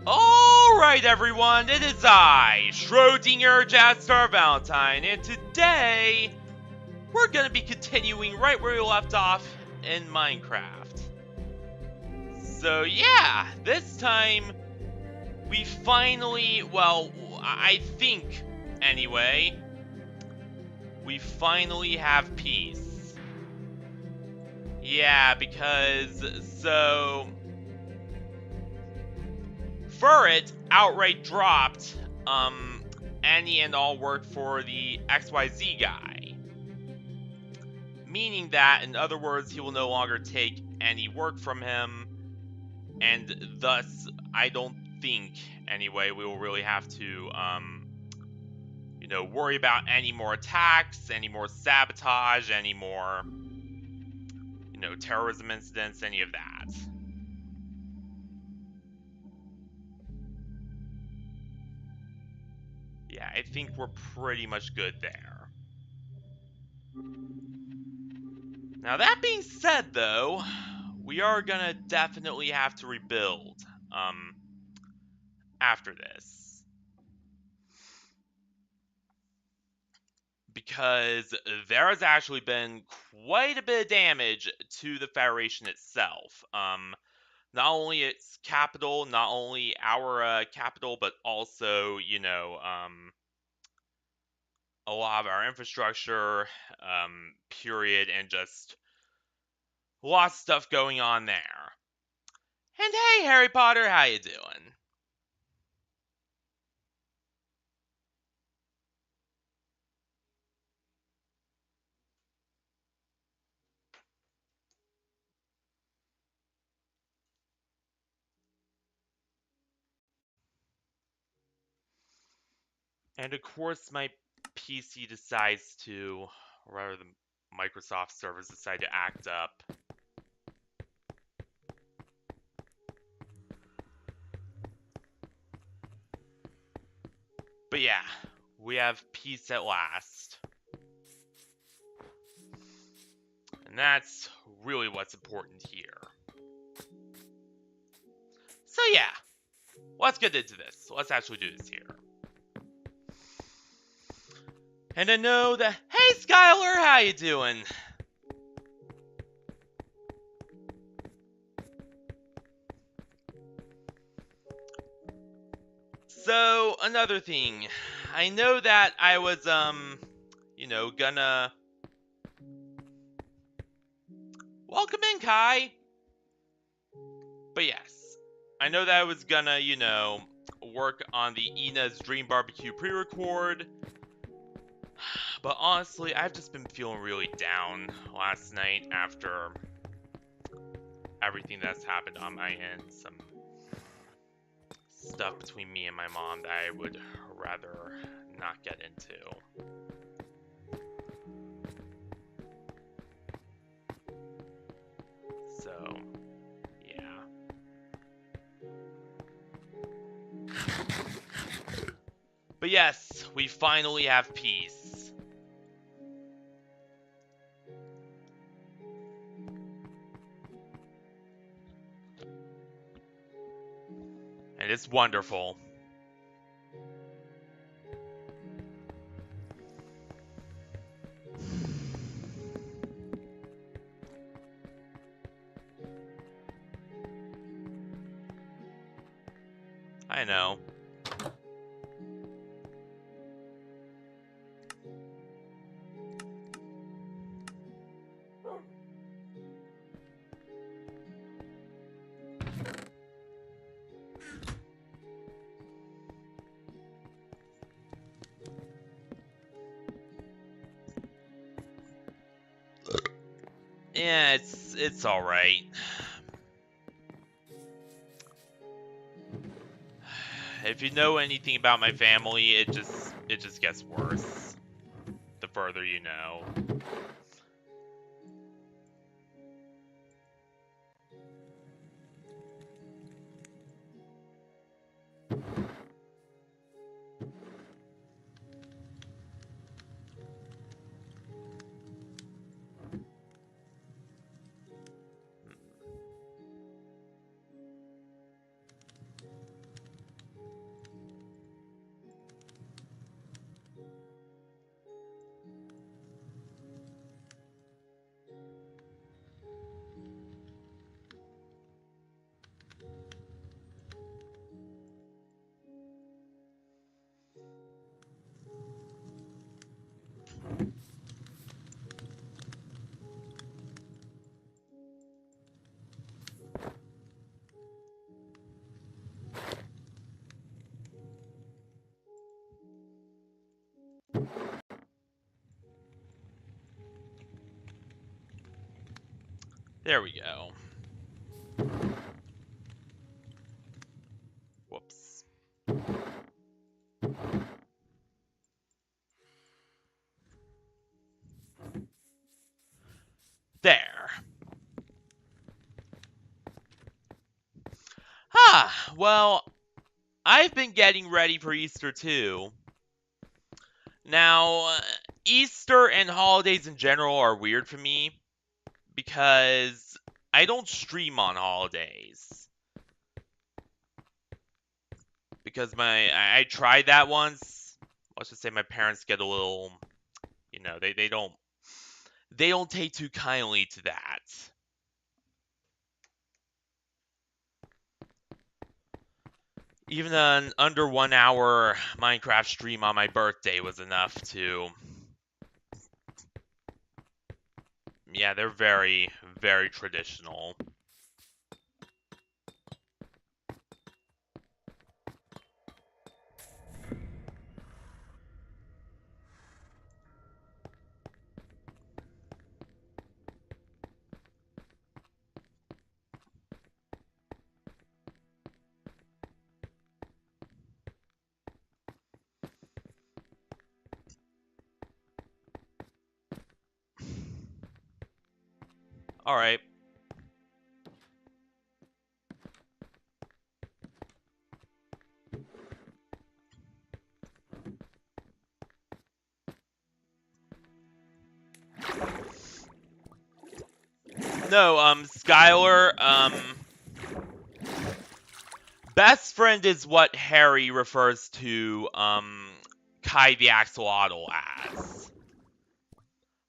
Alright everyone, it is I, Schrodinger Jasper Valentine, and today we're gonna be continuing right where we left off in Minecraft. So yeah, this time we finally, well, I think anyway, we finally have peace. Yeah, because, so, Furret outright dropped, any and all work for the XYZ guy. Meaning that, in other words, he will no longer take any work from him, and thus, I don't think, anyway, we will really have to, worry about any more attacks, any more sabotage, any more, terrorism incidents, any of that. Yeah, I think we're pretty much good there. Now, that being said, though, we are gonna definitely have to rebuild, after this. Because there has actually been quite a bit of damage to the Federation itself. Not only its capital, not only our capital, but also, a lot of our infrastructure, period, and just lots of stuff going on there. And hey, Harry Potter, how you doing? And of course, my PC decides to, or rather, the Microsoft servers decide to act up. But yeah, we have peace at last. And that's really what's important here. So yeah, let's get into this. Let's actually do this here. And I know that, hey Skylar, how you doing? So, another thing. I know that I was, gonna... Welcome in, Kai! But yes, I know that I was gonna, work on the Ina's Dream Barbecue pre-record. But honestly, I've just been feeling really down last night after everything that's happened on my end. Some stuff between me and my mom that I would rather not get into. So, yeah. But yes, we finally have peace. And it's wonderful. I know. Yeah, it's all right. If you know anything about my family, it just gets worse the further you know. There we go. Whoops. There. Well, I've been getting ready for Easter too. Now, Easter and holidays in general are weird for me because I don't stream on holidays. Because I tried that once. Let's just say my parents get a little, they don't take too kindly to that. Even an under 1 hour Minecraft stream on my birthday was enough to. Yeah, they're very, very traditional. Alright. No, Skylar, best friend is what Harry refers to, Kai the Axolotl as.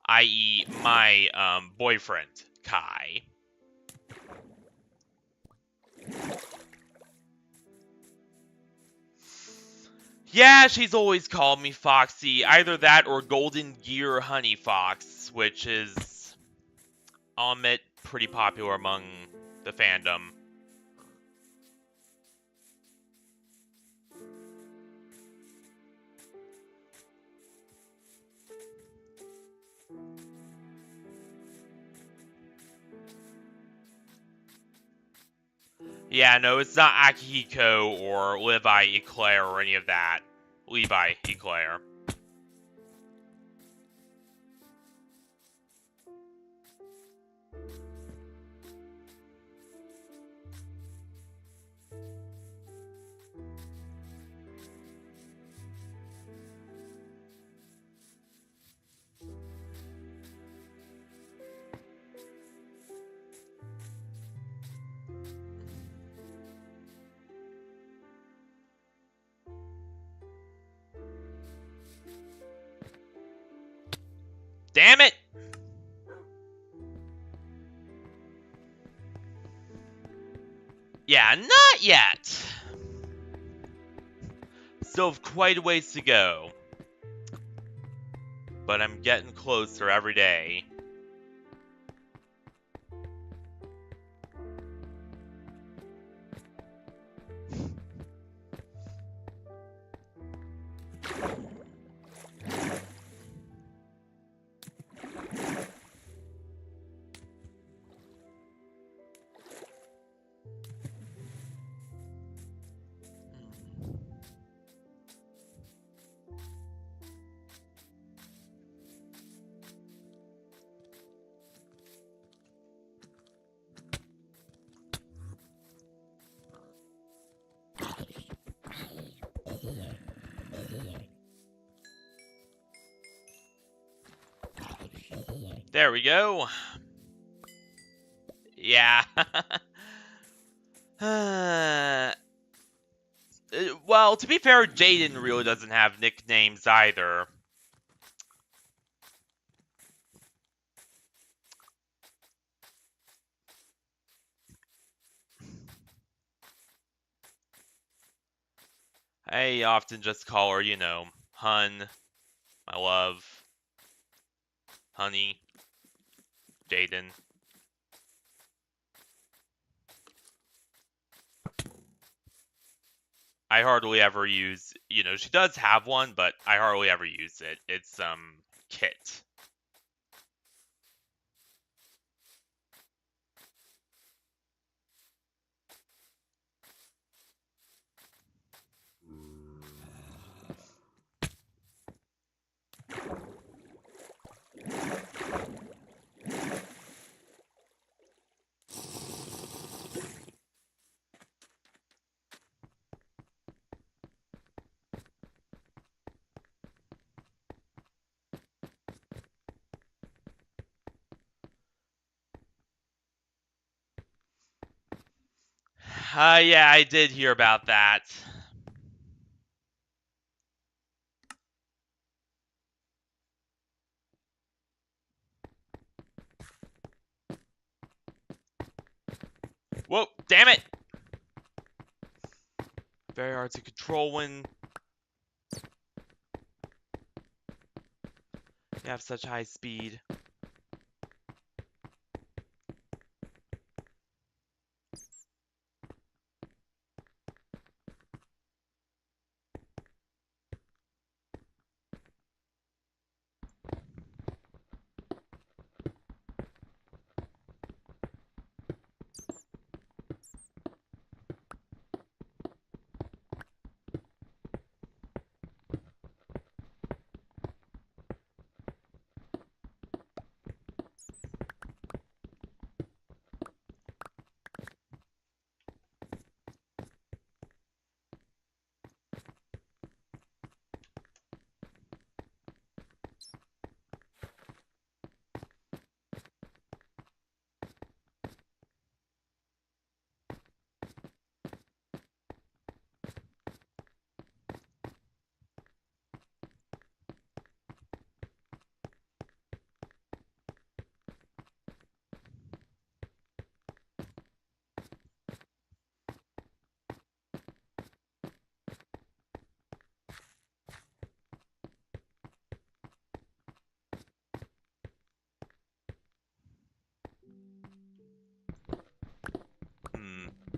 I.e., my, boyfriend, Kai. Yeah, she's always called me Foxy. Either that or Golden Gear Honey Fox, which is, I'll admit, pretty popular among the fandom. Yeah, no, it's not Akihiko or Levi Eclair or any of that. Levi Eclair. Damn it! Yeah, not yet. Still have quite a ways to go. But I'm getting closer every day. There we go. Yeah. Well, to be fair, Jaden really doesn't have nicknames either. I often just call her, Hun, my love. honey, Jaden. I hardly ever use, she does have one, but I hardly ever use it. It's, Kit. Yeah, I did hear about that. Whoa, damn it! Very hard to control when you have such high speed.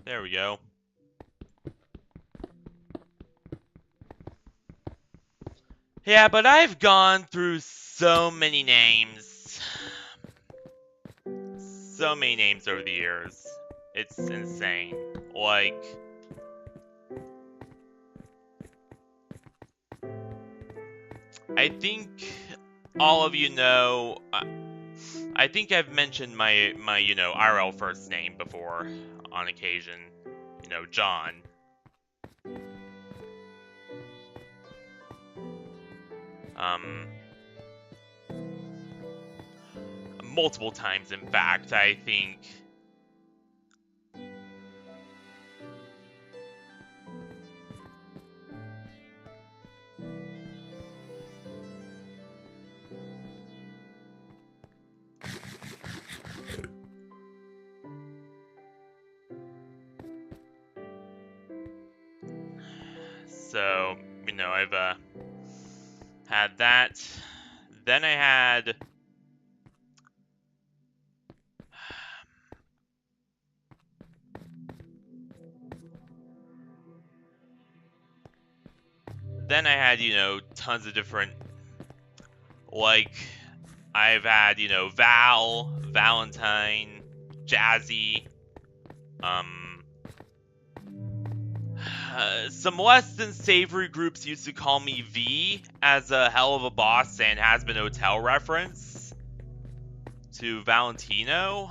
There we go. Yeah, but I've gone through so many names. So many names over the years. It's insane. Like, I think all of you know, I think I've mentioned my IRL first name before on occasion. John. Multiple times, in fact, I think. So, I've had that. Then I had tons of different, like, I've had, Val, Valentine, Jazzy, some less than savory groups used to call me V as a hell of a boss and Has Been Hotel reference to Valentino.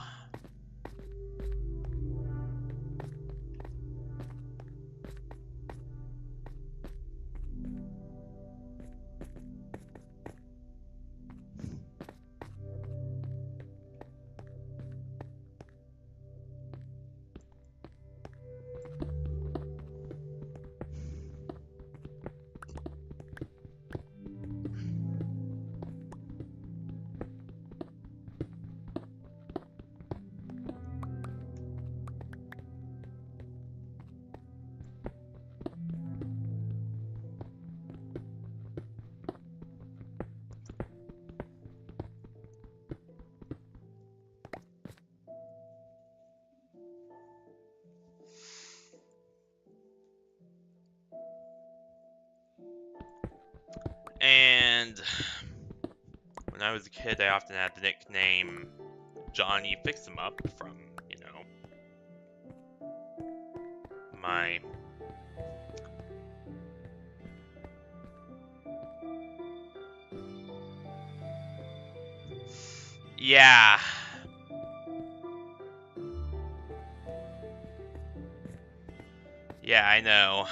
And when I was a kid, I often had the nickname Johnny Fix 'em Up from, you know, my... Yeah. Yeah, I know.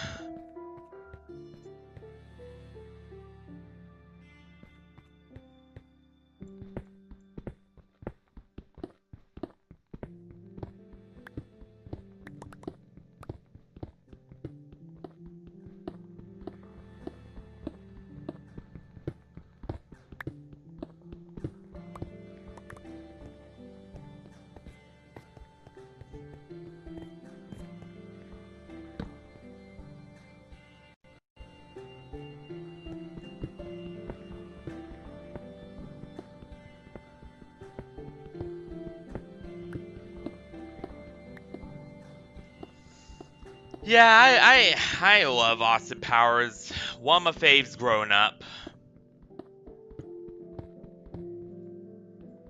Yeah, I love Austin Powers. One of my faves growing up.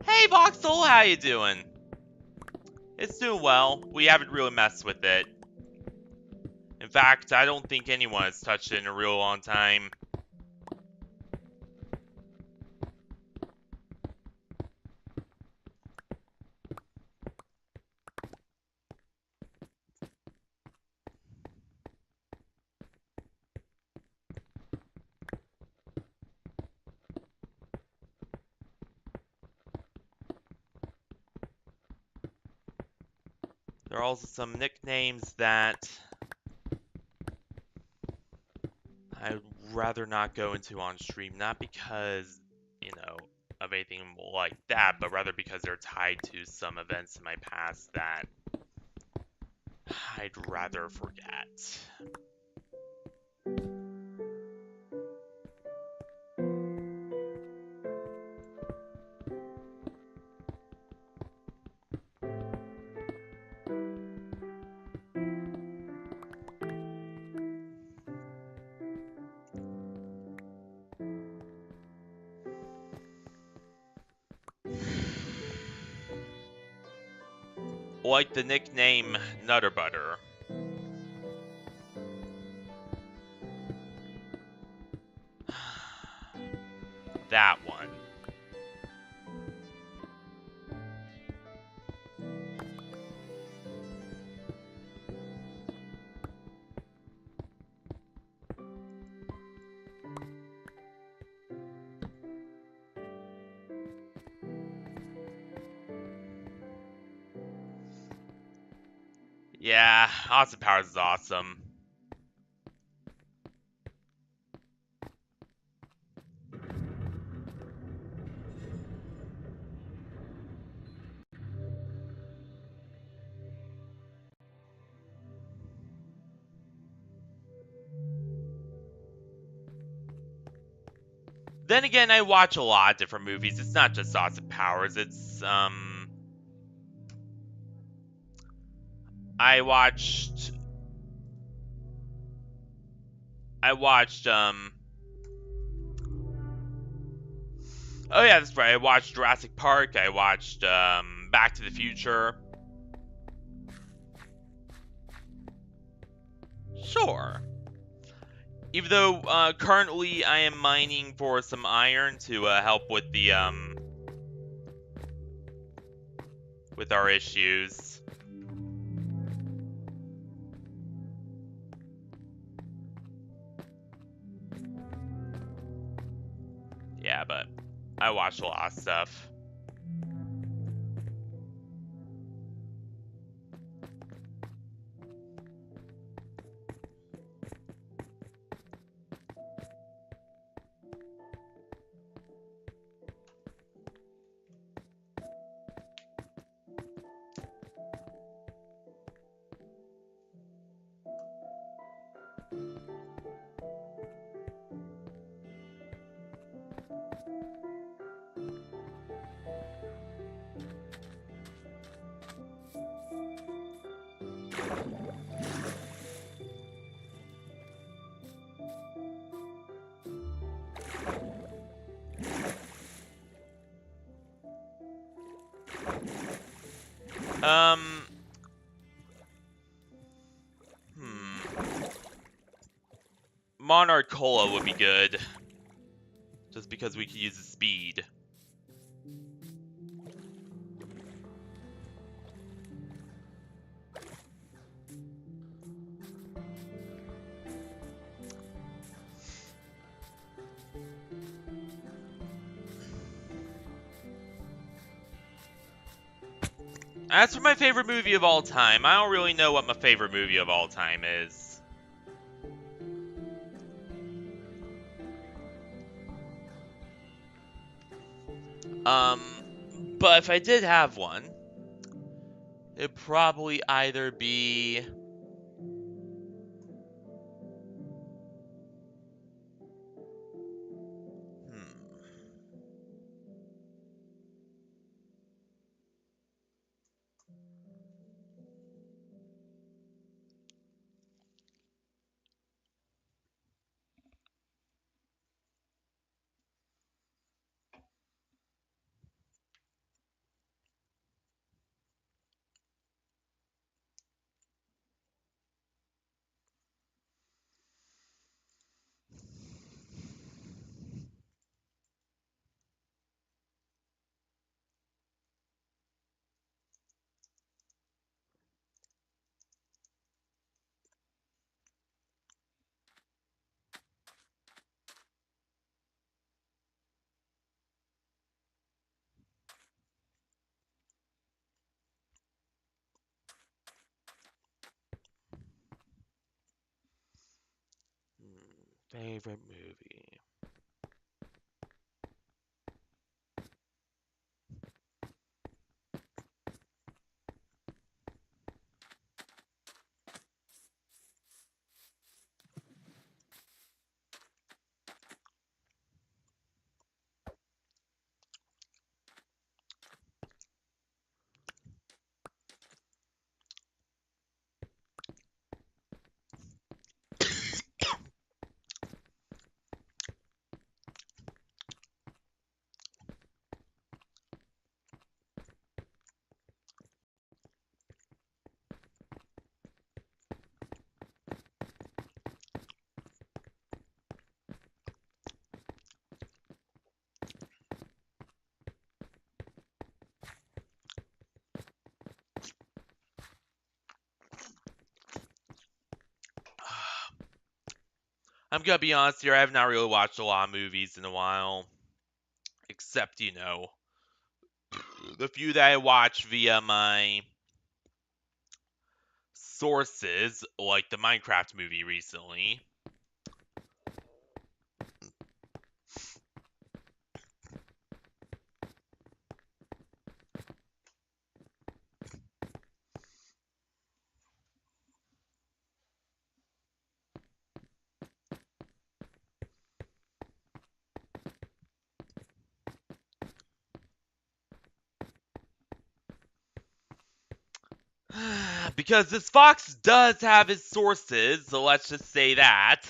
Hey Voxel, how you doing? It's doing well. We haven't really messed with it. In fact, I don't think anyone has touched it in a real long time. There are also some nicknames that I'd rather not go into on stream, not because, you know, of anything like that, but rather because they're tied to some events in my past that I'd rather forget. Like the nickname Nutter Butter. That one. Yeah, Austin Powers is awesome. Then again, I watch a lot of different movies. It's not just Austin Powers. It's, I watched, oh yeah, that's right. I watched Jurassic Park. I watched, Back to the Future. Sure. Even though, currently I am mining for some iron to, help with the, with our issues. Yeah, but I watch a lot of stuff. Um. Hmm. Monarch Cola would be good. Just because we could use the speed. As for my favorite movie of all time, I don't really know what my favorite movie of all time is. Um, but if I did have one, it'd probably either be... Favorite movie. I'm gonna be honest here, I have not really watched a lot of movies in a while. Except, the few that I watched via my sources, like the Minecraft movie recently. Because this fox does have his sources, so let's just say that.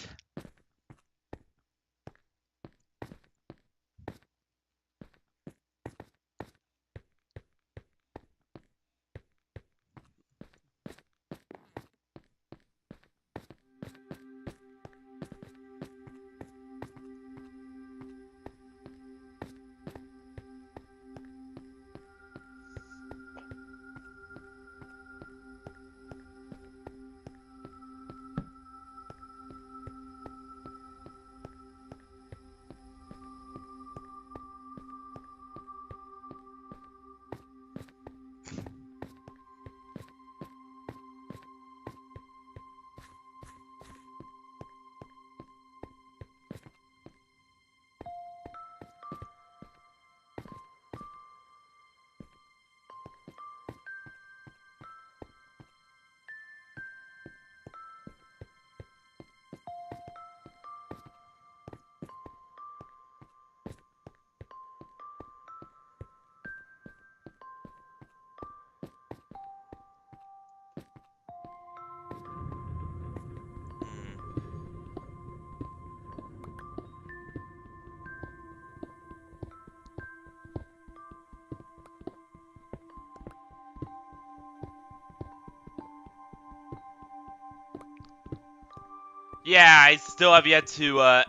Yeah, I still have yet to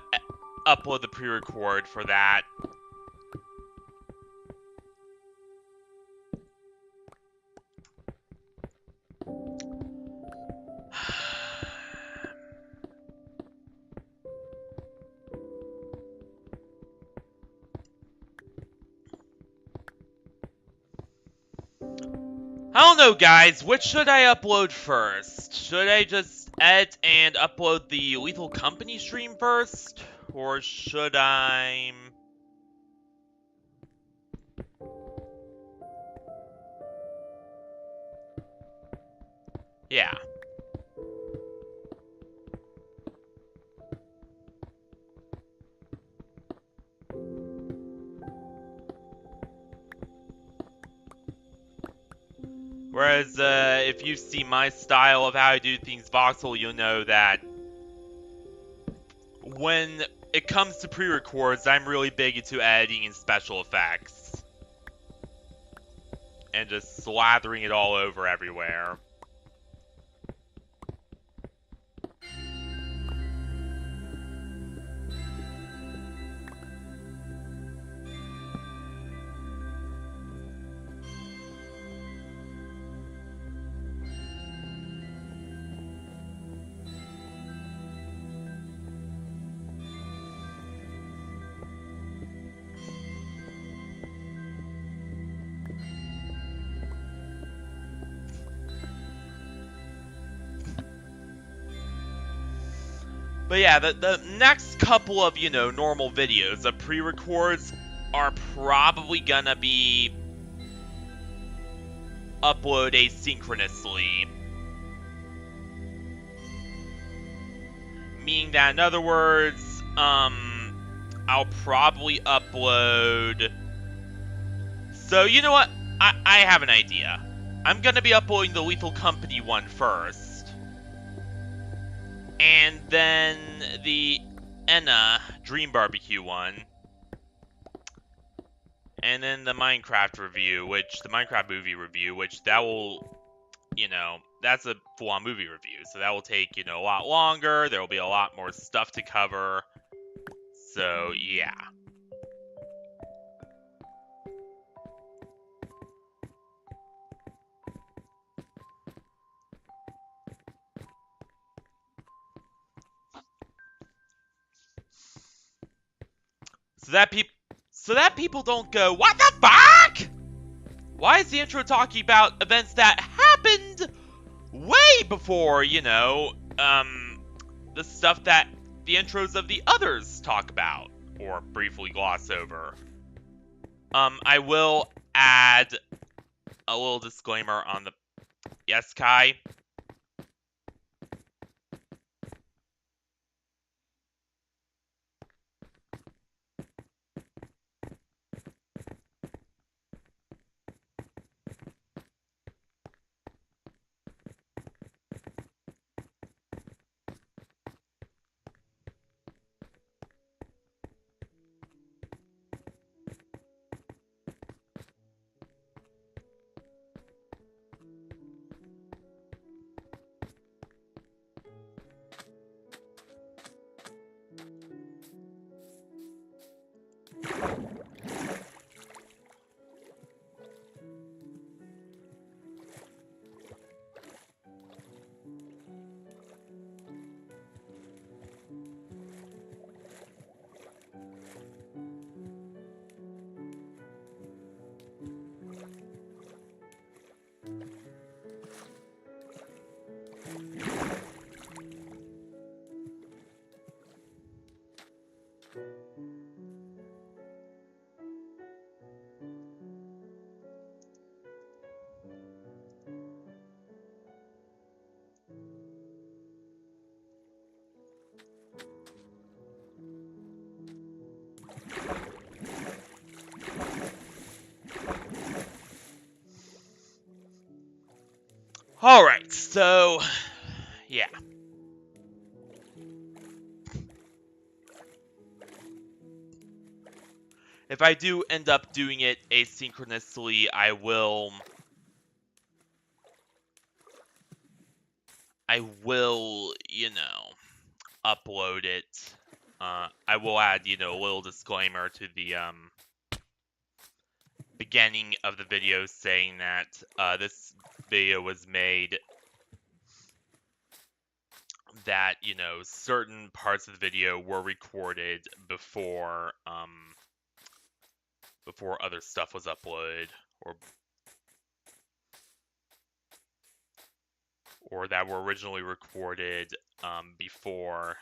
upload the pre-record for that. I don't know, guys. Which should I upload first? Should I just edit and upload the Lethal Company stream first? Or should I... Yeah. Whereas, if you see my style of how I do things voxel, you'll know that when it comes to pre-records, I'm really big into editing and special effects. And just slathering it all over everywhere. But yeah, the next couple of, normal videos, the pre-records are probably gonna be upload asynchronously. Meaning that, in other words, I'll probably upload... So, you know what? I have an idea. I'm gonna be uploading the Lethal Company one first. And then the Enna Dream Barbecue one. And then the Minecraft review, the Minecraft movie review, which that will, that's a full-on movie review. So that will take, a lot longer. There will be a lot more stuff to cover. So, yeah. So that people don't go, what the fuck? Why is the intro talking about events that happened way before, the stuff that the intros of the others talk about or briefly gloss over? I will add a little disclaimer on the... Yes, Kai? Alright, so... Yeah. If I do end up doing it asynchronously, I will, upload it. I will add, a little disclaimer to the beginning of the video saying that this video was made that, certain parts of the video were recorded before other stuff was uploaded, or that were originally recorded before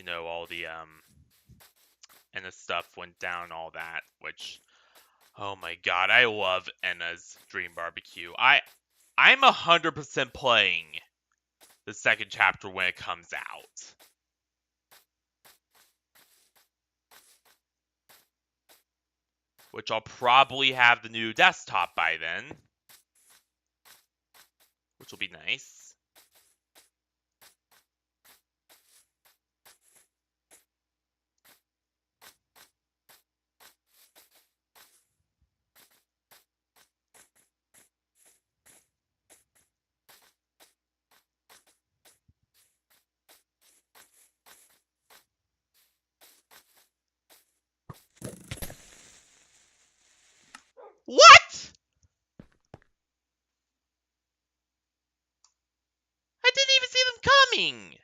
all the and the stuff went down, all that, which, oh my god, I love Enna's Dream Barbecue. I'm 100% playing the second chapter when it comes out. Which I'll probably have the new desktop by then. Which will be nice. What?! I didn't even see them coming!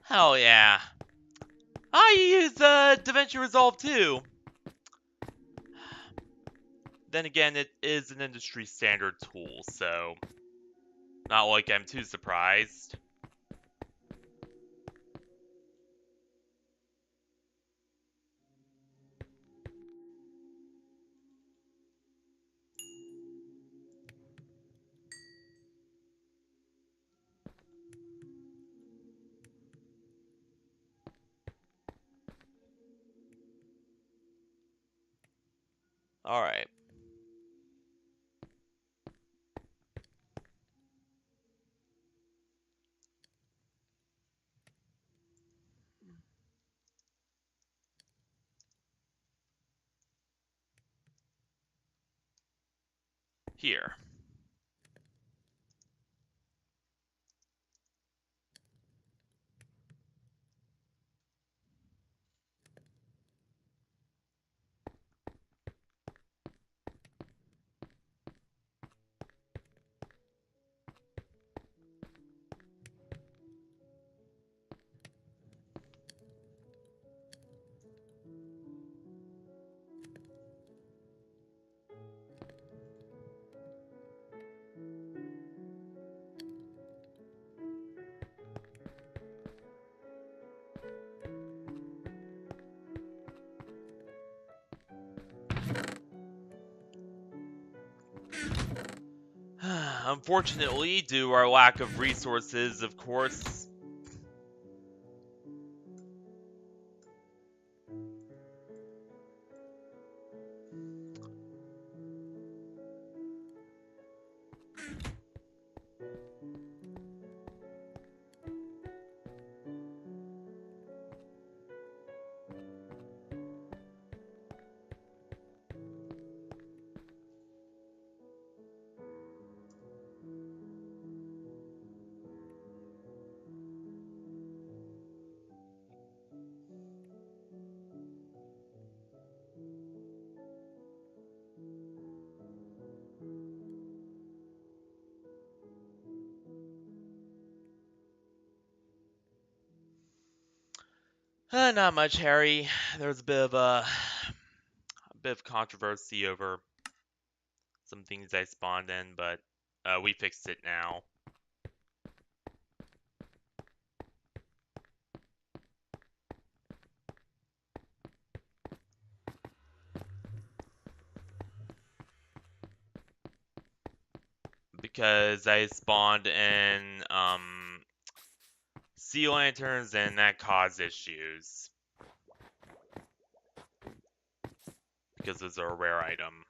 Hell yeah. I use DaVinci Resolve too. Then again, it is an industry standard tool, so not like I'm too surprised. Alright. Here. Unfortunately, due to our lack of resources, of course. Not much, Harry. There was a bit of controversy over some things I spawned in, but we fixed it now. Because I spawned in sea lanterns and that caused issues. Because those are a rare item.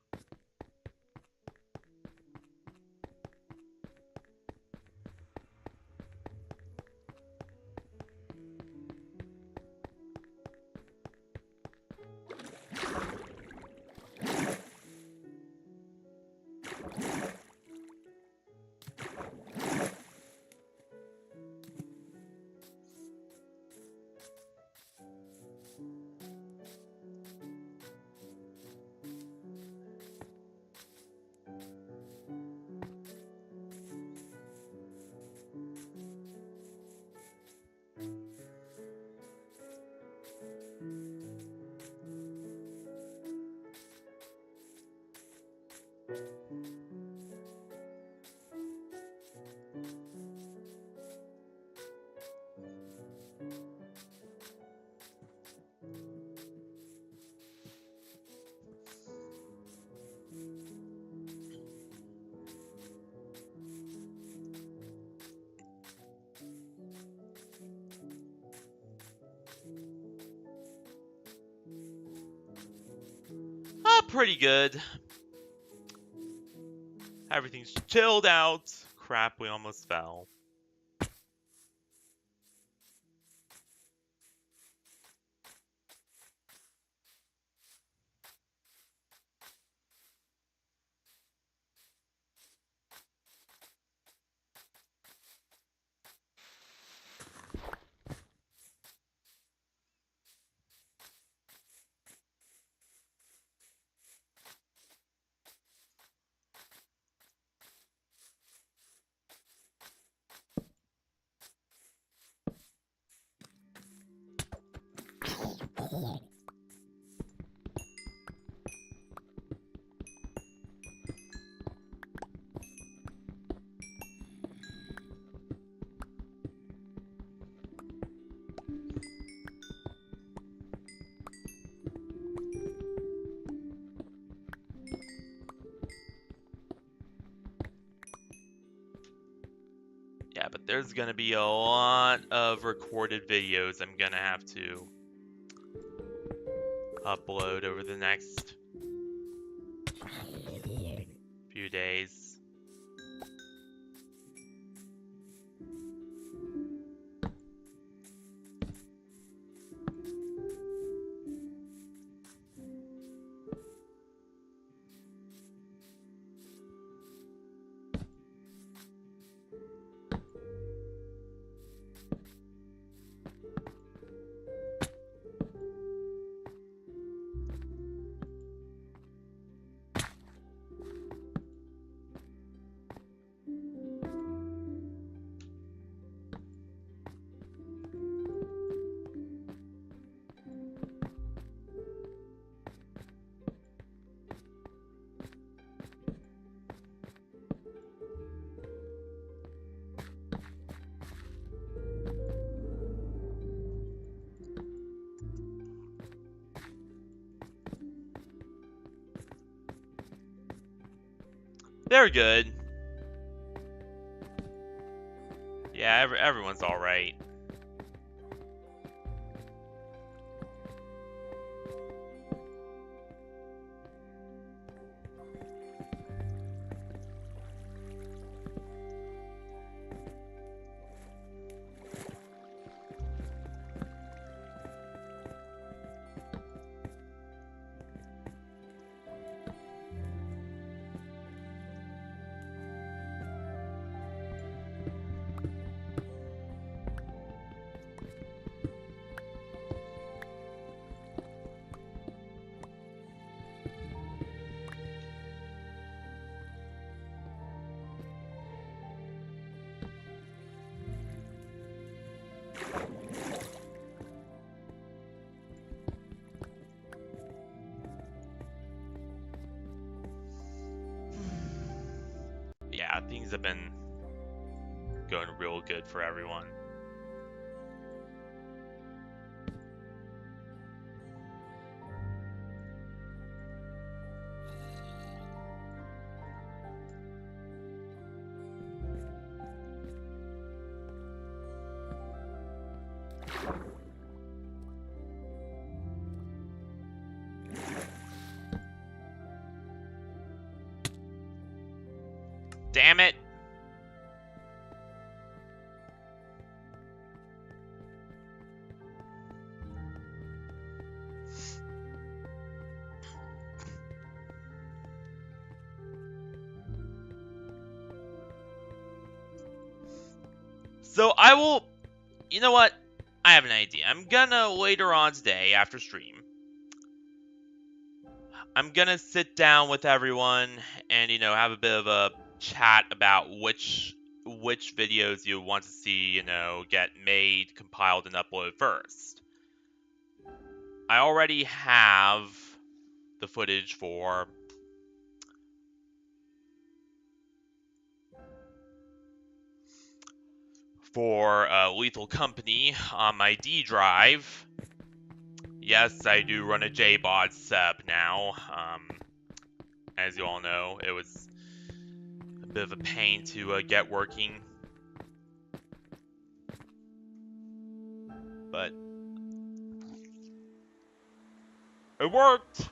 Pretty good. Everything's chilled out. Crap, we almost fell. Yeah, but there's gonna be a lot of recorded videos I'm gonna have to upload over the next few days. They're good. Yeah, everyone's alright. These have been going real good for everyone. Damn it! So I will, you know what? I have an idea. I'm gonna later on today after stream, I'm gonna sit down with everyone and have a bit of a chat about which videos you want to see, get made, compiled, and uploaded first. I already have the footage for Lethal Company on my D drive. Yes, I do run a JBOD sub now. As you all know, it was a bit of a pain to get working. But it worked!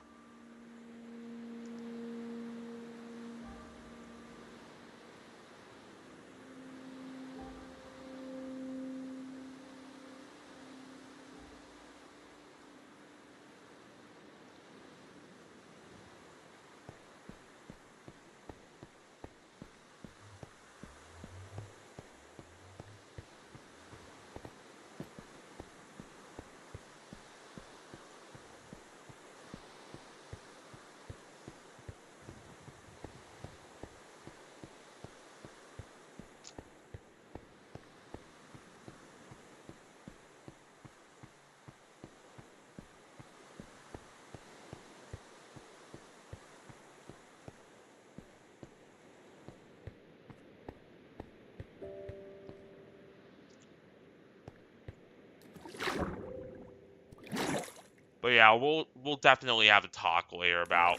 But yeah, we'll definitely have to talk later about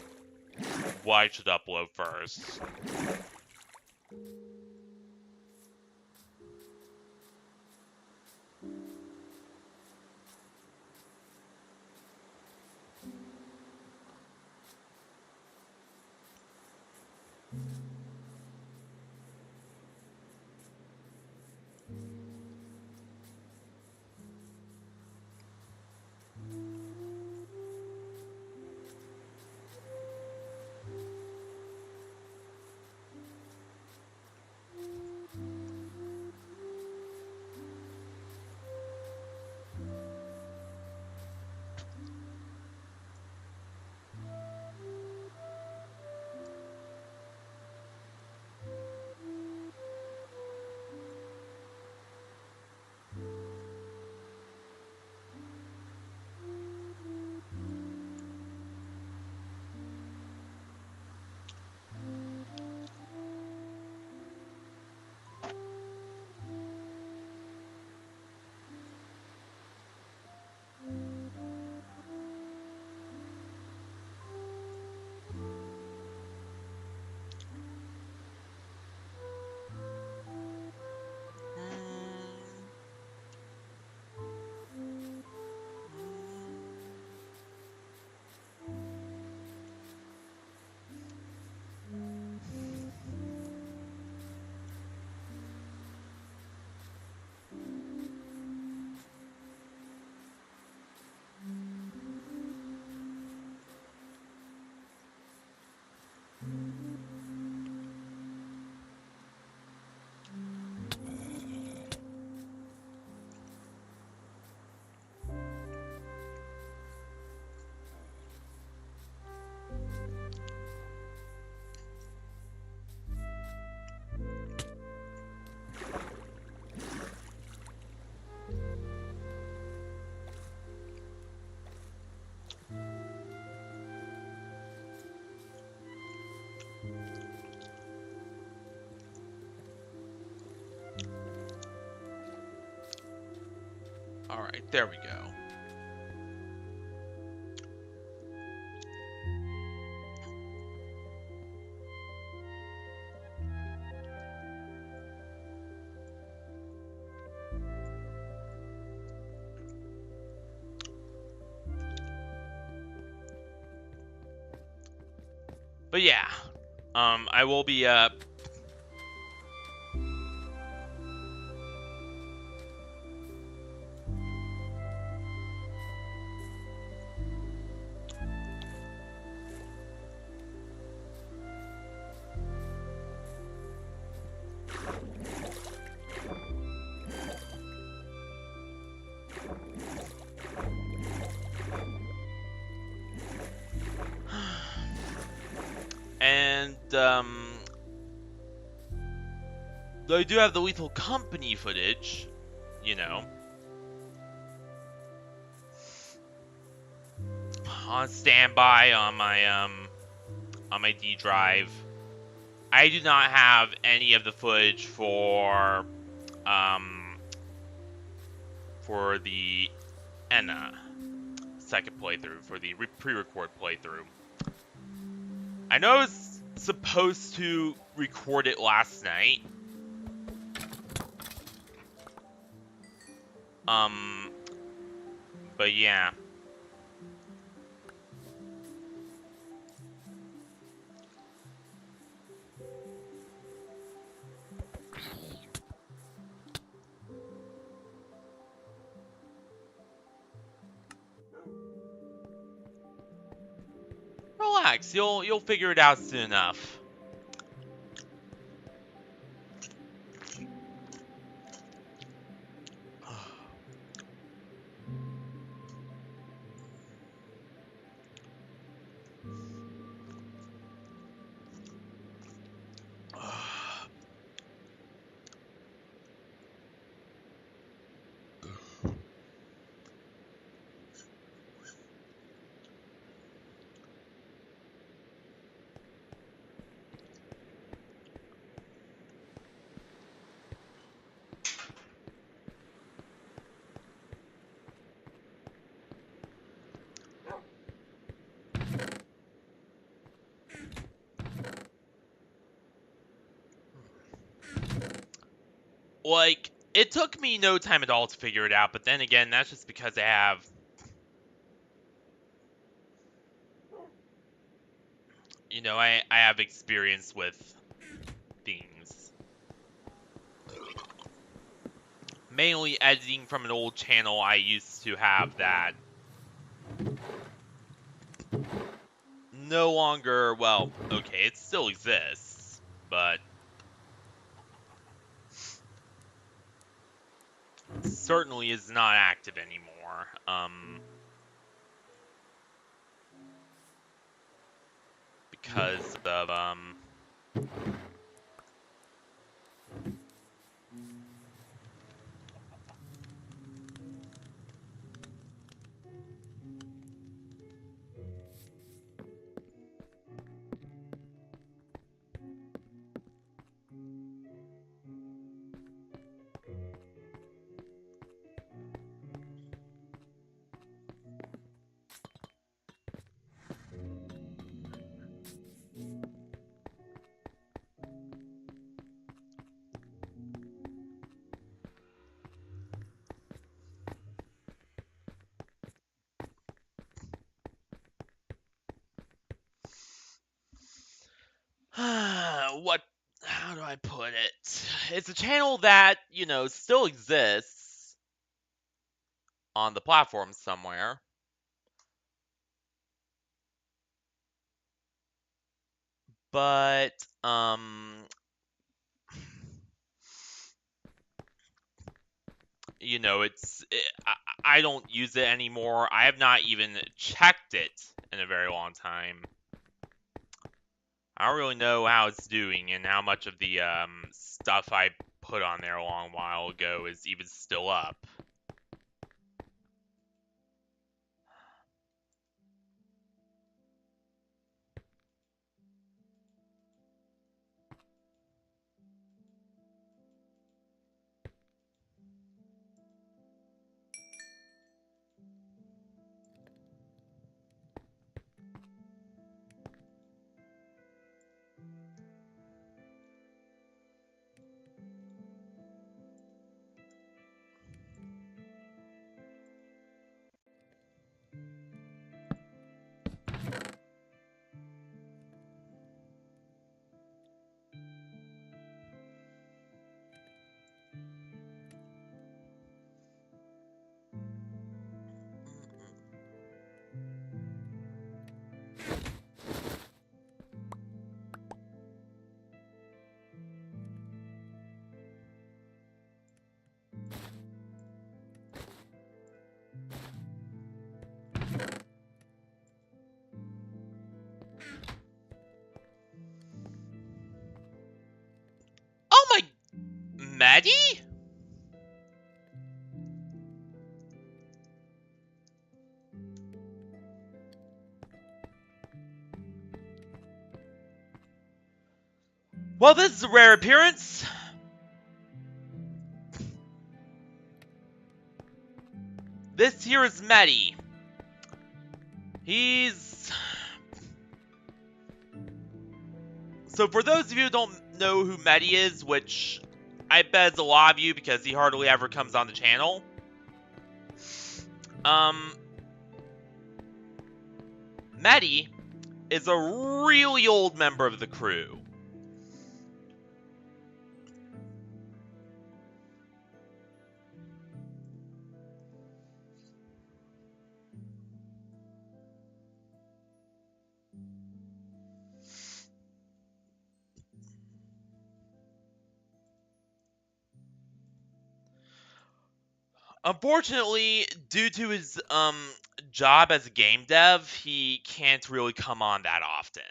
what I should upload first. Alright, there we go. But yeah, I will be, and, though I do have the Lethal Company footage, you know, on standby on my D drive. I do not have any of the footage for the Enna second playthrough, for the pre-record playthrough. I know I was supposed to record it last night. But yeah. Relax, you'll figure it out soon enough. Like, it took me no time at all to figure it out, but then again, that's just because I have, you know, I have experience with things. Mainly editing from an old channel I used to have that no longer, well, okay, it still exists, but certainly is not active anymore. Because of, how do I put it? It's a channel that, you know, still exists on the platform somewhere. But, you know, I don't use it anymore. I have not even checked it in a very long time. I don't really know how it's doing and how much of the stuff I put on there a long while ago is even still up. Medi? Well, this is a rare appearance. This here is Medi. He's... So for those of you who don't know who Medi is, which I bet is a lot of you because he hardly ever comes on the channel. Medi is a really old member of the crew. Unfortunately, due to his job as a game dev, he can't really come on that often.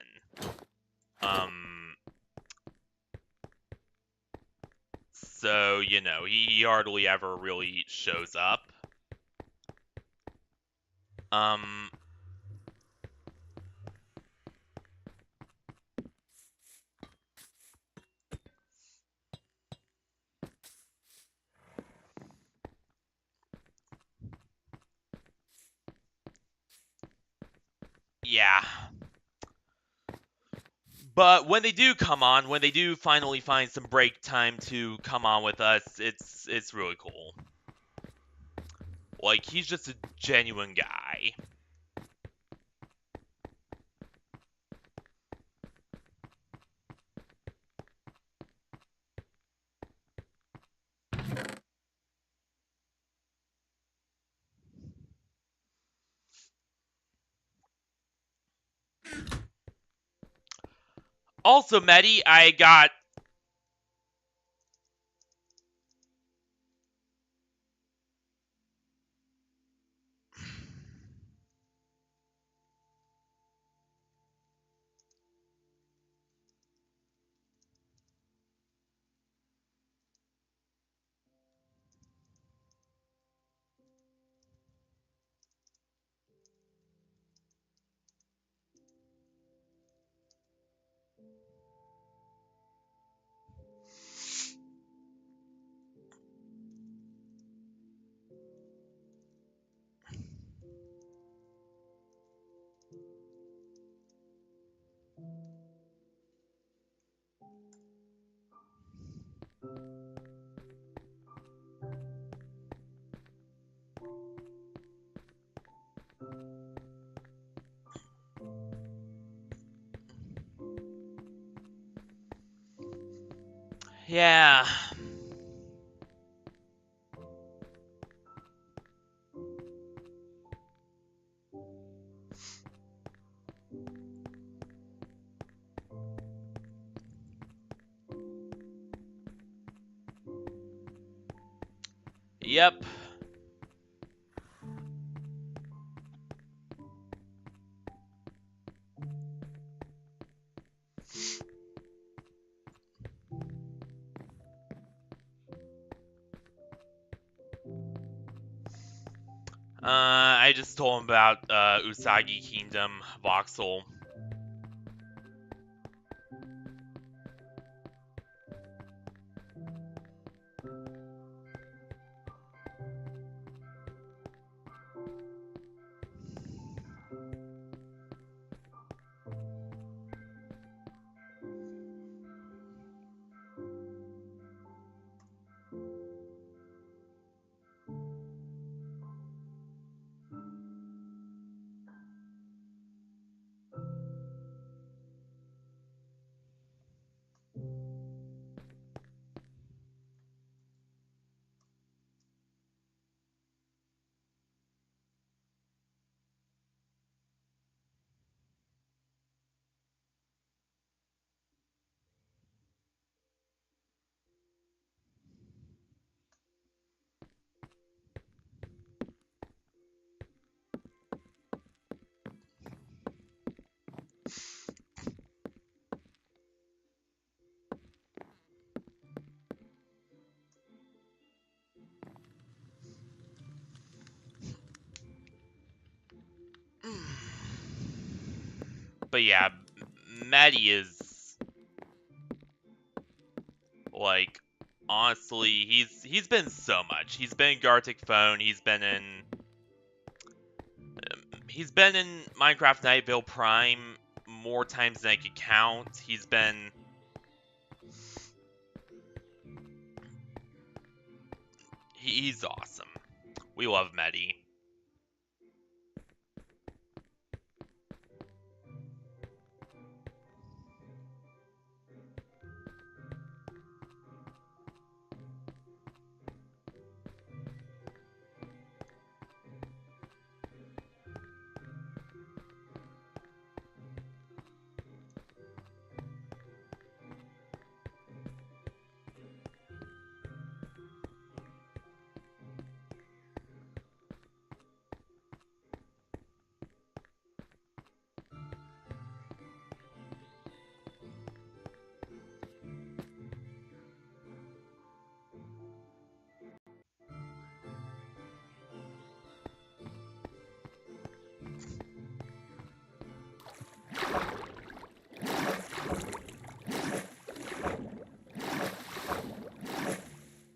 So, you know, he hardly ever really shows up. Yeah. But when they do come on, when they do finally find some break time to come on with us, it's really cool. Like, he's just a genuine guy. Also, Medi, I got... Yeah. Yep. I just told him about Usagi Kingdom, Voxel. But yeah, Medici is like, honestly, he's been so much. He's been in Gartic Phone. He's been in Minecraft Nightvale Prime more times than I could count. He's awesome. We love Medici.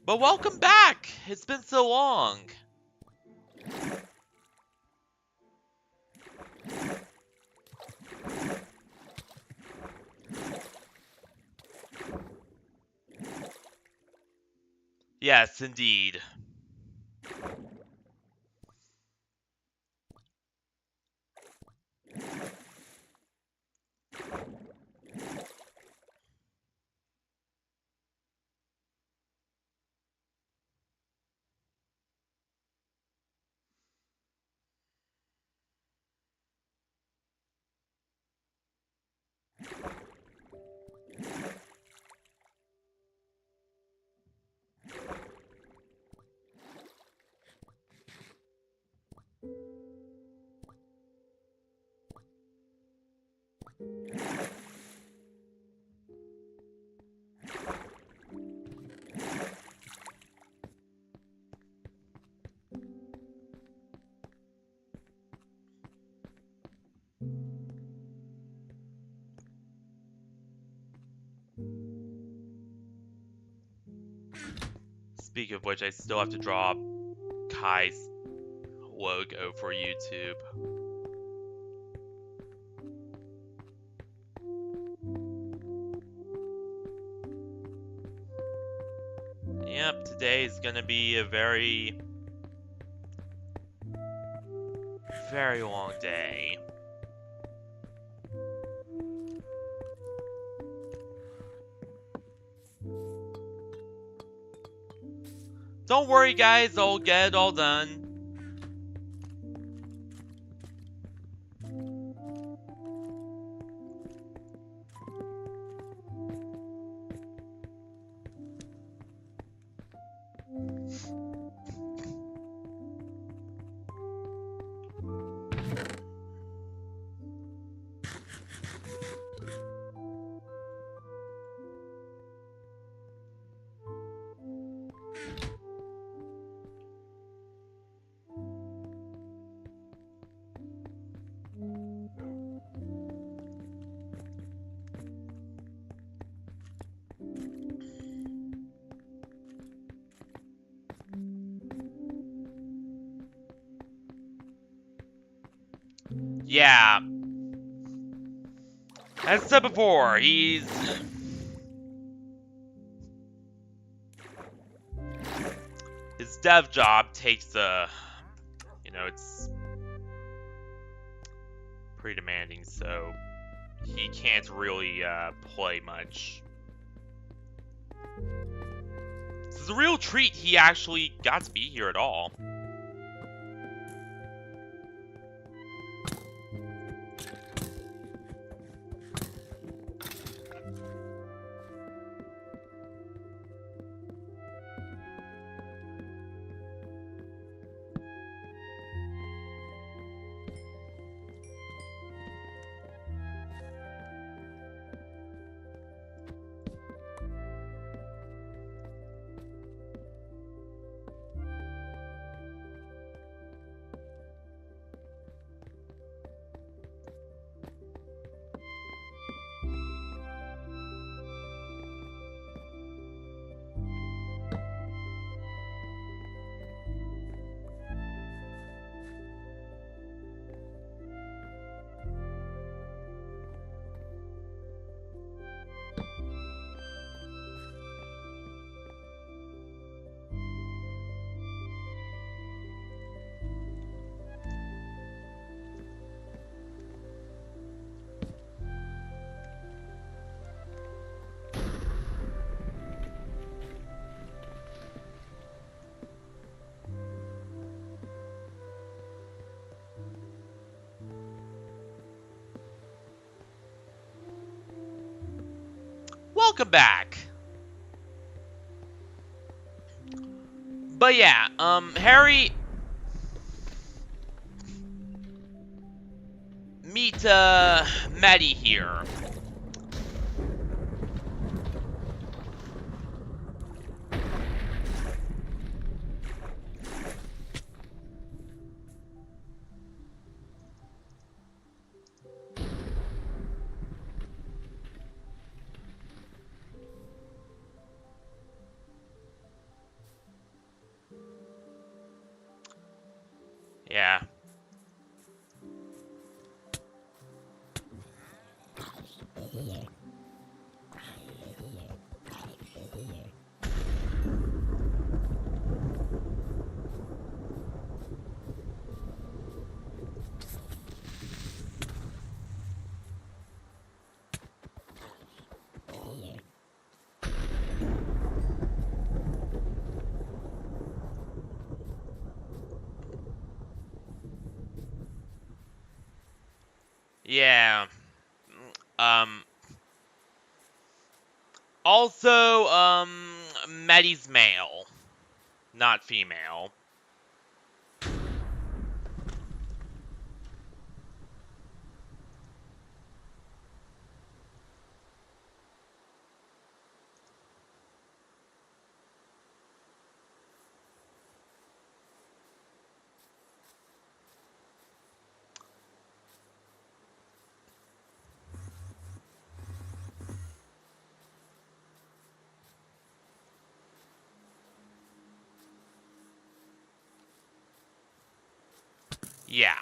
But welcome back! It's been so long. Yes, indeed. Speaking of which, I still have to draw Kai's logo for YouTube. Yep, today is gonna be a very, very long day. Don't worry, guys, I'll get it all done. Yeah. As I said before, his dev job takes it's pretty demanding, so he can't really play much. This is a real treat he actually got to be here at all. welcome back. But yeah, Harry, meet Maddie here. Yeah. Yeah. Um. Also, Maddie's male, not female. Yeah.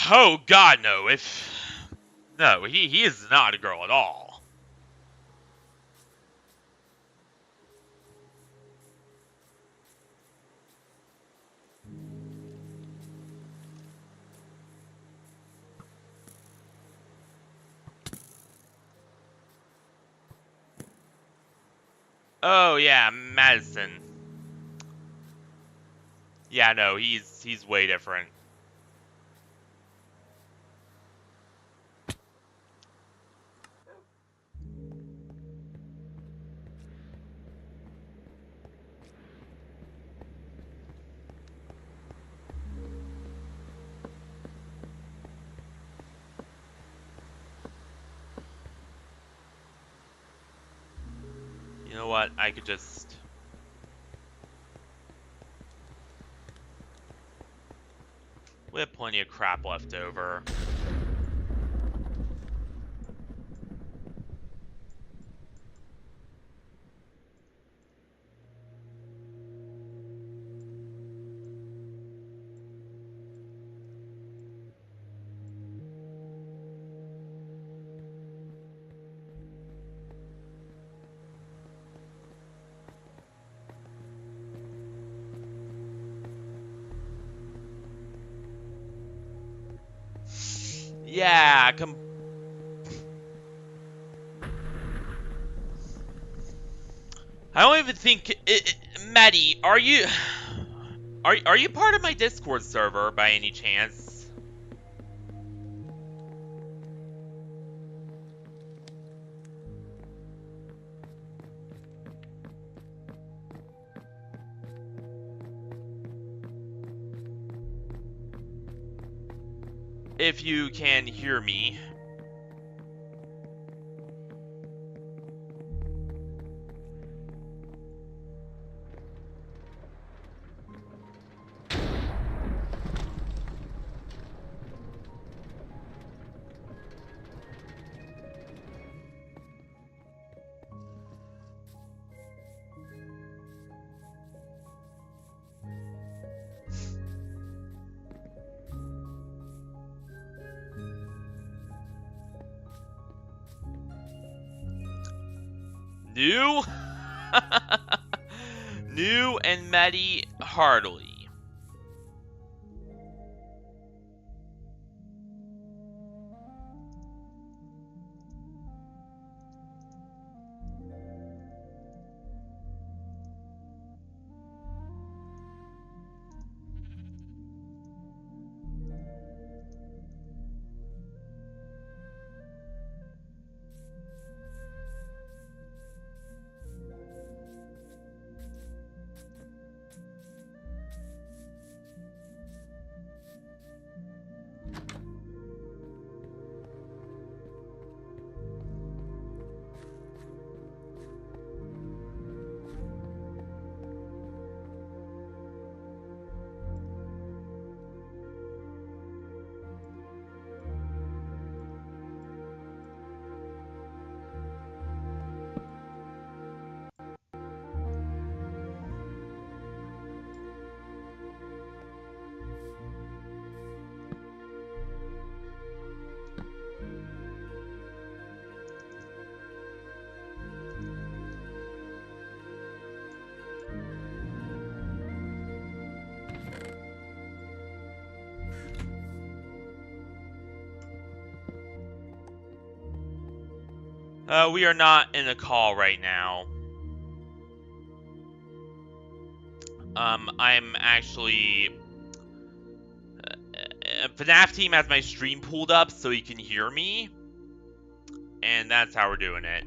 Oh God, no! No, he is not a girl at all. Oh yeah, Madison. Yeah, no, he's way different. You know what? I could just. We have plenty of crap left over. Yeah, I don't even think. Maddie, are you part of my Discord server by any chance? If you can hear me. New? New and Medi heartily. We are not in a call right now. I'm actually... FNAF team has my stream pulled up so you can hear me. And that's how we're doing it.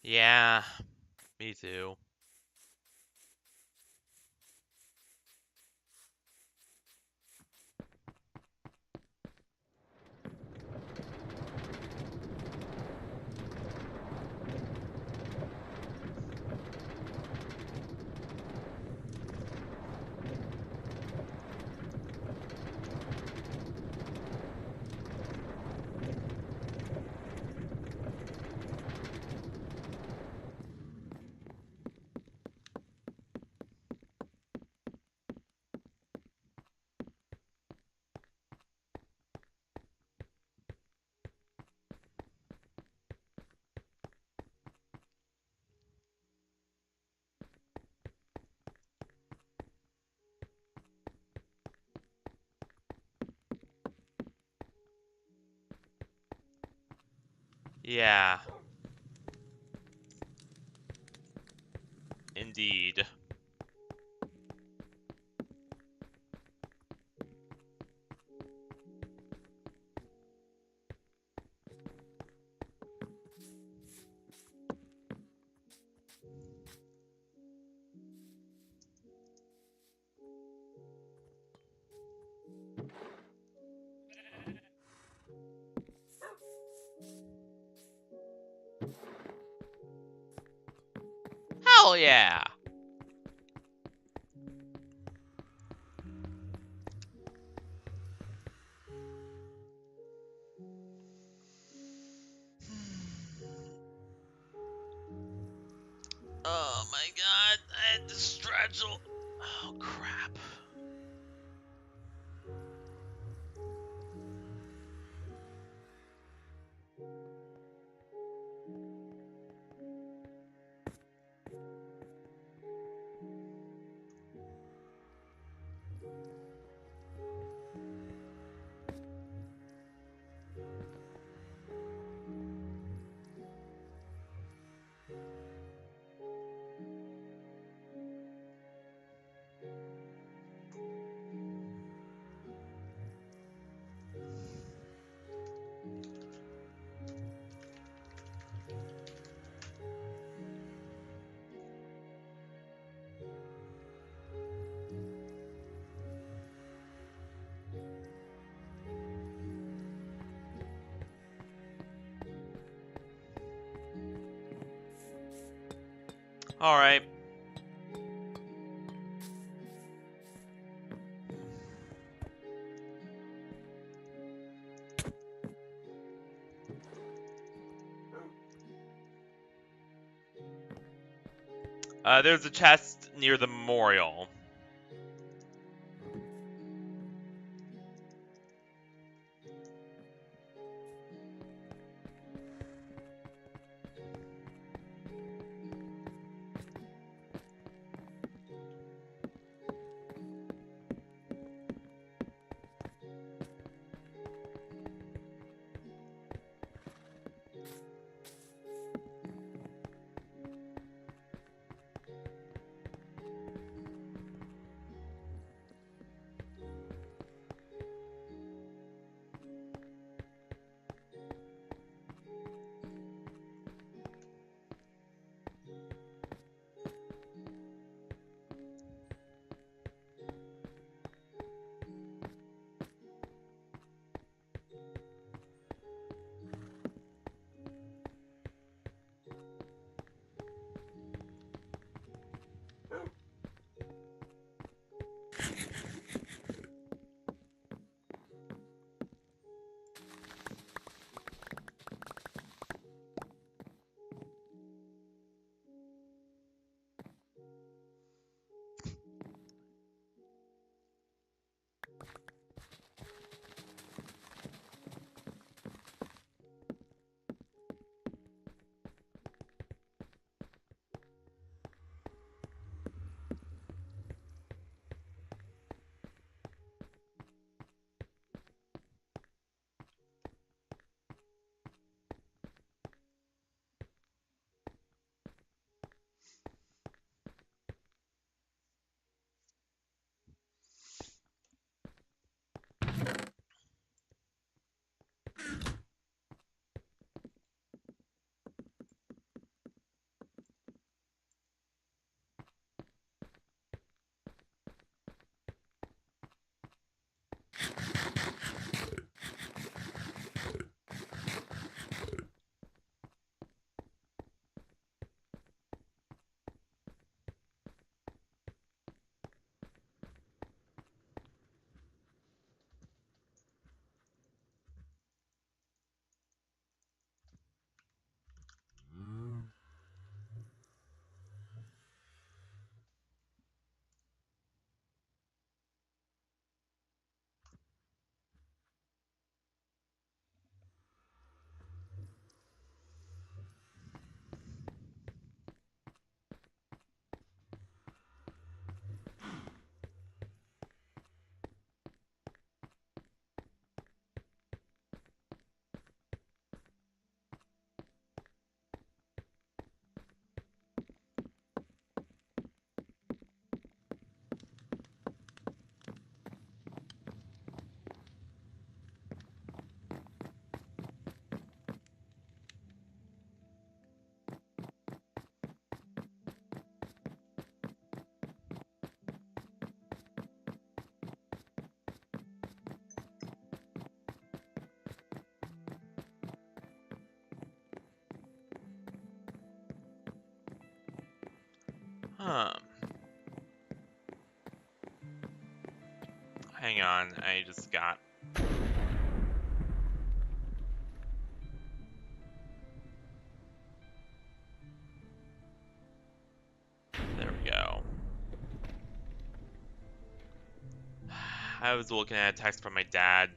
Yeah, me too. Yeah. Indeed. Hell yeah! Oh my god, I had to stretch. Oh crap. Alright. There's a chest near the memorial. Huh. Hang on, I just got... There we go. I was looking at a text from my dad.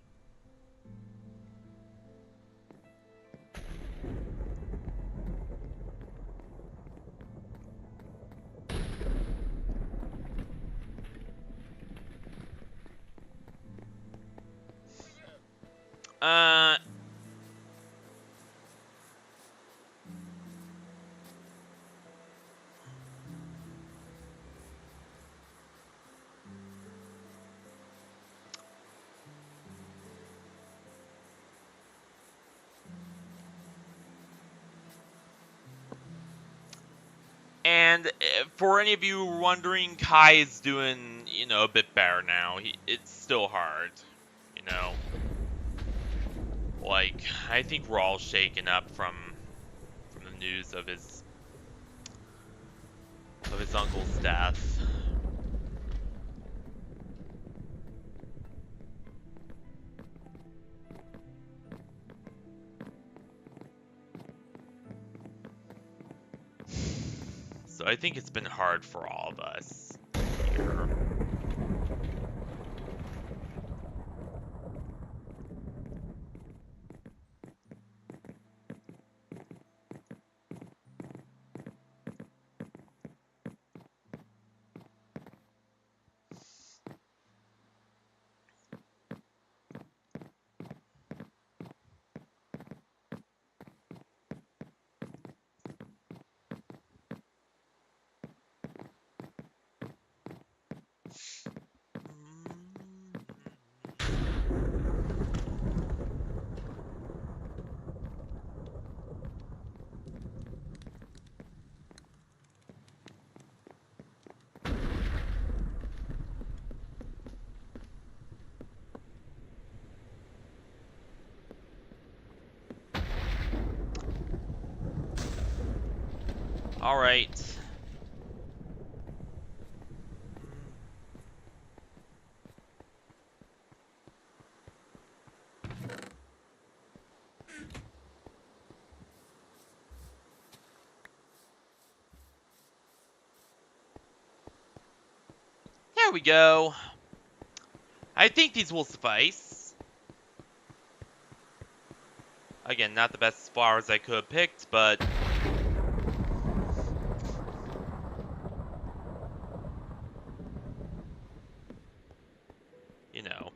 Uh... And for any of you wondering, Kai is doing, a bit better now. It's still hard, you know. Like, I think we're all shaken up from the news of his of his uncle's death. So I think it's been hard for all of us here. All right. There we go. I think these will suffice. Again, not the best flowers I could have picked, but you know,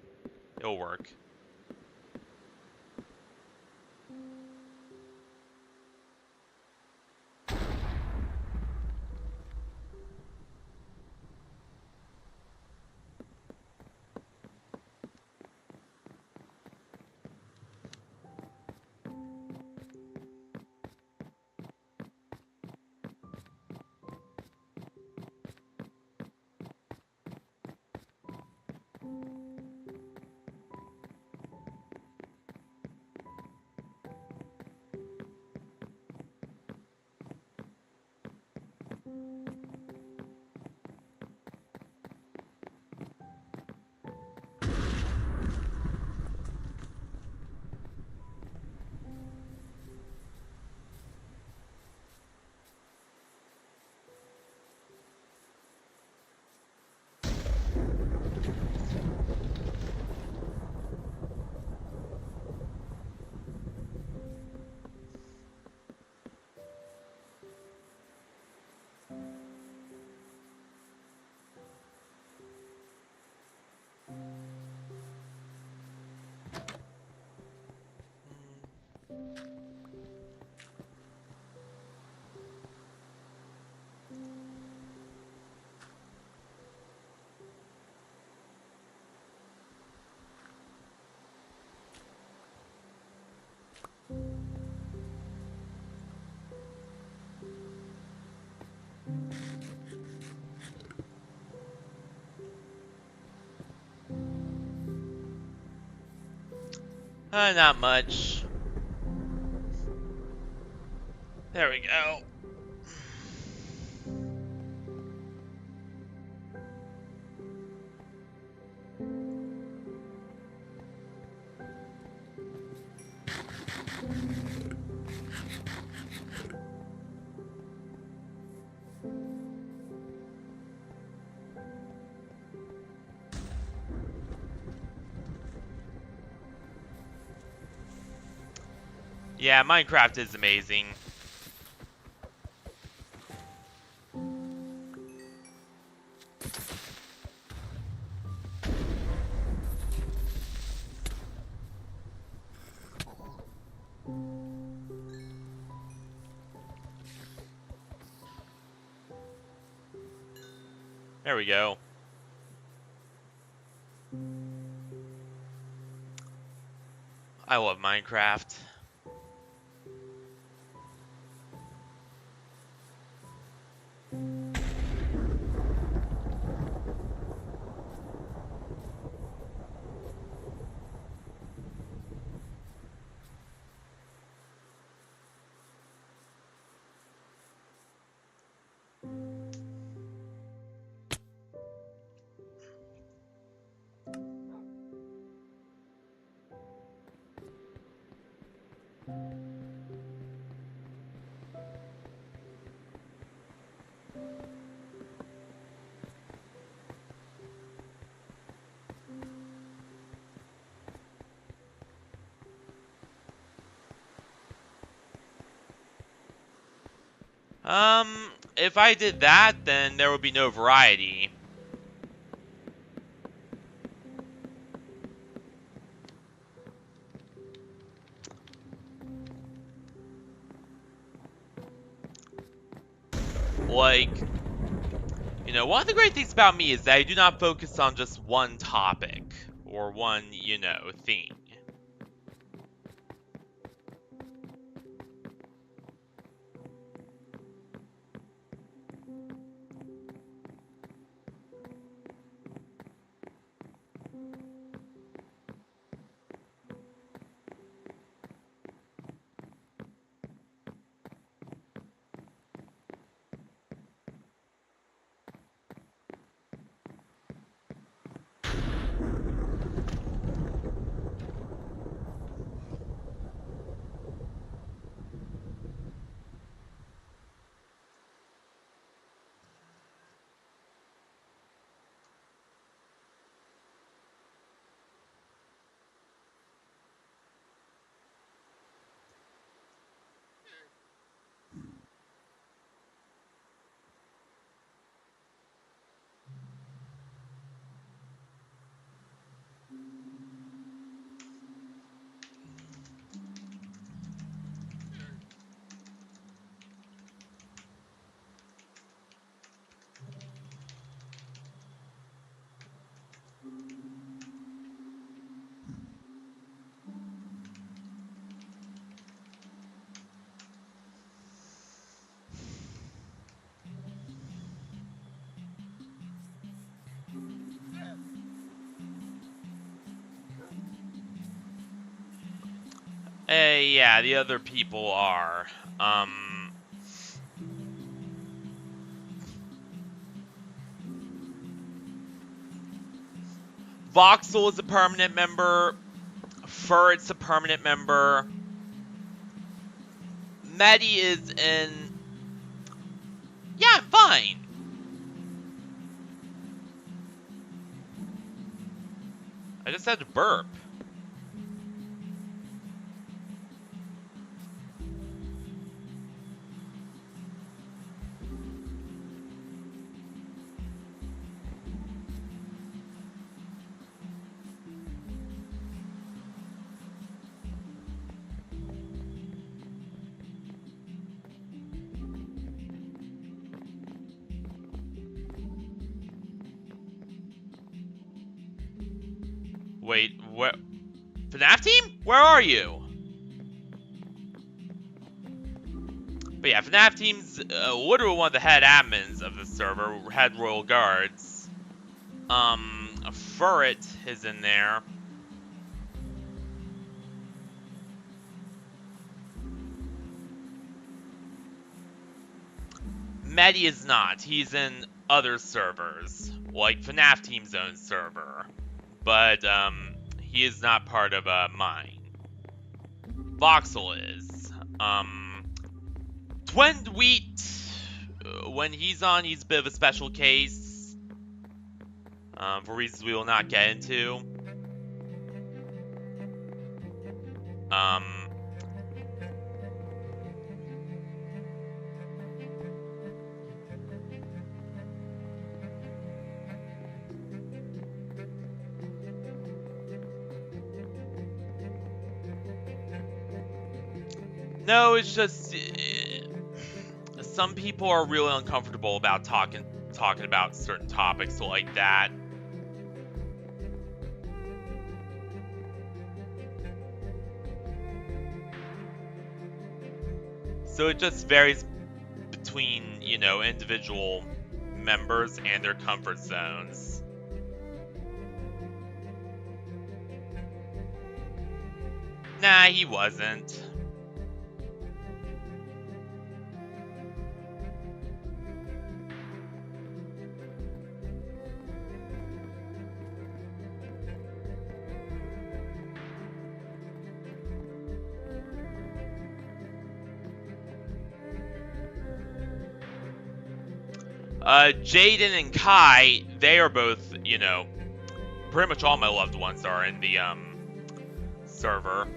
it'll work. Not much. There we go. Yeah, Minecraft is amazing. There we go. I love Minecraft. If I did that, then there would be no variety. Like, you know, one of the great things about me is that I do not focus on just one topic or one, you know, thing. Yeah, the other people are. Voxel is a permanent member. Furret's a permanent member. Medi is in... Yeah, I'm fine. I just had to burp. Wait, what? FNAF team? Where are you? But yeah, FNAF team's literally one of the head admins of the server, head royal guards. Furret is in there. Medi is not. He's in other servers, like FNAF team's own server. But, he is not part of, mine. Voxel is. Twin-Wheat, when he's on, he's a bit of a special case. For reasons we will not get into. No, it's just some people are really uncomfortable about talking about certain topics like that. So it just varies between, you know, individual members and their comfort zones. Nah, he wasn't. Jaden and Kai, they are both, you know, pretty much all my loved ones are in the, server.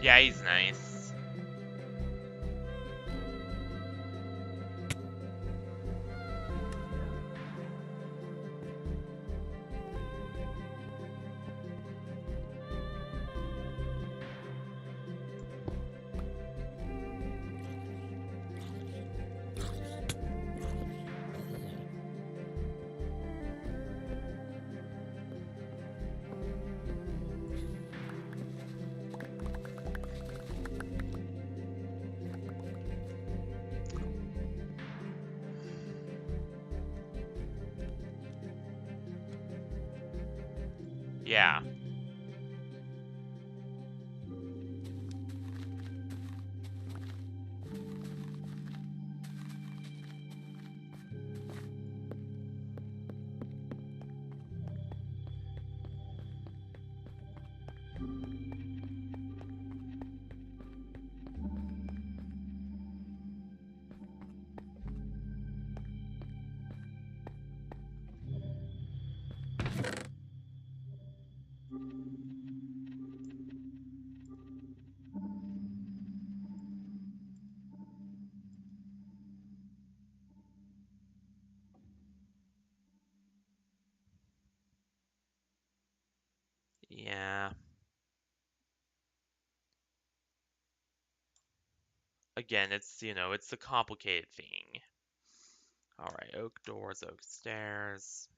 Yeah, he's nice. Yeah. Yeah. Again, it's, it's a complicated thing. Alright, oak doors, oak stairs.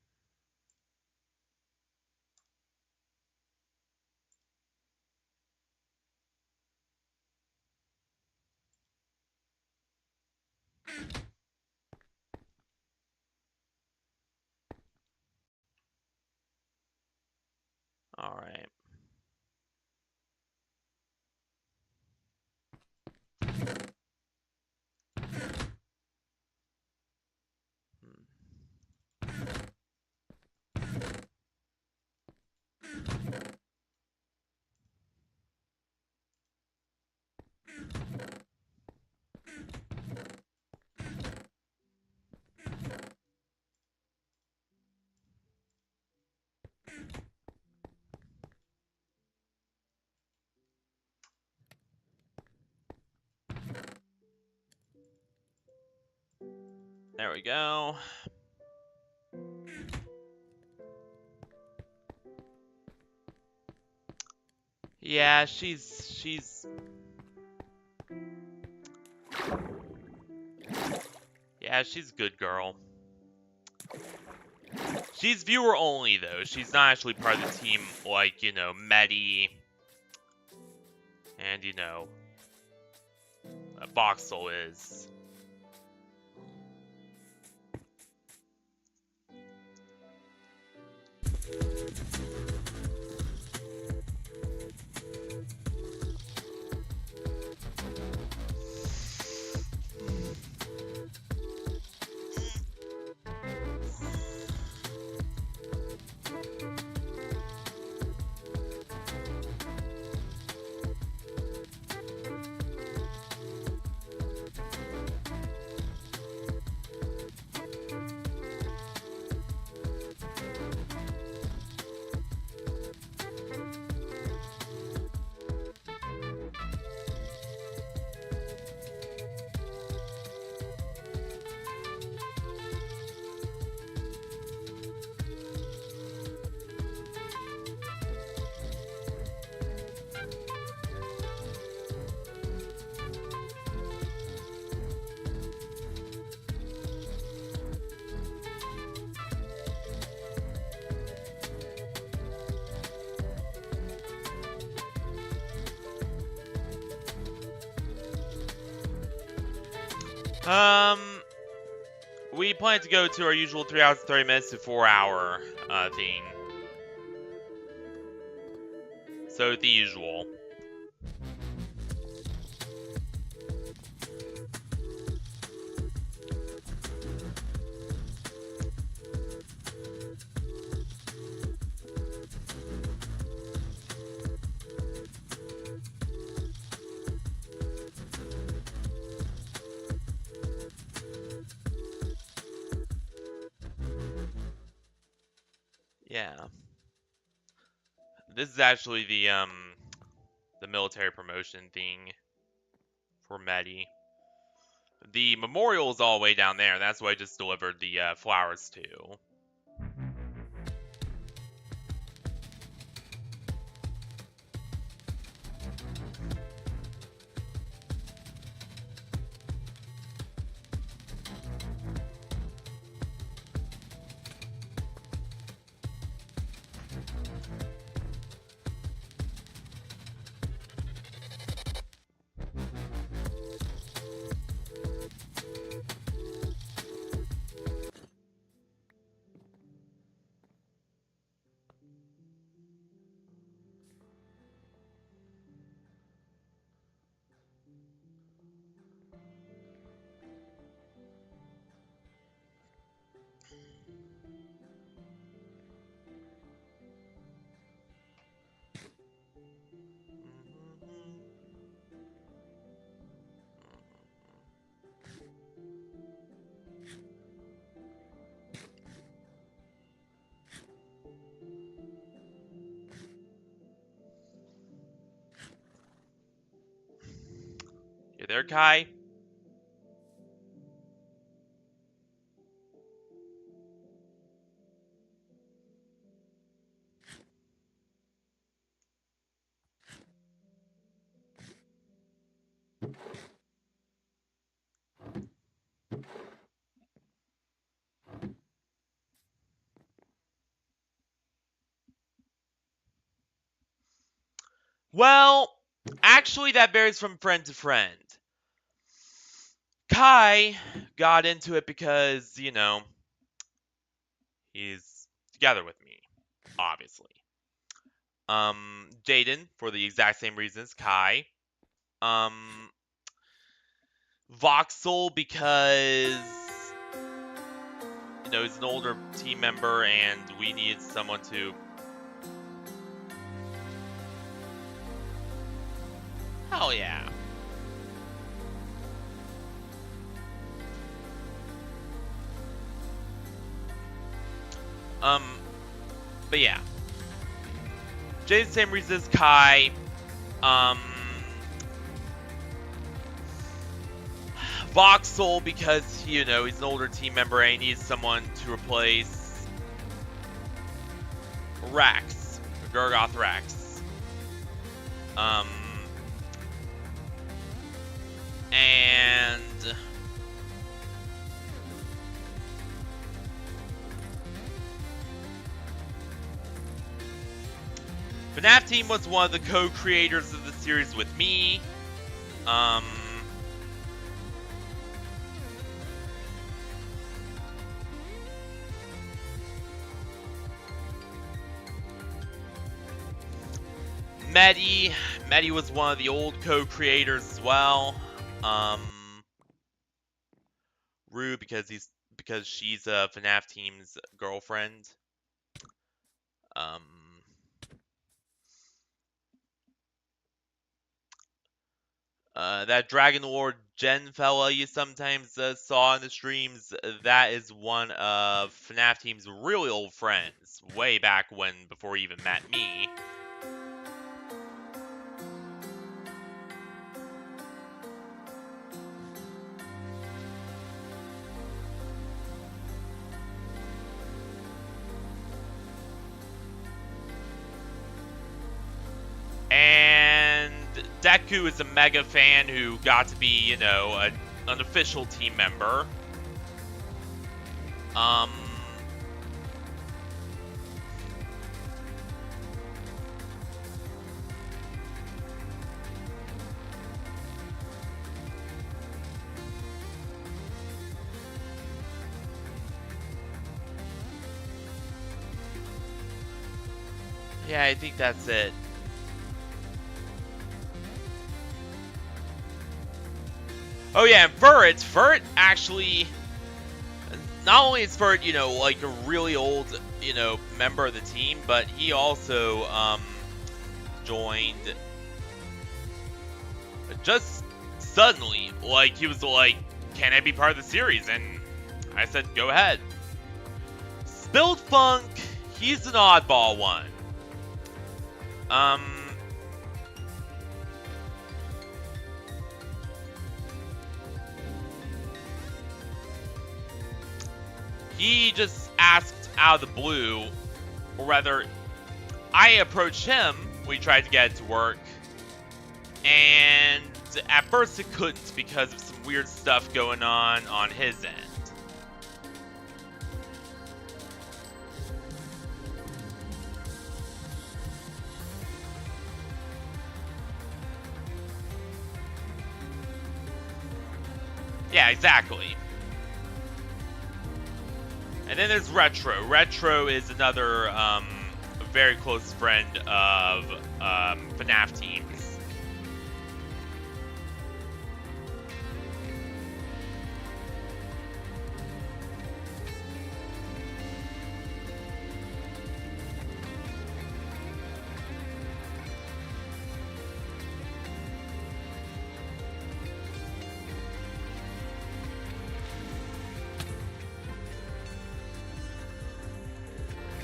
Alright. There we go. Yeah, yeah, she's a good girl. She's viewer only, though. She's not actually part of the team like, Medi and, Voxel is. We plan to go to our usual 3 hours and 30 minutes to 4 hour thing. So the usual. Yeah. This is actually the the military promotion thing for Medi. The memorial is all the way down there. That's what I just delivered the flowers to. You there, Kai? Well, actually, that varies from friend to friend. Kai got into it because, you know, he's together with me, obviously. Jaden, for the exact same reasons, Kai. Um, Voxel, because, you know, he's an older team member and we needed someone to... Hell yeah. But yeah. Jaden, same reasons, Kai. Voxel, because, you know, he's an older team member and he needs someone to replace Rex, Gorgoth Rex. And FNAF Team was one of the co-creators of the series with me. Medi was one of the old co-creators as well. Rue, because she's a FNAF Team's girlfriend. That Dragon Lord Gen fella you sometimes saw in the streams, that is one of FNAF Team's really old friends, way back when, before he even met me. And Deku is a mega fan who got to be, you know, an official team member. Yeah, I think that's it. Oh yeah, and Furret actually, not only is Furret, you know, like a really old, you know, member of the team, but he also, joined just suddenly. Like, he was like, can I be part of the series? And I said, go ahead. Spilled Funk, he's an oddball one. He just asked out of the blue, or rather, I approached him when he tried to get it to work, and at first it couldn't because of some weird stuff going on his end. Yeah, exactly. And then there's Retro. Retro is another very close friend of FNAF teams.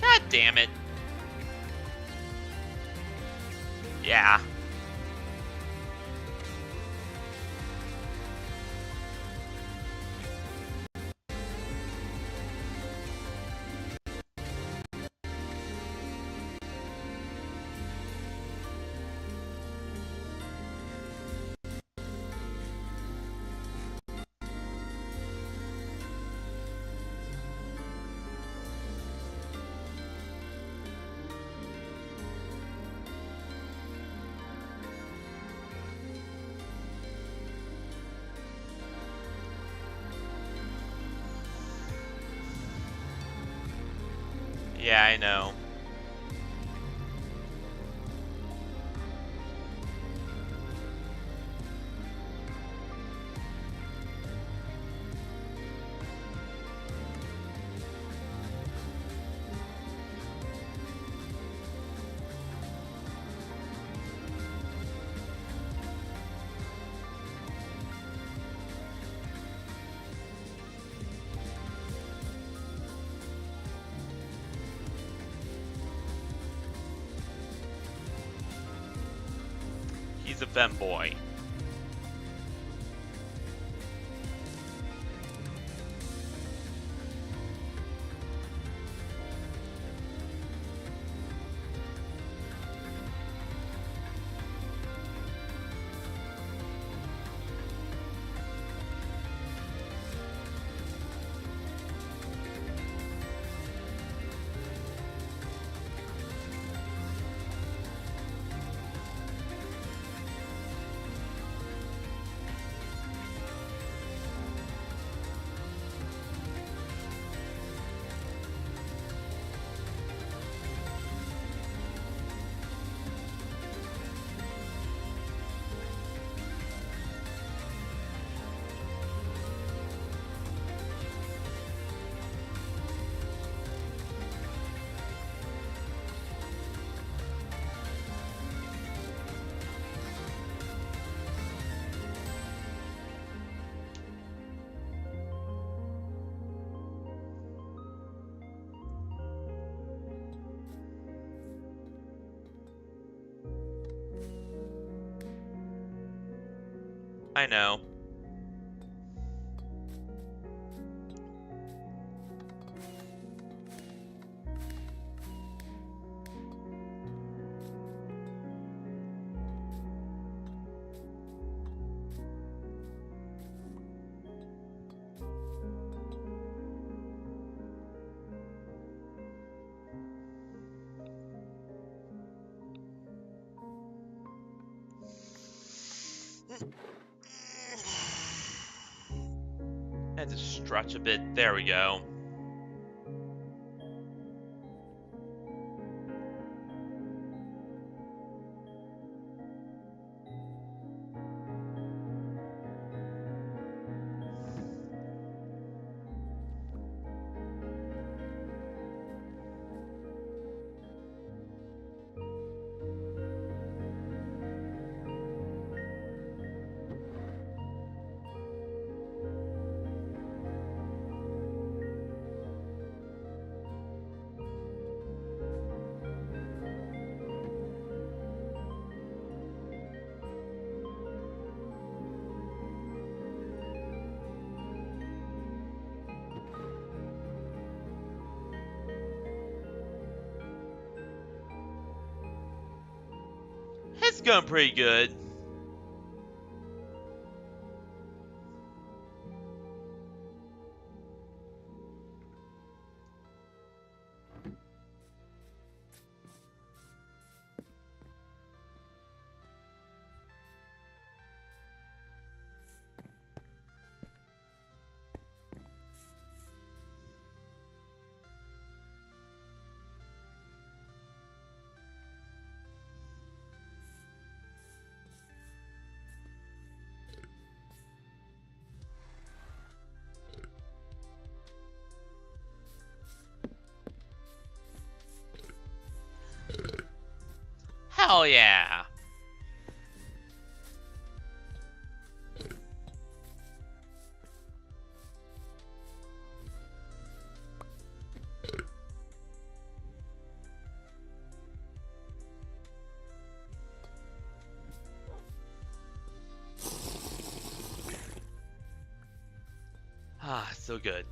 God damn it. Yeah. Yeah, I know. He's a femboy. I know. And to stretch a bit. There we go. It's going pretty good. Hell yeah. Ah, so good.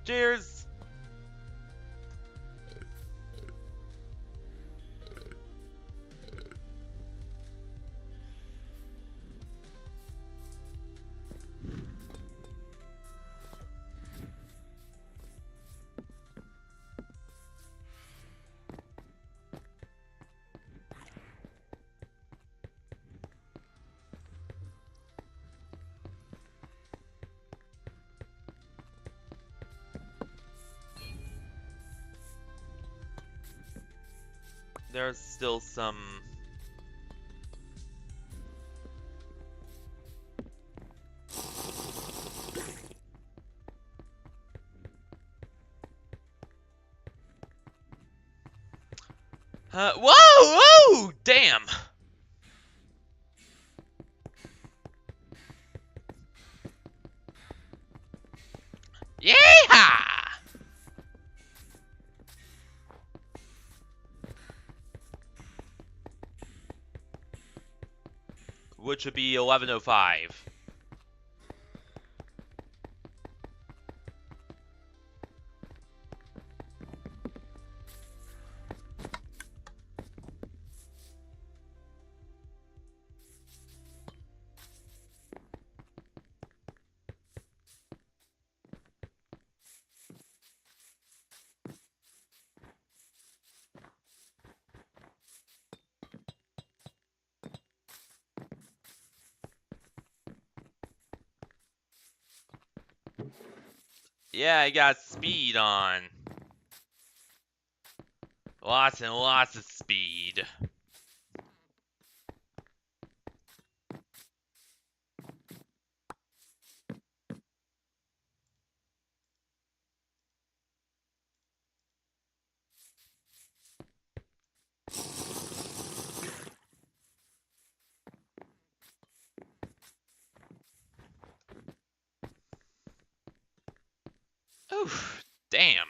Cheers. There's still some... whoa! Whoa! Damn! Yeah! Which would be 11:05. Yeah, I got speed on. Lots and lots of speed. Oof, damn.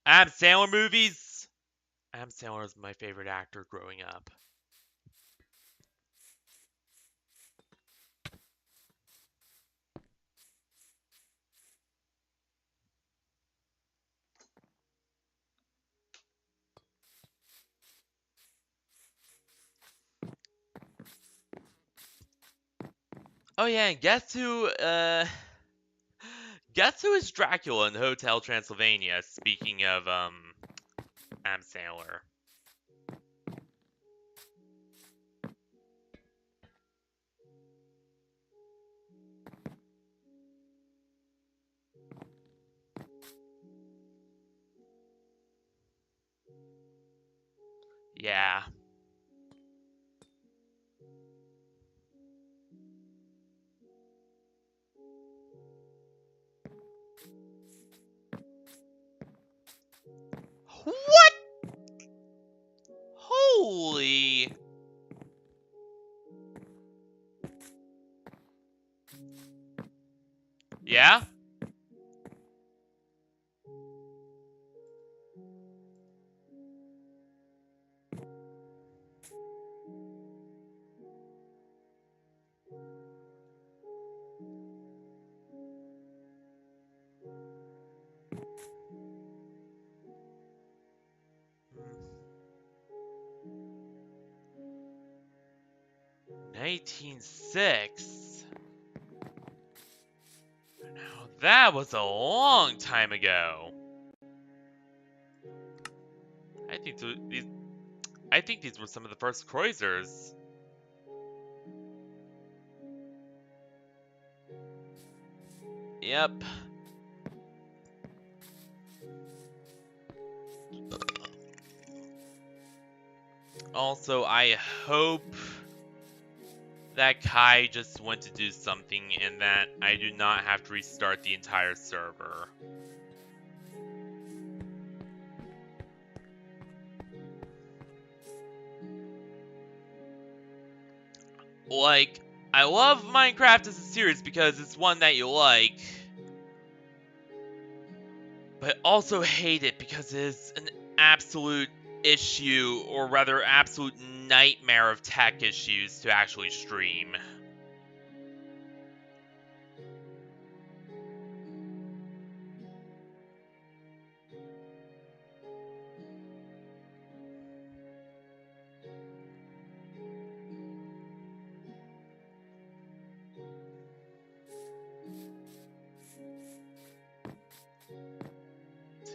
Adam Sandler movies? Adam Sandler was my favorite actor growing up. Oh yeah, and guess who is Dracula in Hotel Transylvania? Speaking of Adam Sandler. Yeah. What? Holy. Yeah? Hmm. 1906. Now that was a long time ago. I think these were some of the first cruisers. Yep. Also, I hope that Kai just went to do something and that I do not have to restart the entire server. Like, I love Minecraft as a series because it's one that you like, but also hate it because it is an absolute issue, or rather absolute nightmare of tech issues to actually stream.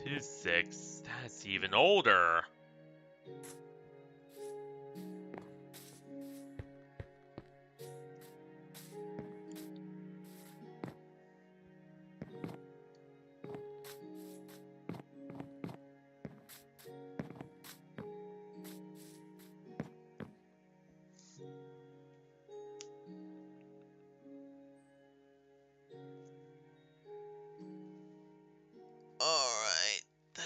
Two six, that's even older. Alright, there.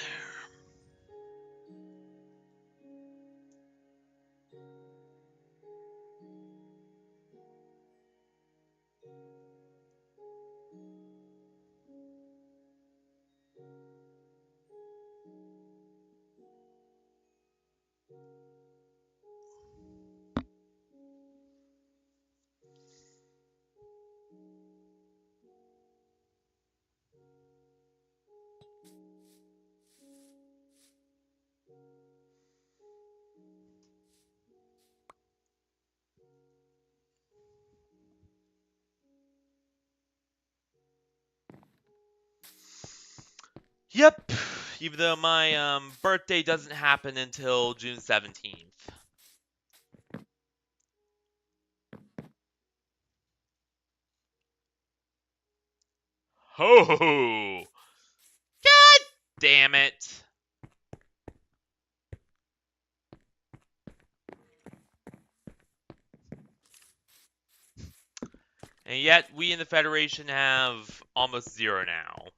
Yep, even though my birthday doesn't happen until June 17th. Ho ho ho! God damn it! And yet, we in the Federation have almost zero now.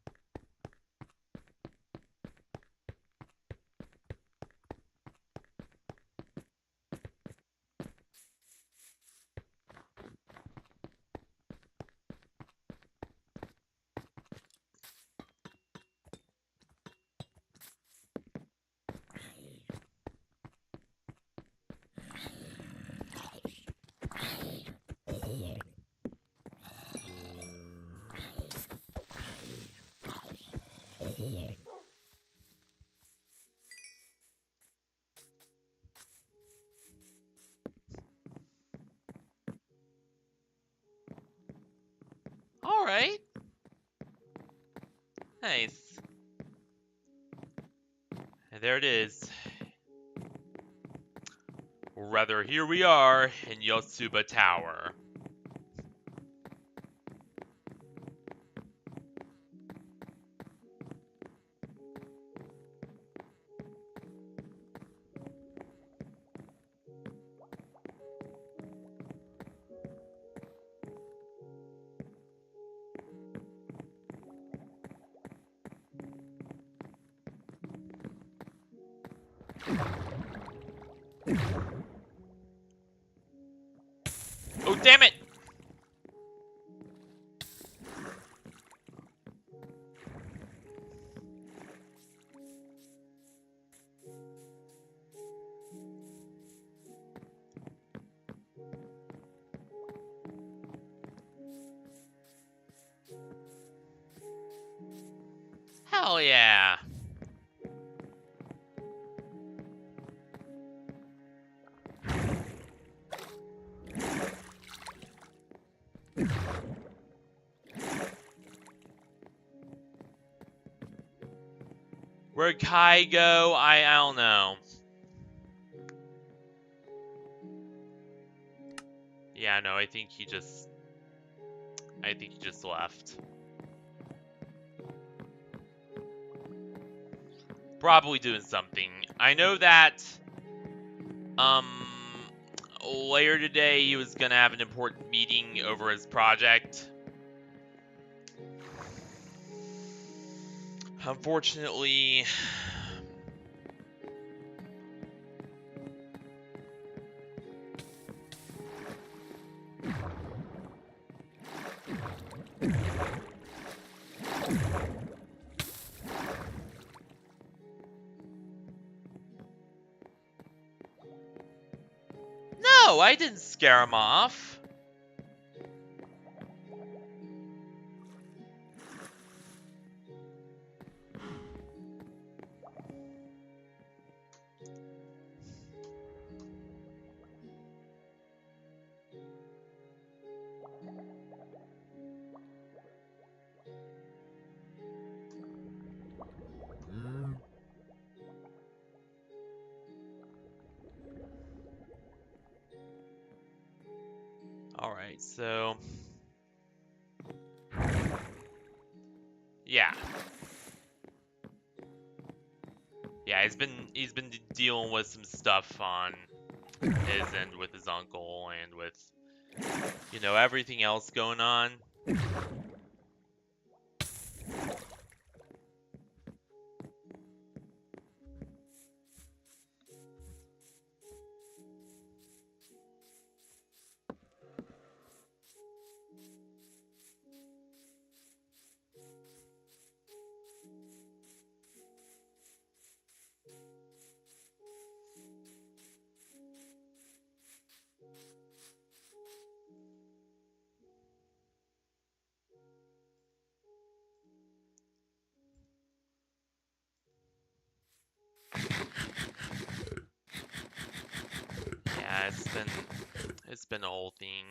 Alright. Nice. And there it is. Rather, here we are in Yotsuba Tower. Oh, damn it! Hell yeah! Where'd Kai go? I don't know. Yeah, no, I think he just left. Probably doing something. I know that um later today he was gonna have an important meeting over his project. Unfortunately, no, I didn't scare him off. Alright, so yeah. Yeah, he's been dealing with some stuff on his end with his uncle and with, you know, everything else going on. Yeah, it's been a whole thing.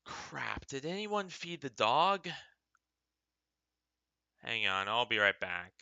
Crap, did anyone feed the dog? Hang on, I'll be right back.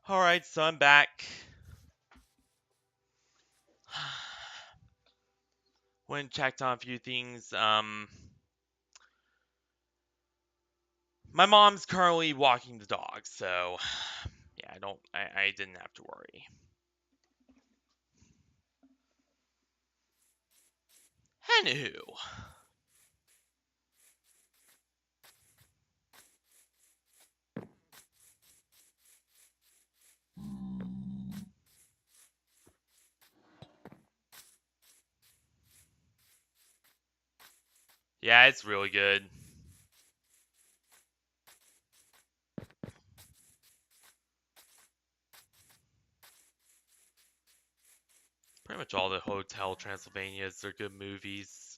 Alright, so I'm back. Went and checked on a few things. My mom's currently walking the dog, so yeah, I didn't have to worry. Anywho. Yeah, it's really good. Pretty much all the Hotel Transylvanias are good movies.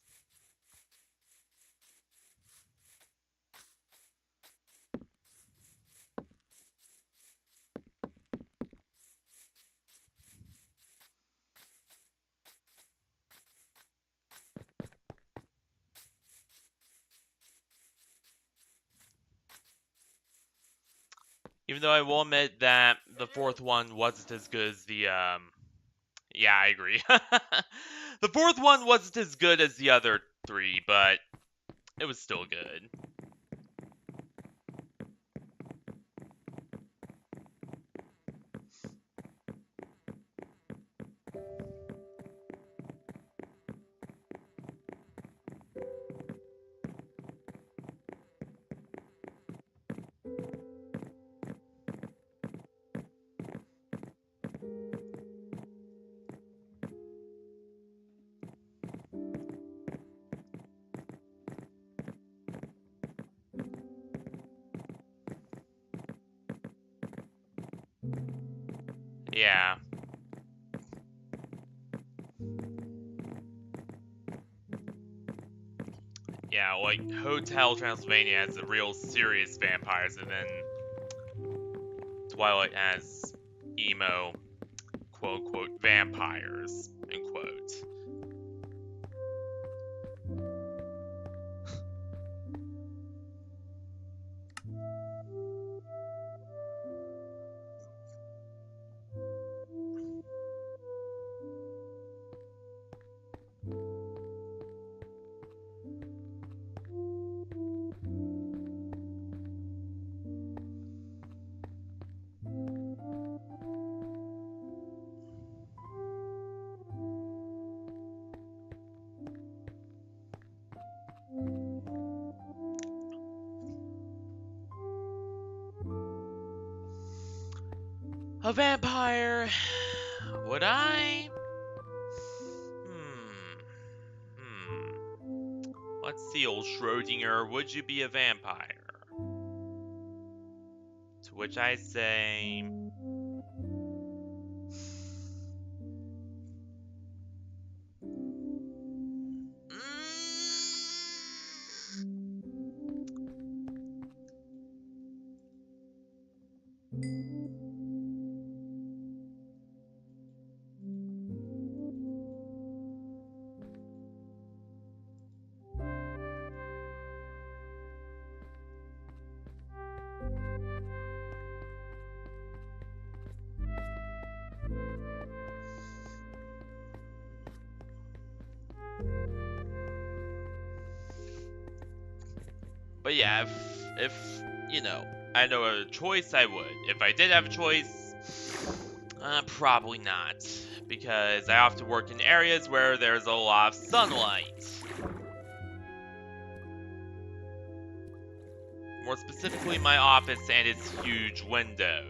Even though I will admit that the fourth one wasn't as good as the yeah, I agree. The fourth one wasn't as good as the other three, but it was still good. Yeah. Yeah, like Hotel Transylvania has the real serious vampires, and then Twilight has emo, quote unquote, vampires, end quote. A vampire? Would I? Let's see, old Schrodinger, would you be a vampire? To which I say... But yeah, if you know, I know a choice, I would. If I did have a choice, probably not. Because I have to work in areas where there's a lot of sunlight. More specifically, my office and its huge windows.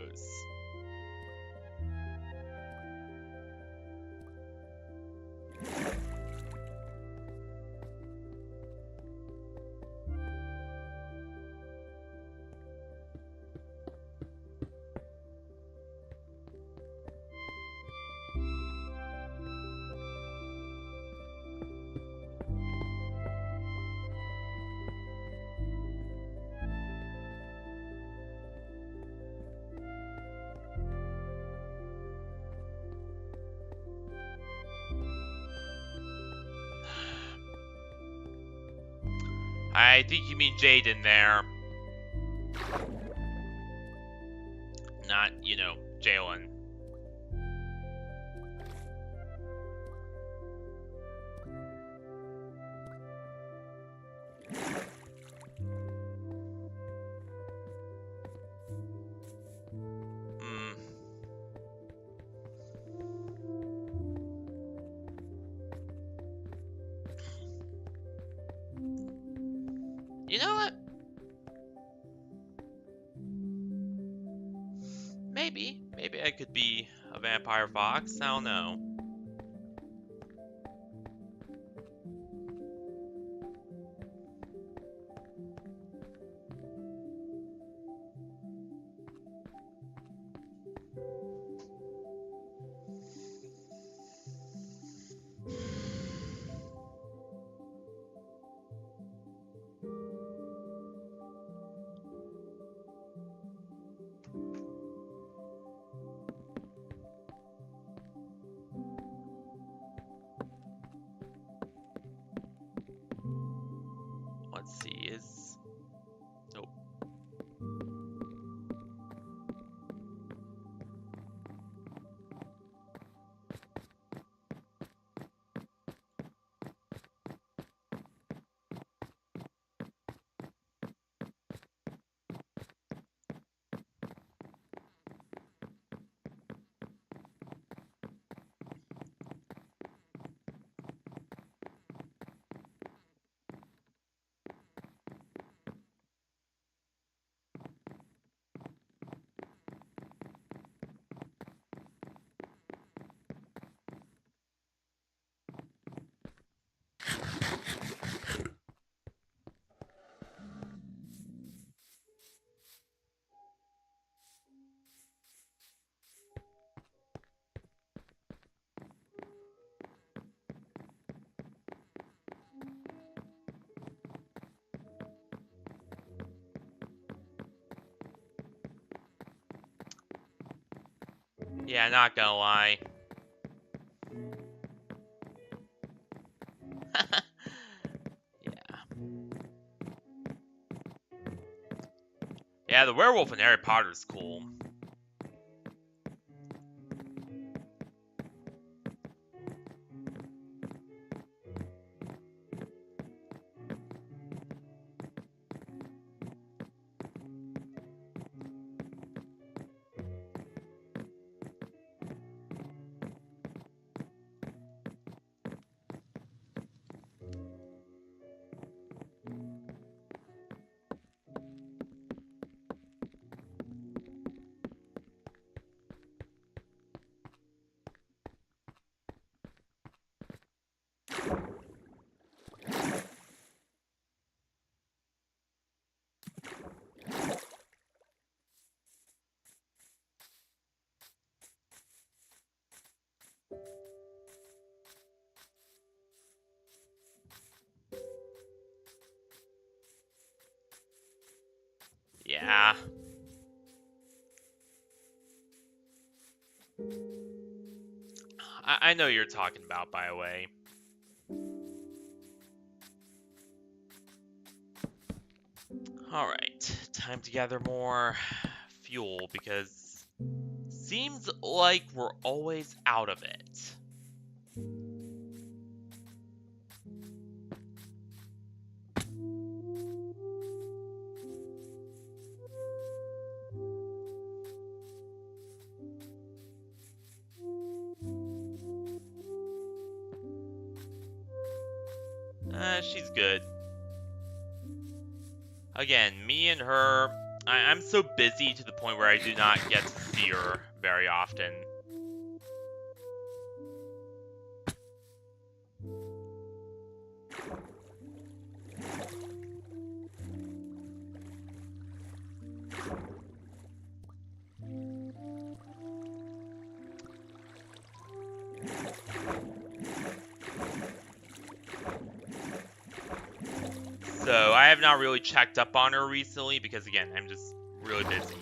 I think you mean Jaden there. Not, you know, Jalen. You know what? Maybe I could be a vampire fox. I don't know. Let's see, is... Nope. Yeah, not gonna lie. Yeah. Yeah, the werewolf in Harry Potter's cool. Yeah. I know you're talking about, by the way. Alright, time to gather more fuel because seems like we're always out of it. She's good. Again, me and her, I'm so busy to the point where I do not get to see her very often. So I have not really checked up on her recently because, again, I'm just really busy.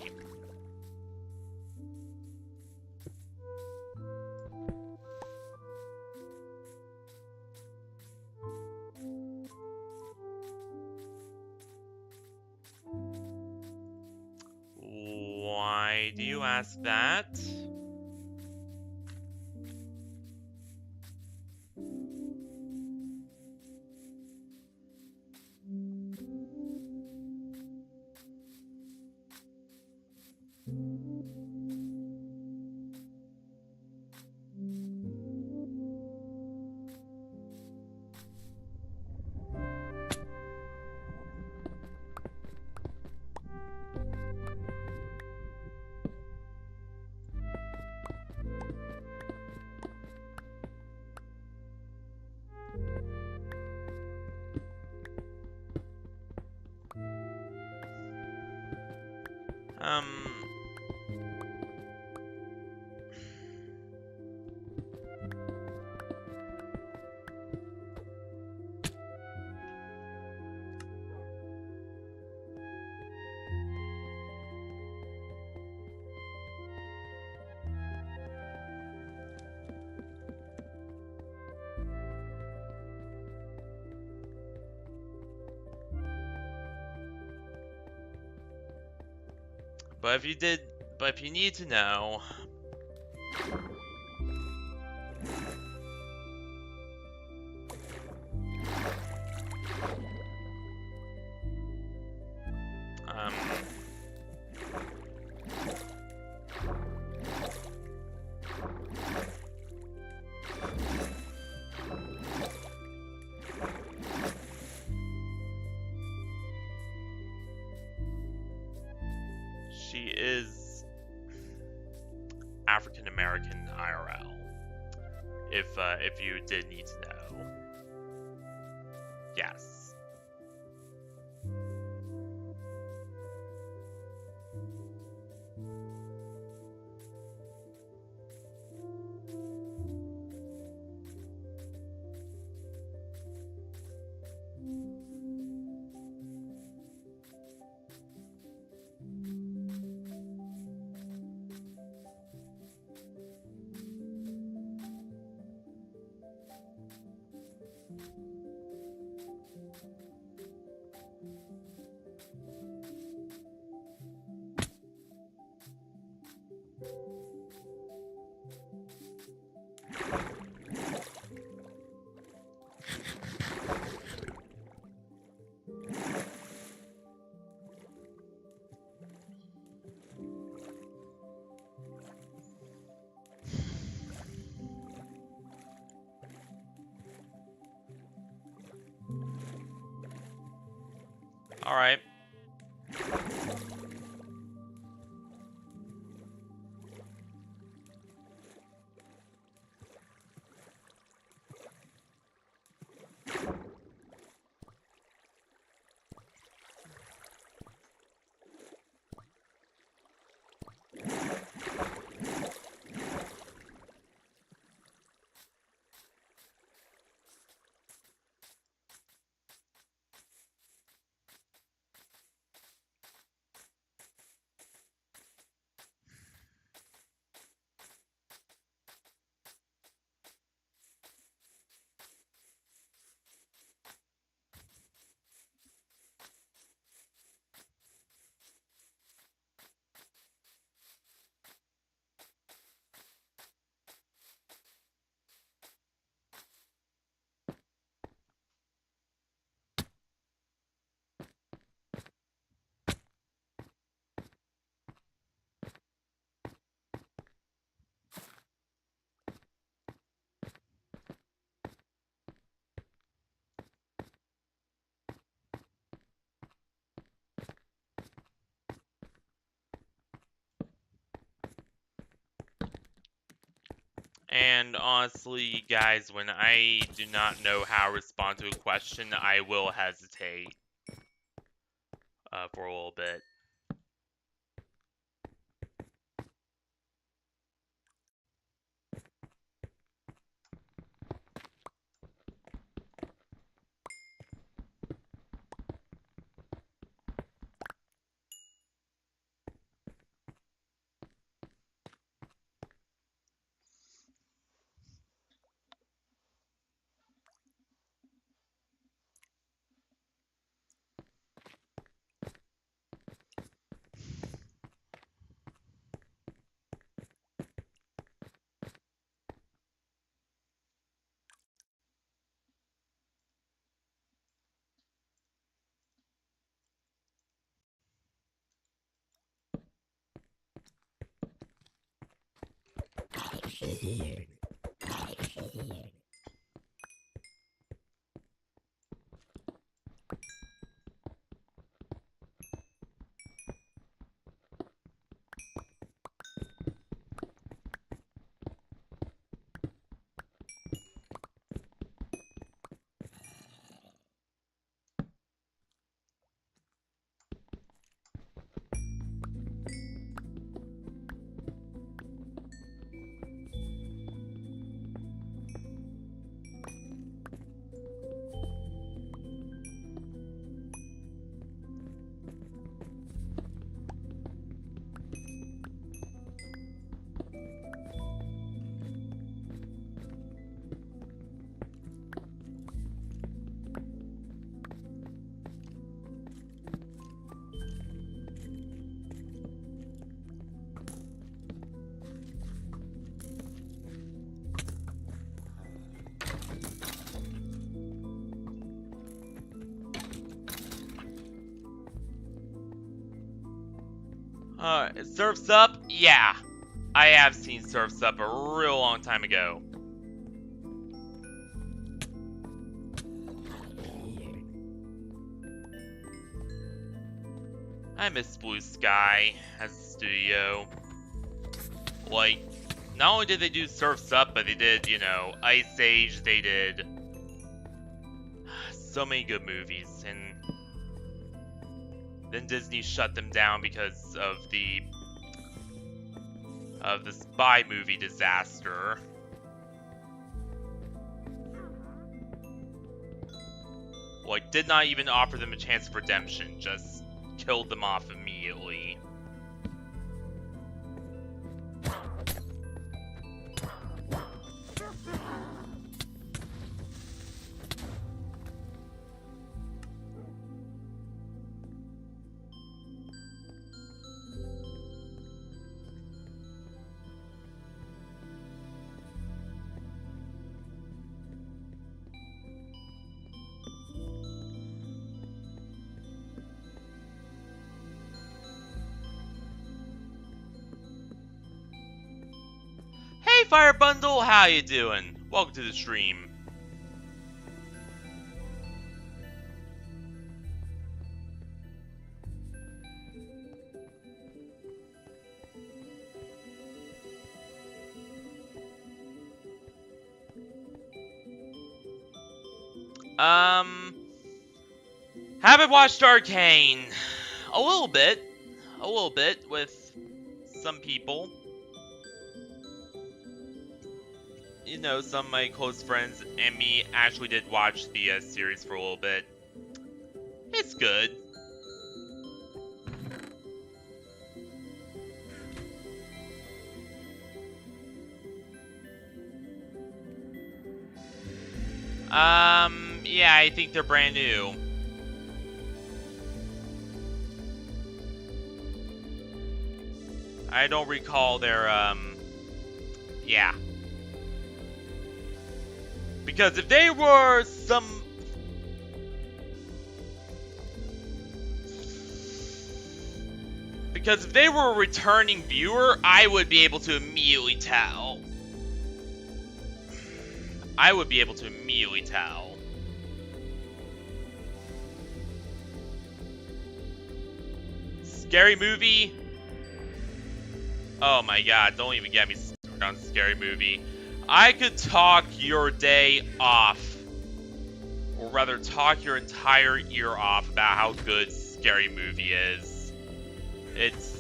Why do you ask that? Um... But if you need to know, um, she is African American IRL. If you did need to know, yes. All right. And honestly, guys, when I do not know how to respond to a question, I will hesitate for a little bit. Surf's Up? Yeah. I have seen Surf's Up a real long time ago. I miss Blue Sky as a studio. Like, not only did they do Surf's Up, but they did, you know, Ice Age, they did so many good movies, and then Disney shut them down because of the spy movie disaster. Like, did not even offer them a chance of redemption, just killed them off immediately. Hey Fire Bundle, how you doing? Welcome to the stream. Haven't watched Arcane. A little bit with some people. You know, some of my close friends and me actually did watch the series for a little bit. It's good. Yeah, I think they're brand new. I don't recall their, yeah. Because if they were some... Because if they were a returning viewer, I would be able to immediately tell. I would be able to immediately tell. Scary Movie? Oh my god, don't even get me started on Scary Movie. I could talk your day off. Or rather, talk your entire ear off about how good Scary Movie is. It's...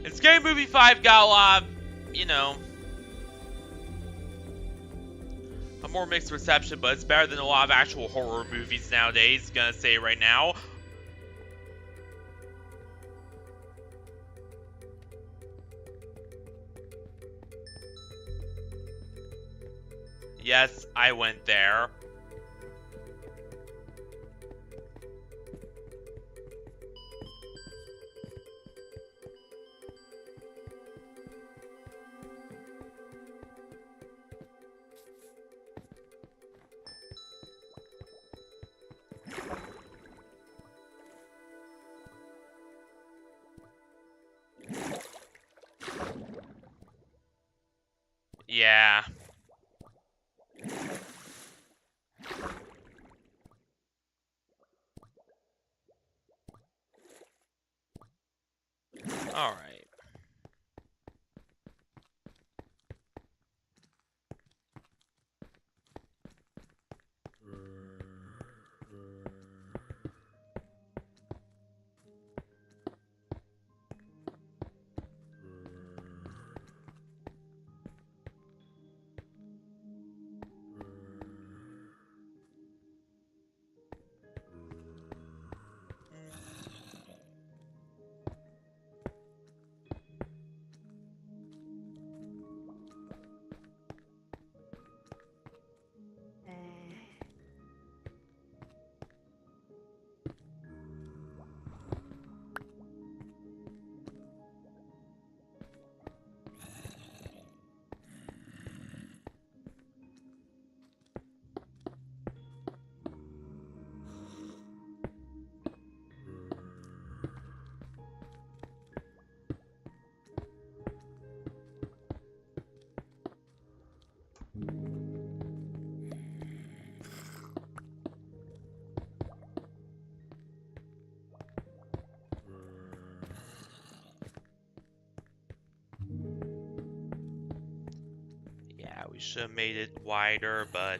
And Scary Movie 5 got a lot of, you know, a more mixed reception, but it's better than a lot of actual horror movies nowadays, gonna say it right now. Yes, I went there. Yeah. All right. Yeah, we should have made it wider, but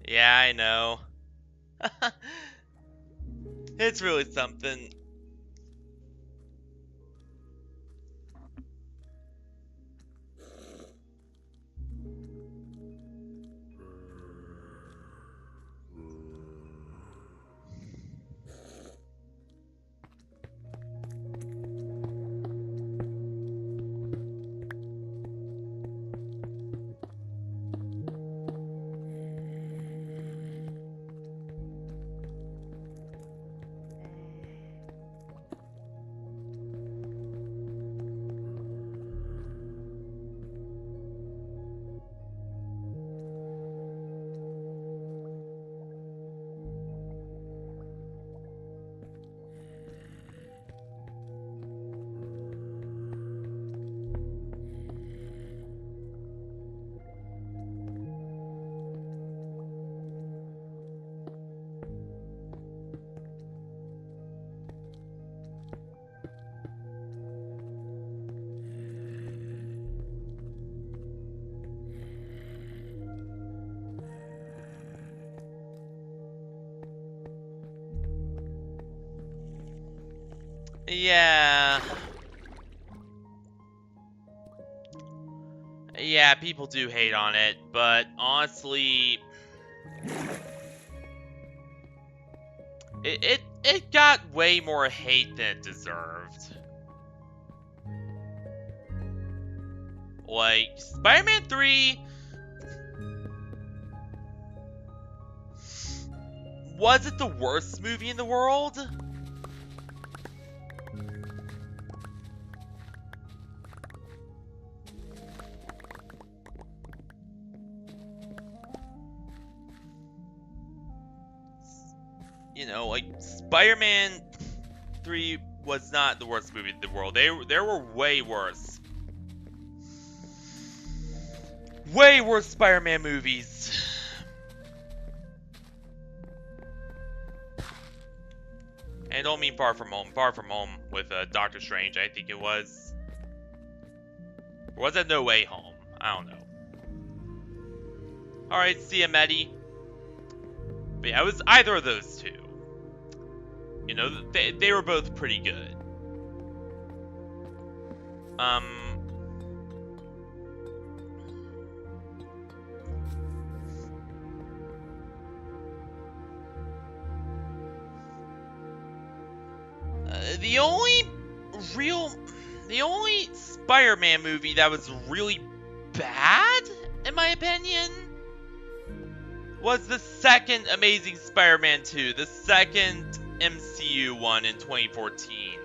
yeah, I know. It's really something. Yeah. Yeah, people do hate on it, but honestly, it got way more hate than it deserved. Like, Spider-Man 3 was it the worst movie in the world? You know, like, Spider-Man 3 was not the worst movie in the world. There were way worse. Way worse Spider-Man movies. And I don't mean Far From Home. Far From Home with Doctor Strange, I think it was. Or was it No Way Home? I don't know. Alright, see ya, Medi. But yeah, it was either of those two. You know, they were both pretty good. The only Spider-Man movie that was really bad, in my opinion, was the second Amazing Spider-Man 2, the second MCU one in 2014.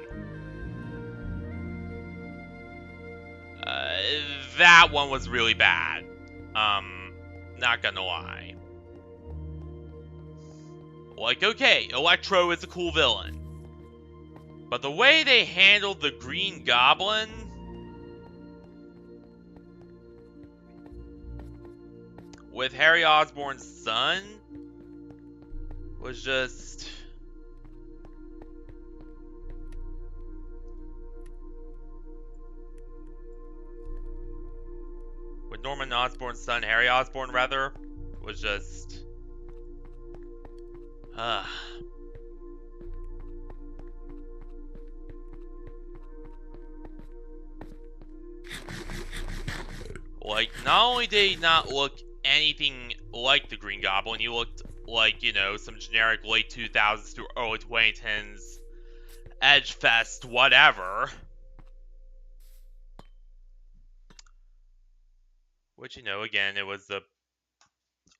that one was really bad. Not gonna lie. Like, okay, Electro is a cool villain. But the way they handled the Green Goblin... with Harry Osborn's son... was just... with Norman Osborn's son, Harry Osborn, rather, was just... Like, not only did he not look anything like the Green Goblin, he looked like, you know, some generic late 2000s to early 2010s Edge Fest whatever. Which, you know, again, it was the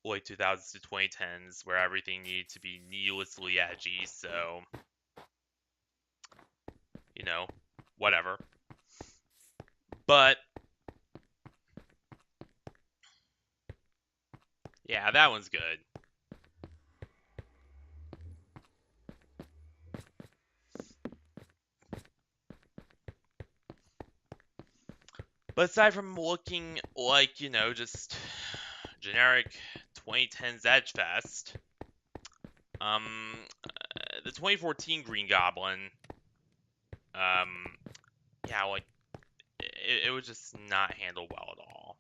late 2000s to 2010s where everything needed to be needlessly edgy, so, you know, whatever. But, yeah, that one's good. But aside from looking like, you know, just generic 2010s Edge Fest, the 2014 Green Goblin, yeah, like, it was just not handled well at all.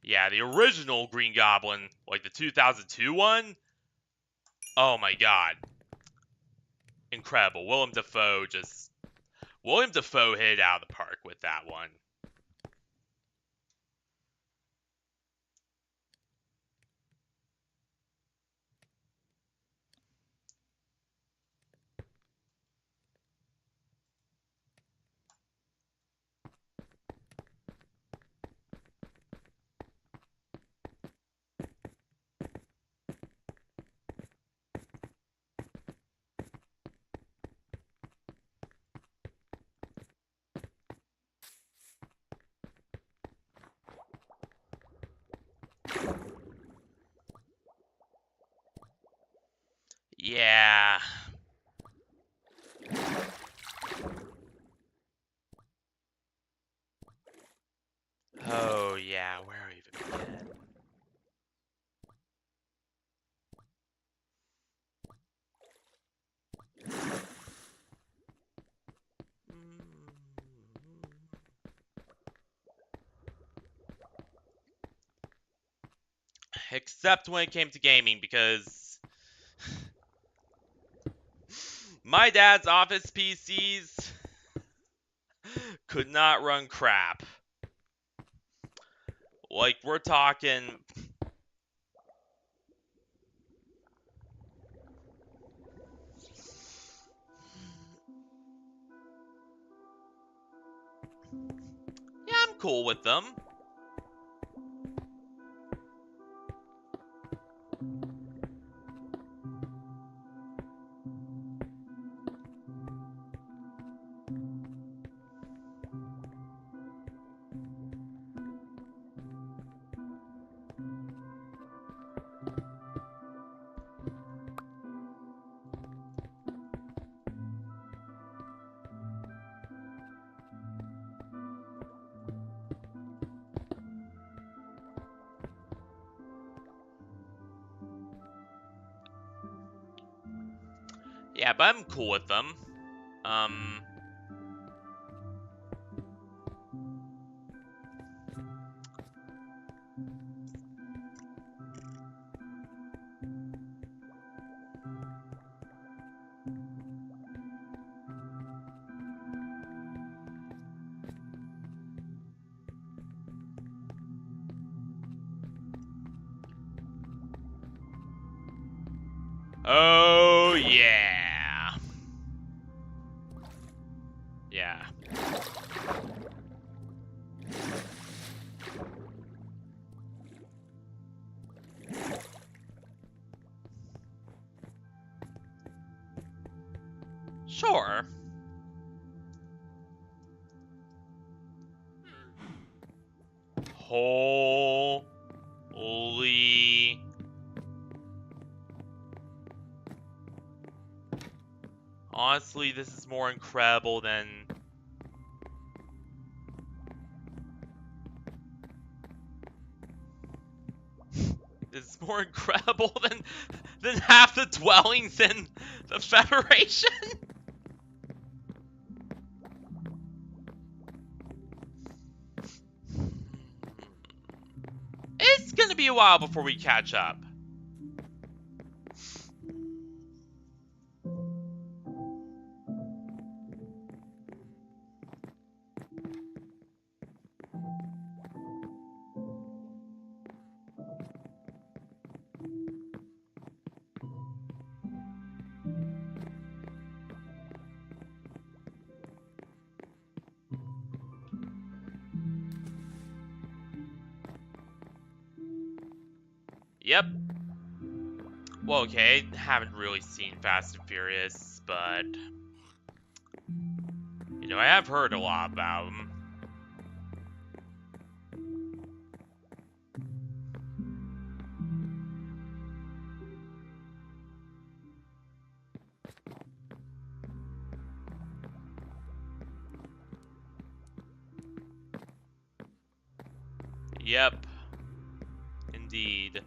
Yeah, the original Green Goblin, like the 2002 one, oh my god. Incredible. Willem Dafoe hit it out of the park with that one. Yeah. Oh, yeah, where even begin? Except when it came to gaming, because my dad's office PCs could not run crap. Like, we're talking... Yeah, I'm cool with them. Yeah, but I'm cool with them. Oh, yeah. Yeah. Sure. Holy. Honestly, this is more incredible than... This is more incredible than half the dwellings in the Federation. It's gonna be a while before we catch up. Yep. Well, okay, haven't really seen Fast and Furious, but... You know, I have heard a lot about them. Yep. Indeed.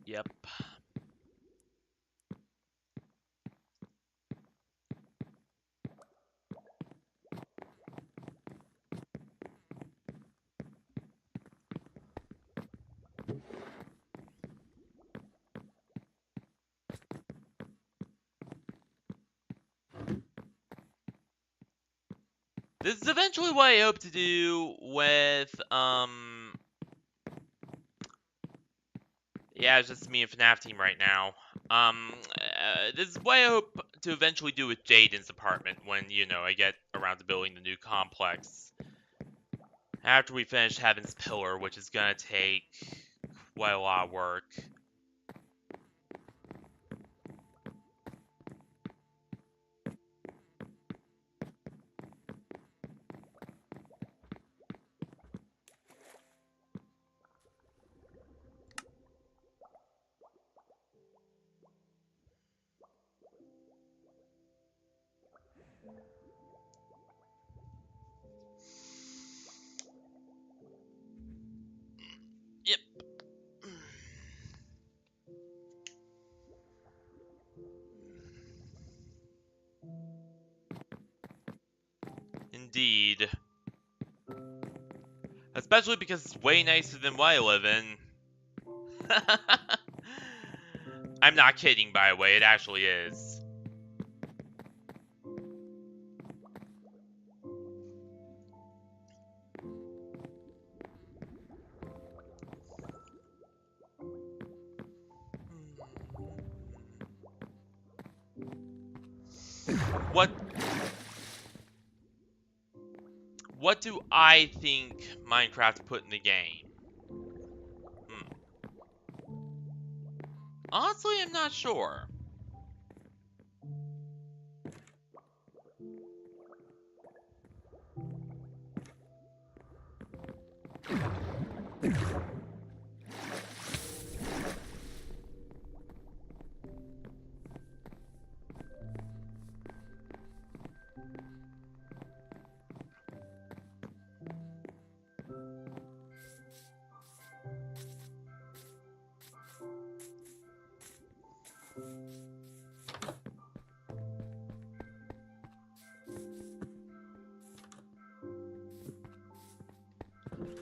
Yep. This is eventually what I hope to do with, yeah, it's just me and FNAF team right now. This is what I hope to eventually do with Jaden's apartment when, you know, I get around to building the new complex. After we finish Heaven's Pillar, which is gonna take quite a lot of work. Yep. Indeed. Especially because it's way nicer than what I live in. I'm not kidding, by the way, it actually is. What do I think Minecraft put in the game? Honestly, I'm not sure.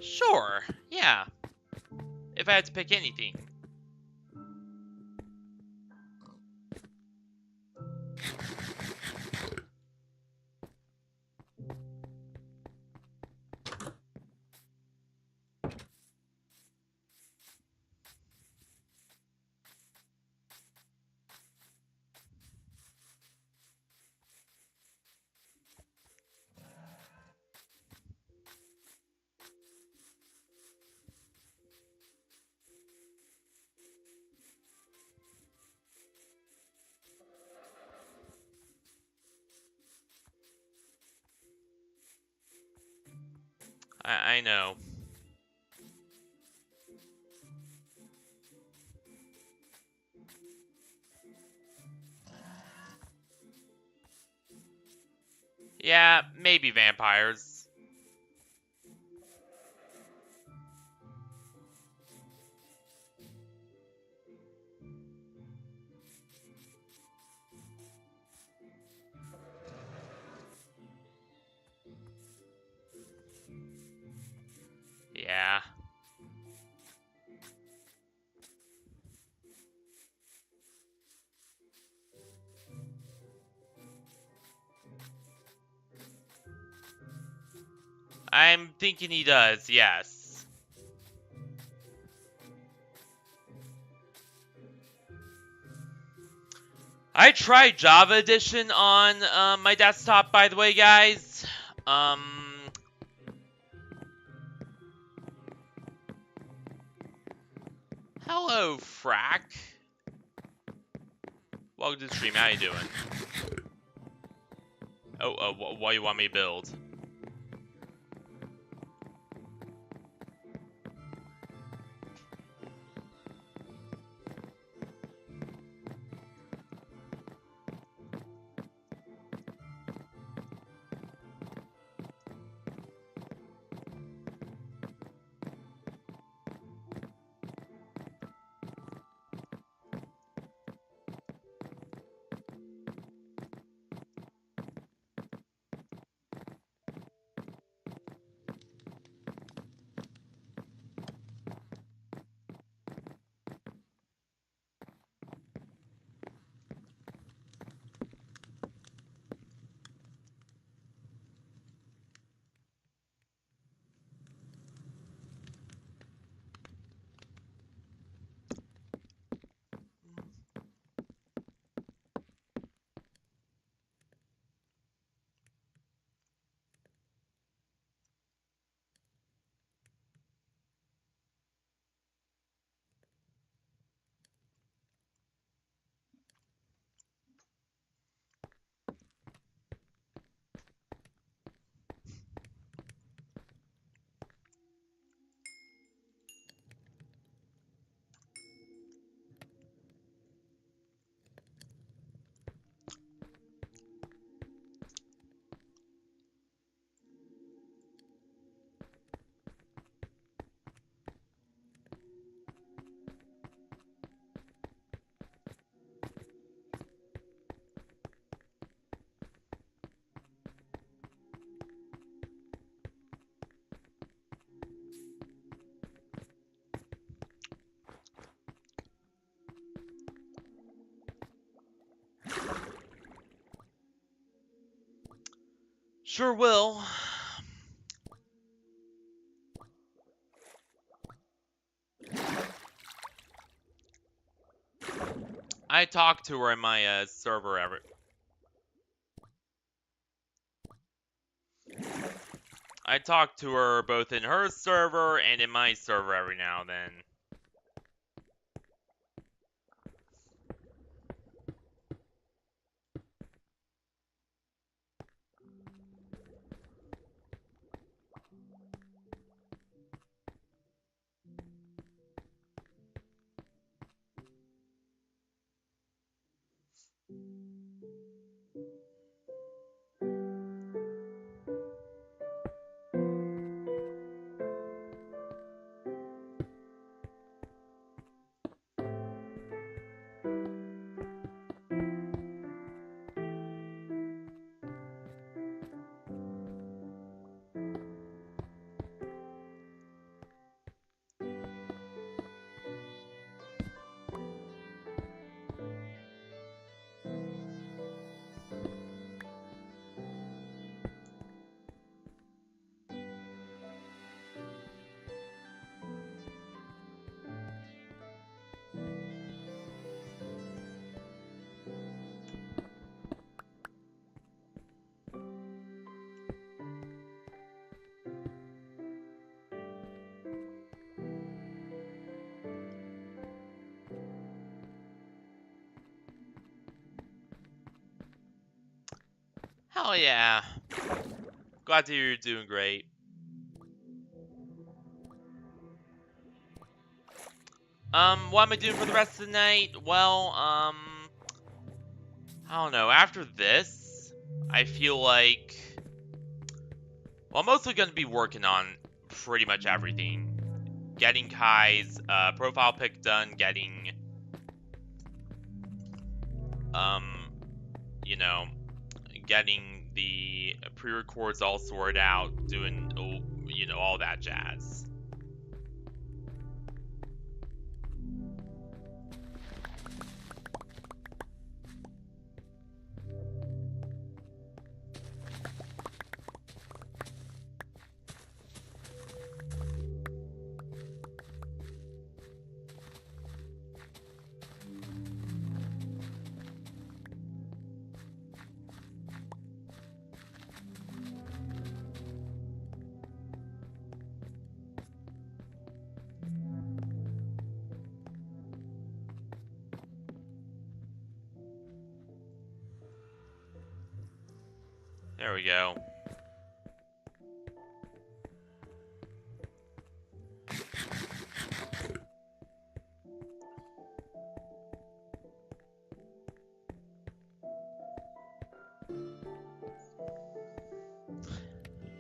Sure, yeah. If I had to pick anything. I know. Yeah, maybe vampires. Yeah. I'm thinking he does, yes. I tried Java Edition on my desktop, by the way, guys. Hello, Frack. Welcome to the stream. How you doing? Oh, what you want me to build? Sure will. I talked to her in my server every. I talk to her both in her server and in my server every now and then. Hell yeah. Glad to hear you're doing great. What am I doing for the rest of the night? Well, I don't know. After this, I feel like, well, I'm mostly going to be working on pretty much everything. Getting Kai's profile pic done, getting, you know, getting the pre-records all sorted out, doing, you know, all that jazz. There we go.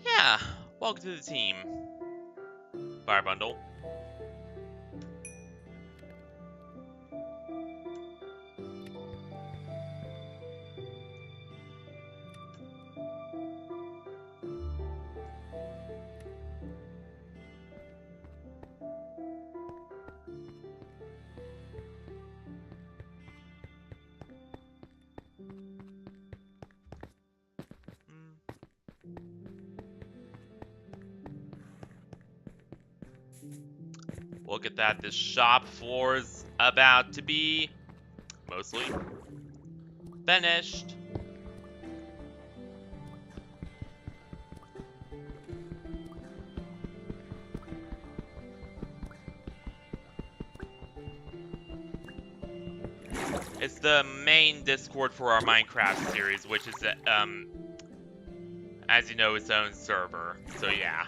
Yeah, welcome to the team. Fire bundle. Look at that, this shop floor is about to be mostly finished. It's the main Discord for our Minecraft series, which is, as you know, its own server. So yeah.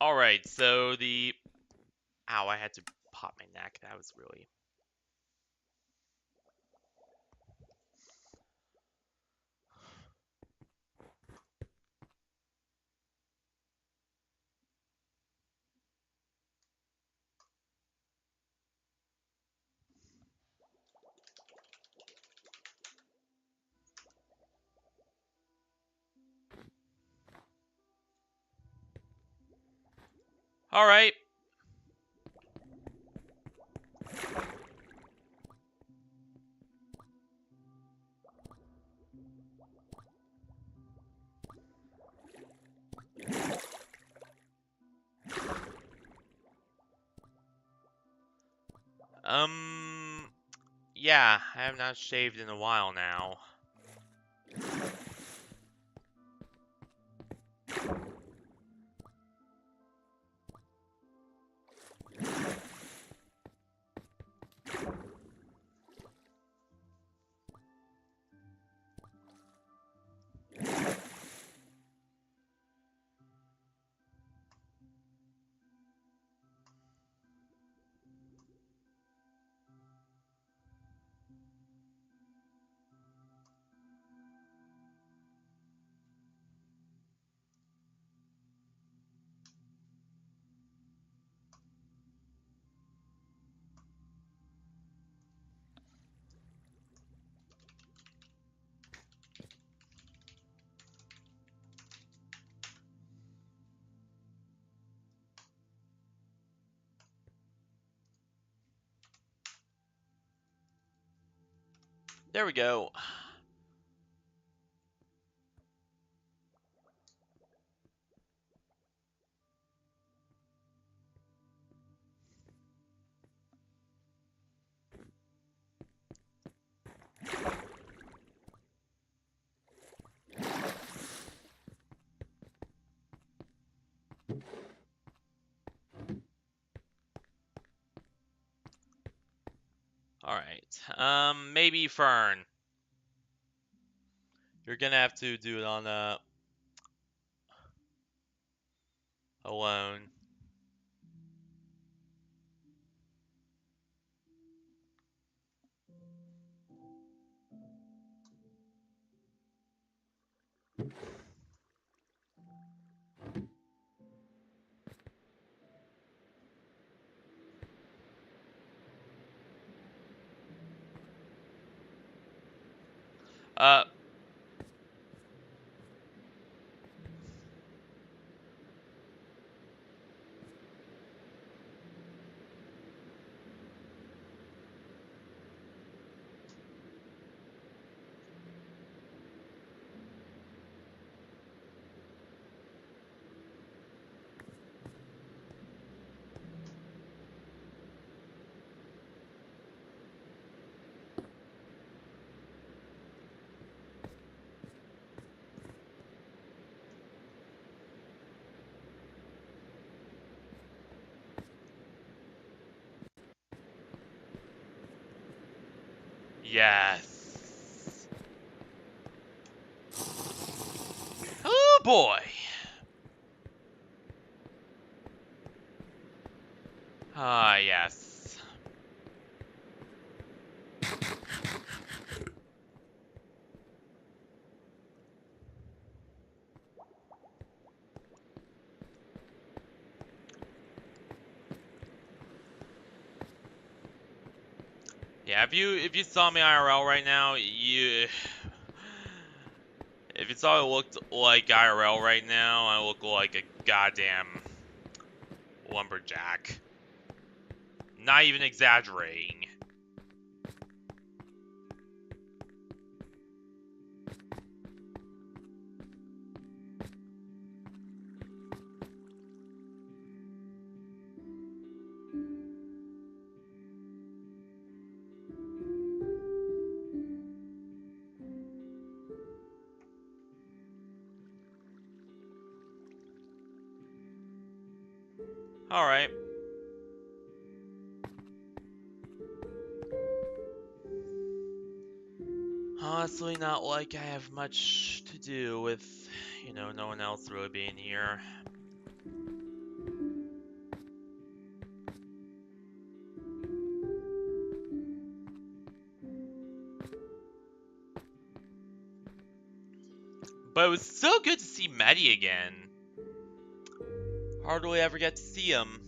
Alright, so the... Ow, I had to pop my neck. That was really... Alright. Yeah, I have not shaved in a while now. There we go. Alright. Maybe Fern. You're gonna have to do it on alone. Uh yes. Oh boy. Ah, yes. Yeah, if you saw me IRL right now, if you saw it looked like IRL right now, I look like a goddamn lumberjack. Not even exaggerating. Alright. Honestly, not like I have much to do with, no one else really being here. But it was so good to see Medici again. Hardly ever get to see him.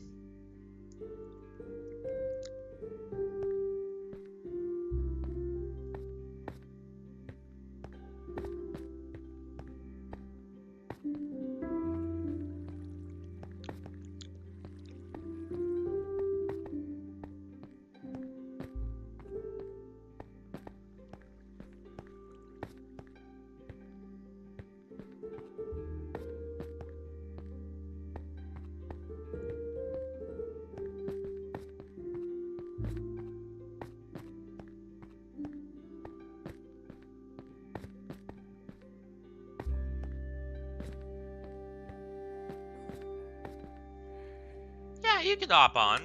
Yeah, you can hop on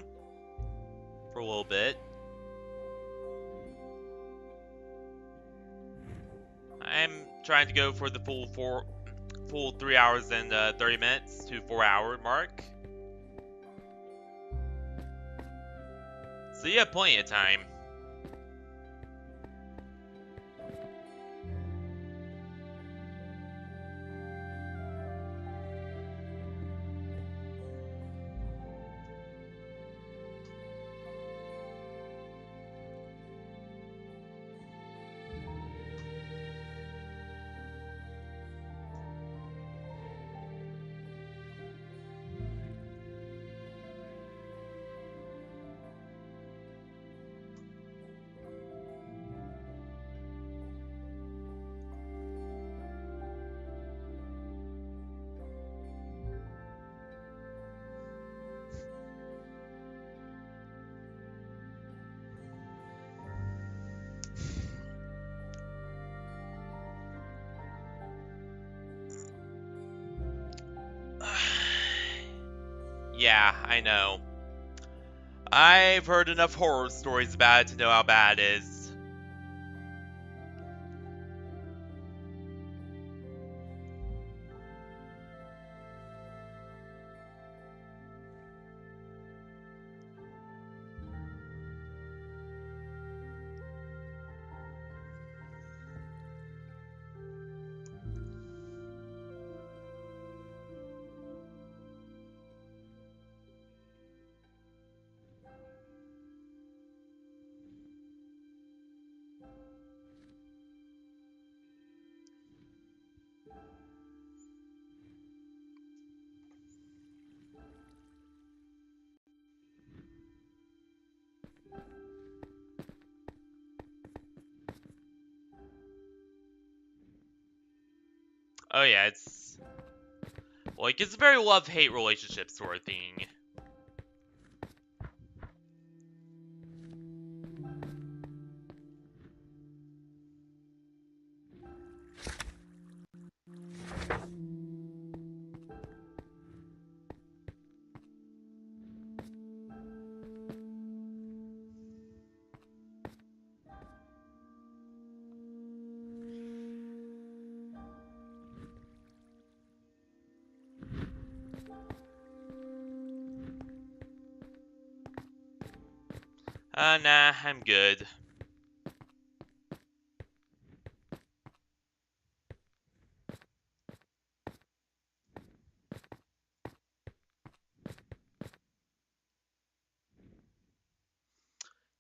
for a little bit. I'm trying to go for the full 3 hours and 30 minutes to 4 hour mark. So you have plenty of time. Yeah, I know. I've heard enough horror stories about it to know how bad it is. Oh yeah, it's like it's a very love-hate relationship sort of thing. Nah, I'm good.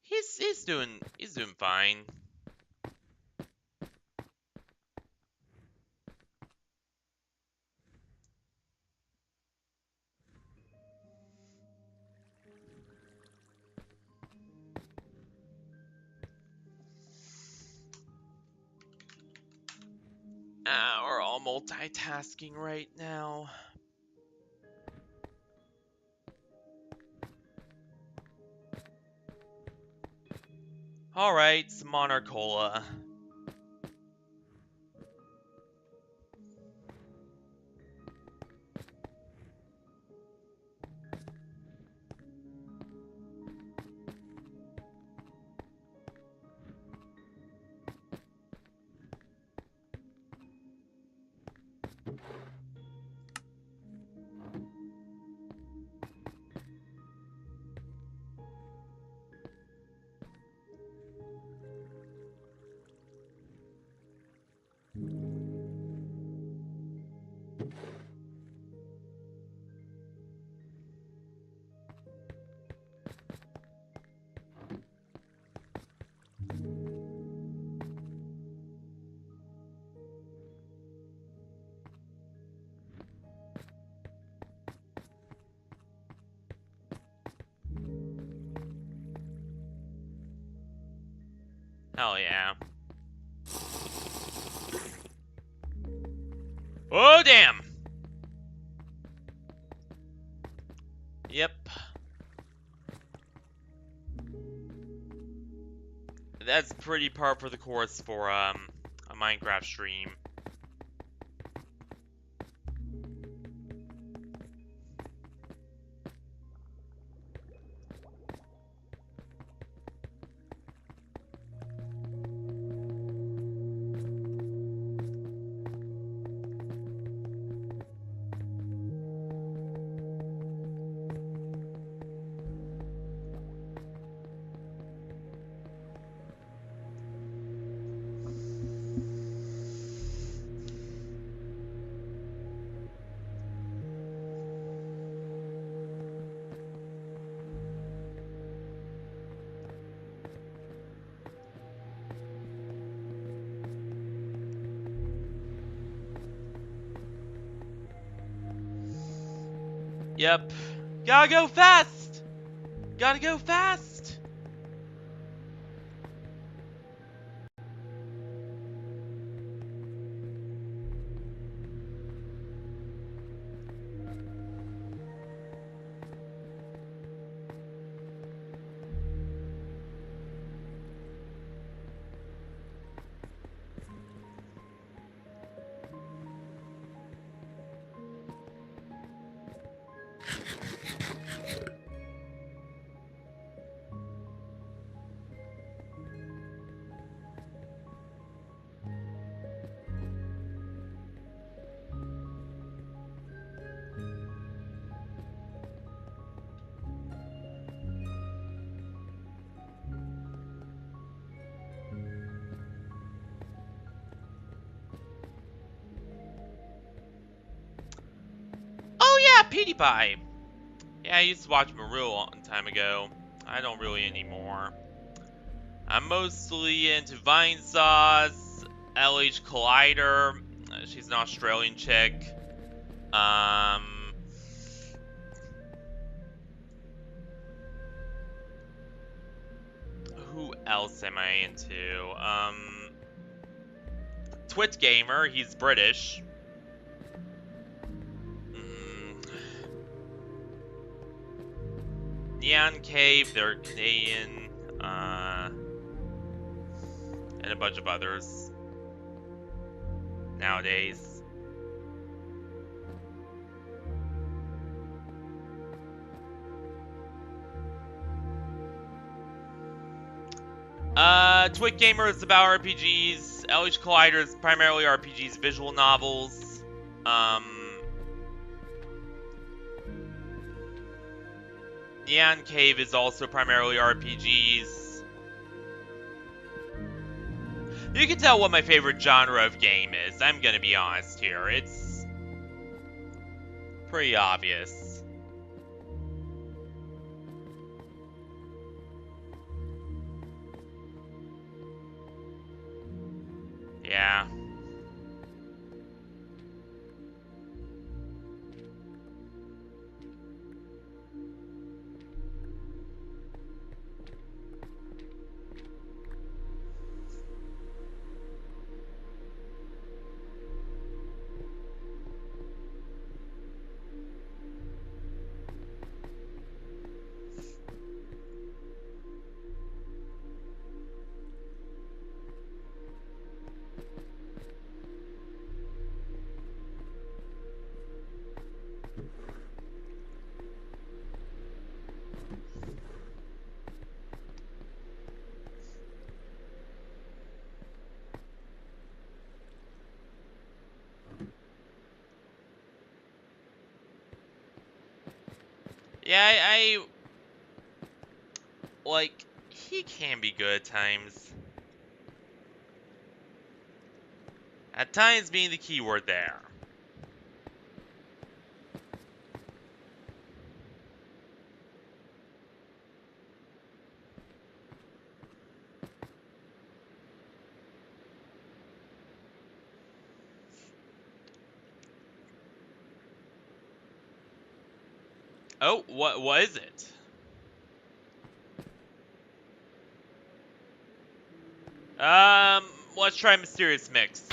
He's doing fine. We're all multitasking right now. Alright, some Monarchola. Hell yeah. Oh, damn! Yep. That's pretty par for the course for, a Minecraft stream. Yep. Gotta go fast! Gotta go fast! PewDiePie. Yeah, I used to watch him a real long time ago. I don't really anymore. I'm mostly into Vine Sauce, LH Collider. She's an Australian chick. Who else am I into? Twit Gamer, he's British. Neon Cave, they're Canadian. And a bunch of others. Nowadays. Twit Gamer is about RPGs. LH Collider is primarily RPGs, visual novels. Neon Cave is also primarily RPGs. You can tell what my favorite genre of game is. I'm gonna be honest here. It's pretty obvious. Yeah. Yeah, I like, he can be good at times. At times being the keyword there. Oh, what is it? Let's try Mysterious Mix.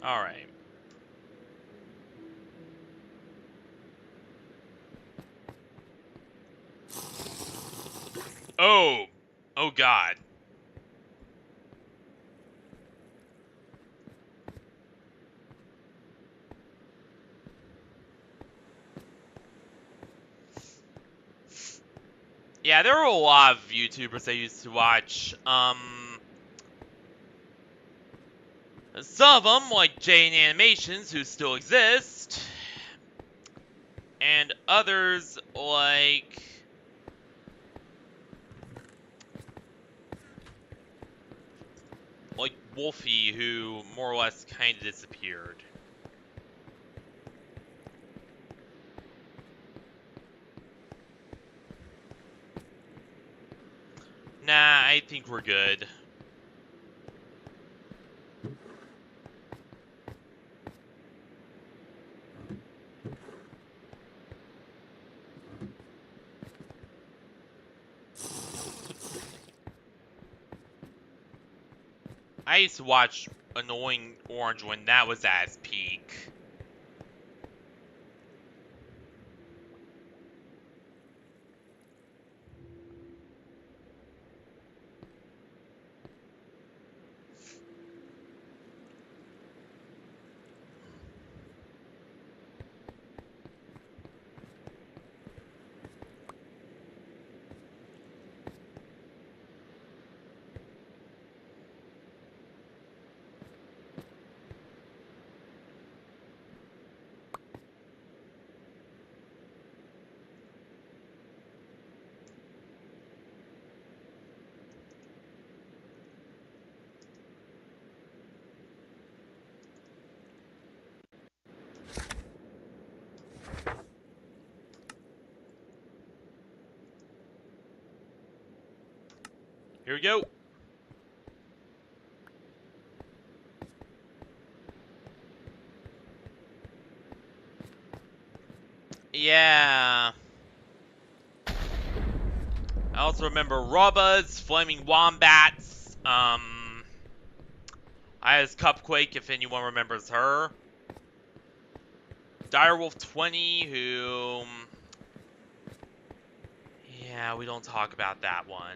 Alright. Oh! Oh god. Yeah, there were a lot of YouTubers I used to watch. Some of them, like Jane Animations, who still exist. And others, like Wolfie, who more or less kind of disappeared. Nah, I think we're good. I used to watch Annoying Orange when that was at its peak. Here we go. Yeah. I also remember Rubbas, Flaming Wombats, Aya's Cupquake, if anyone remembers her. Direwolf 20, who... Yeah, we don't talk about that one.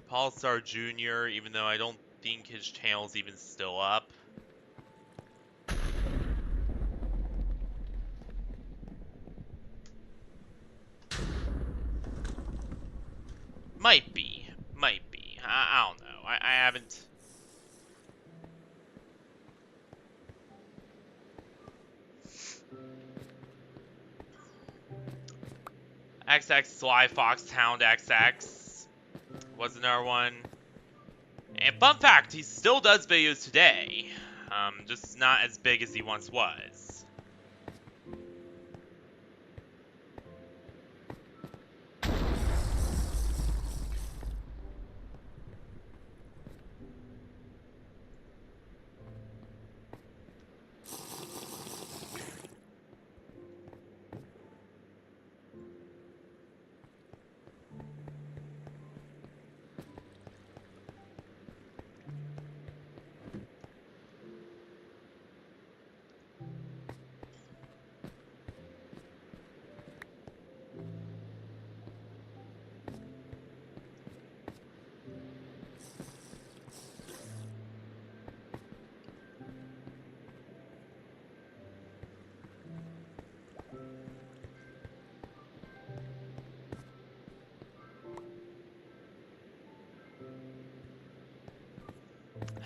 Polestar Jr., even though I don't think his channel's even still up. Might be. Might be. I don't know. I haven't... XX Sly Fox Hound XX was another one. And fun fact, he still does videos today. Just not as big as he once was.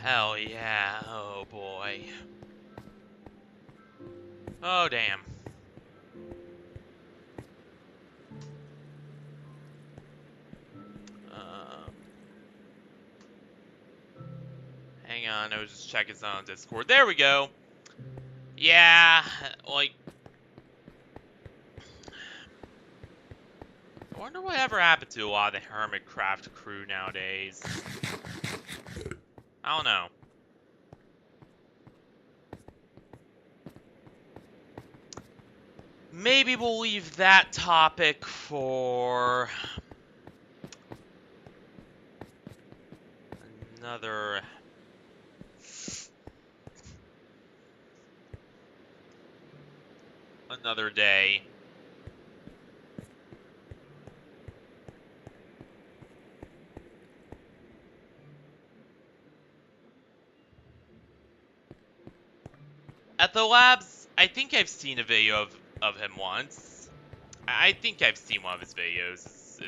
Hell yeah, oh boy. Oh damn. Hang on, I was just checking something on Discord. There we go. Yeah, like... I wonder whatever happened to a lot of the Hermitcraft crew nowadays. I don't know. Maybe we'll leave that topic for another day. At the labs, I think I've seen a video of him once. I think I've seen one of his videos.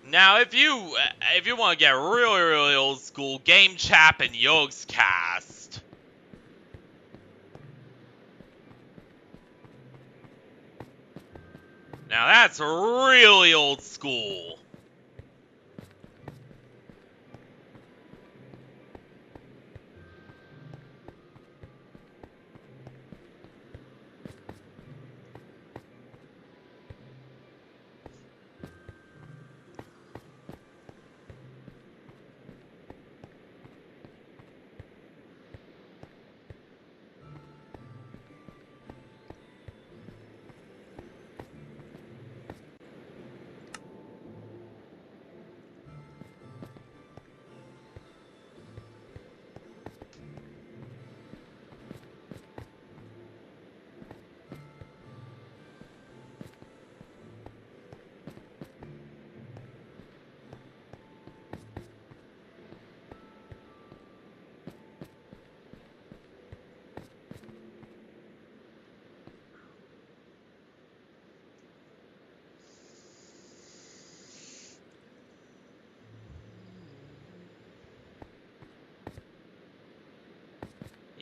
Now, if you want to get really, really old school, Game Chap and Yogs Cast. Now that's really old school.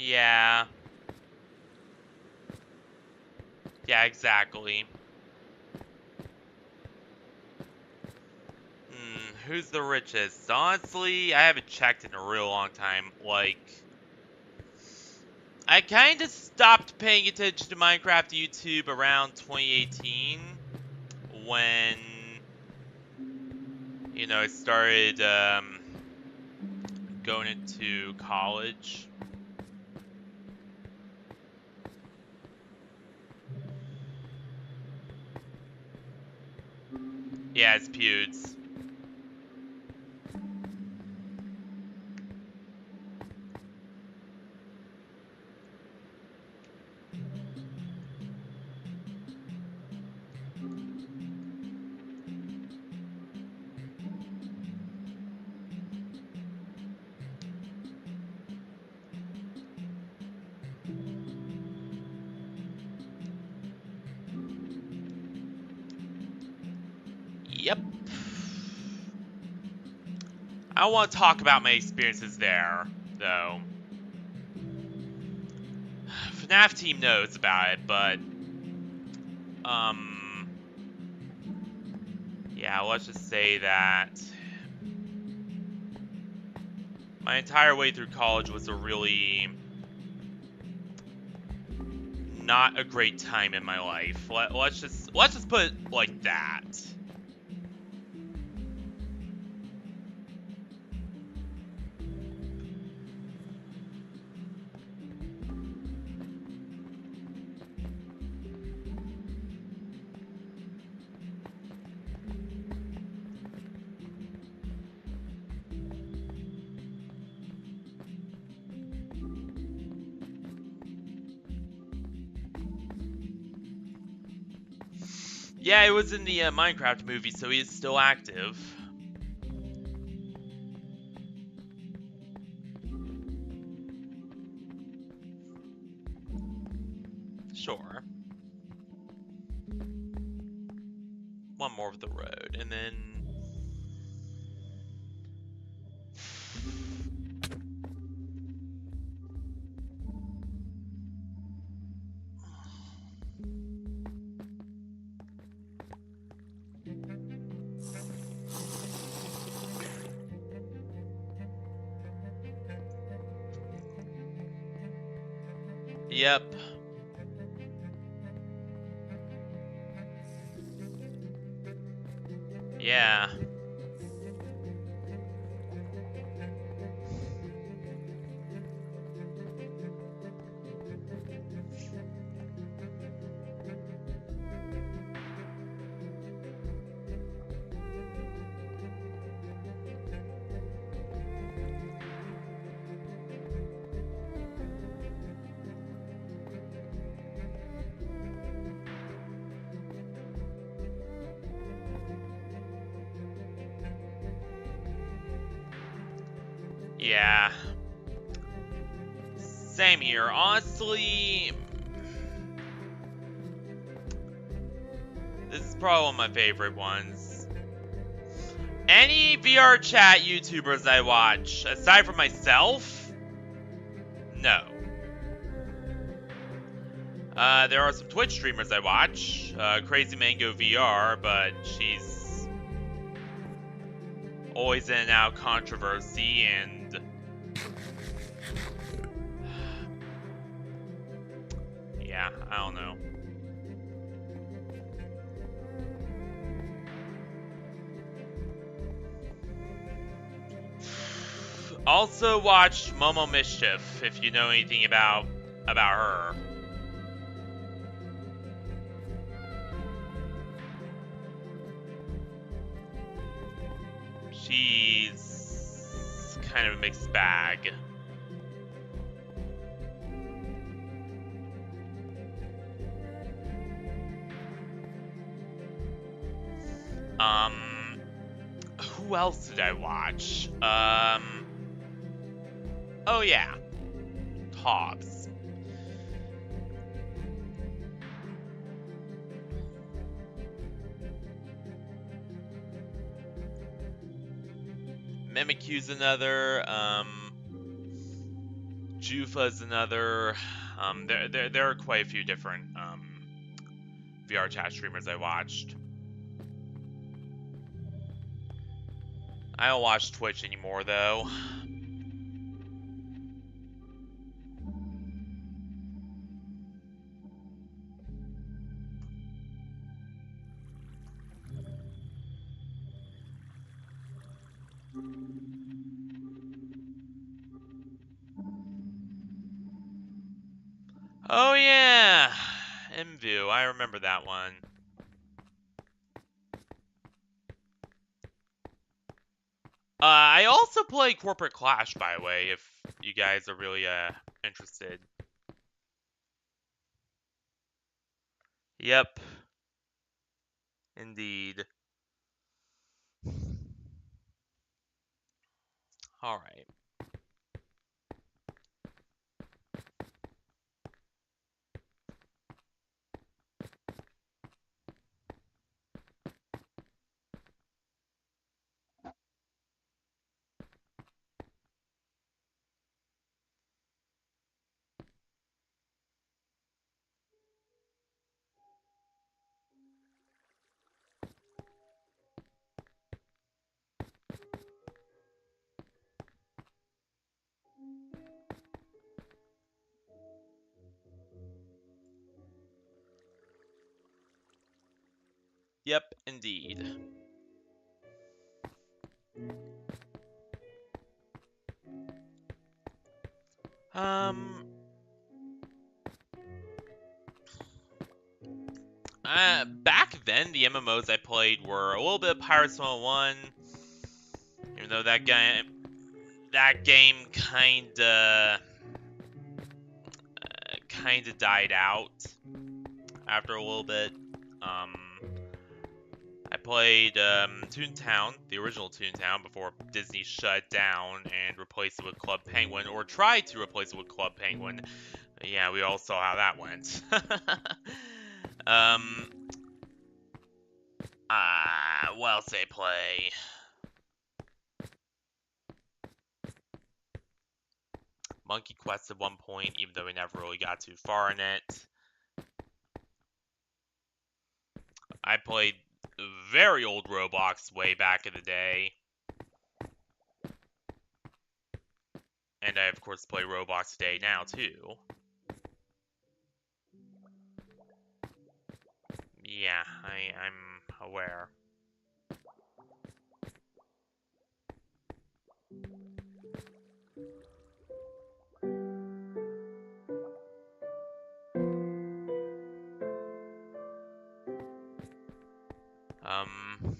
Yeah. Yeah, exactly. Who's the richest? Honestly, I haven't checked in a real long time. Like, I kind of stopped paying attention to Minecraft YouTube around 2018 when, I started going into college. Yeah, it's Pewds. Yep. I want to talk about my experiences there, though. FNAF team knows about it, but um, yeah, let's just say that my entire way through college was a really not a great time in my life. Let's just put it like that. Yeah, it was in the Minecraft movie, so he is still active. Sure. One more of the road, and then... Yep. Yeah. Yeah. Same here. Honestly, this is probably one of my favorite ones. Any VR chat YouTubers I watch, aside from myself, no. There are some Twitch streamers I watch. Crazy Mango VR, but she's always in and out controversy and... yeah, I don't know. Also watch Momo Mischief, if you know anything about her. She's kind of a mixed bag. Who else did I watch? Oh yeah, Hobbs. Mimicu's another. Jufa's another. There are quite a few different VR chat streamers I watched. I don't watch Twitch anymore though. Oh yeah, MView. I remember that one. I also play Corporate Clash, by the way, if you guys are really interested. Yep, indeed. All right. Yep, indeed. Um, back then the MMOs I played were a little bit of Pirates 101, even though that game kinda died out after a little bit. I played Toontown, the original Toontown, before Disney shut down and replaced it with Club Penguin, or tried to replace it with Club Penguin. Yeah, we all saw how that went. What else did I play? Monkey Quest at one point, even though we never really got too far in it. I played very old Roblox way back in the day. And I, of course, play Roblox today now, too. Yeah, I'm aware. Um...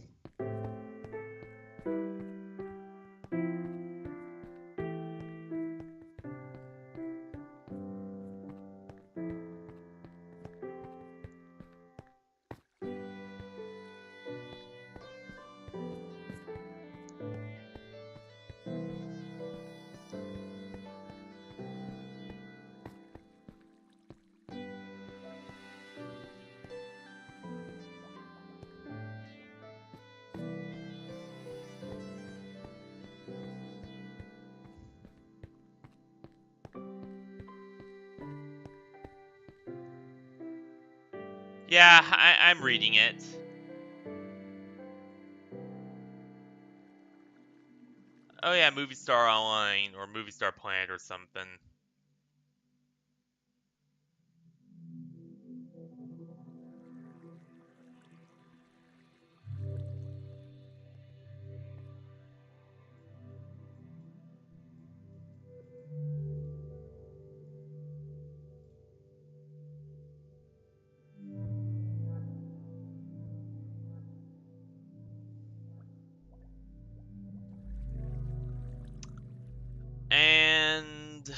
Yeah, I'm reading it. Oh yeah, Movie Star Online, or Movie Star Planet or something. And...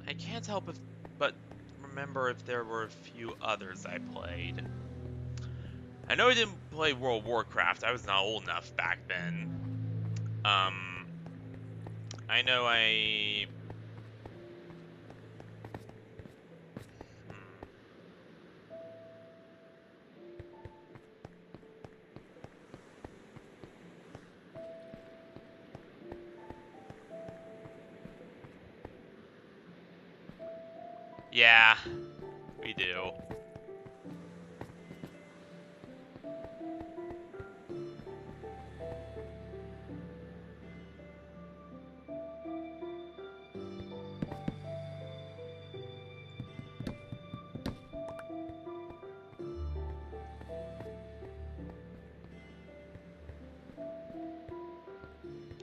I can't help but remember if there were a few others I played. I know I didn't play World of Warcraft. I was not old enough back then. I know I... Yeah, we do.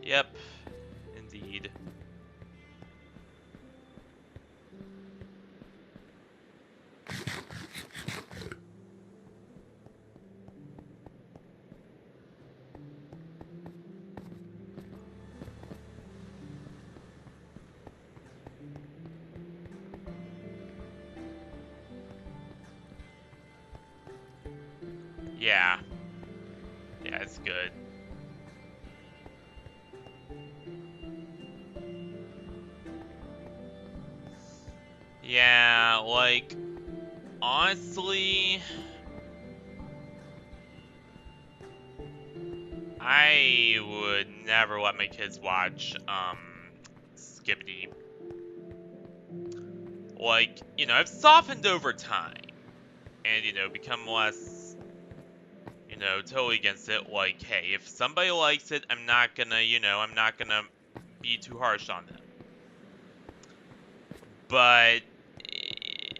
Yep, indeed. Yeah. Yeah, it's good. Yeah, like, honestly, I would never let my kids watch, Skibbity. Like, you know, I've softened over time, and, you know, become less, you know, totally against it. Like, hey, if somebody likes it, I'm not gonna, you know, I'm not gonna be too harsh on them. But,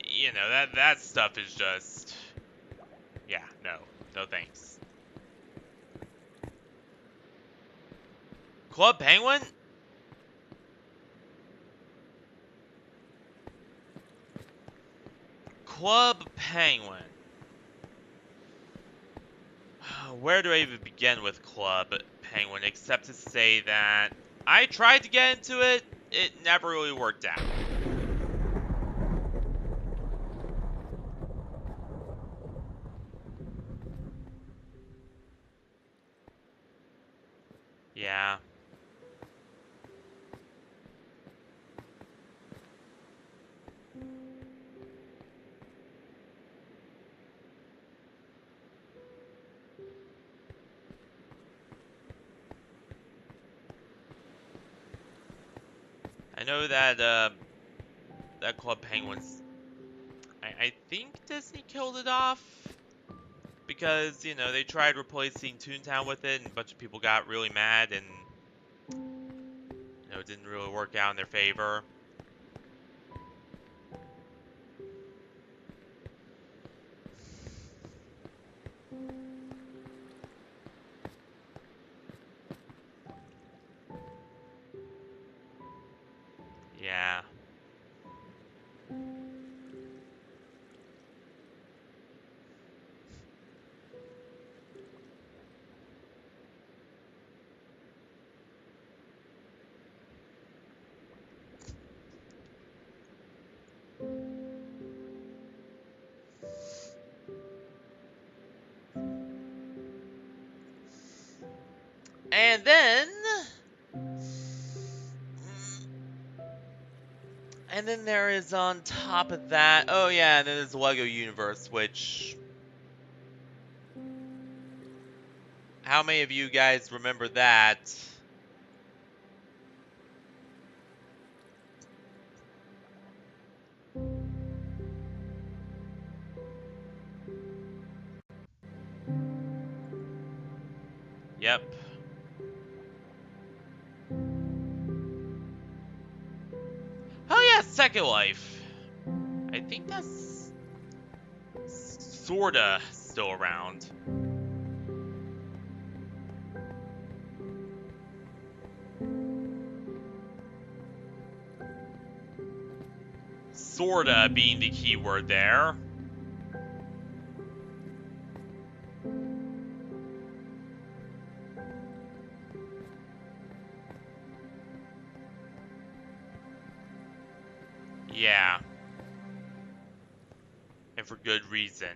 you know, that stuff is just, yeah, no thanks. Club Penguin? Club Penguin. Where do I even begin with Club Penguin, except to say that I tried to get into it, it never really worked out. Yeah. I know that, that Club Penguin's... I think Disney killed it off, because, you know, they tried replacing Toontown with it, and a bunch of people got really mad, and, you know, it didn't really work out in their favor. Yeah. And then... And then there is on top of that... Oh yeah, and then there's Lego Universe, which... How many of you guys remember that? Yep. Oh yeah, Second Life. I think that's sorta still around. Sorta being the key word there. Yeah. And for good reason.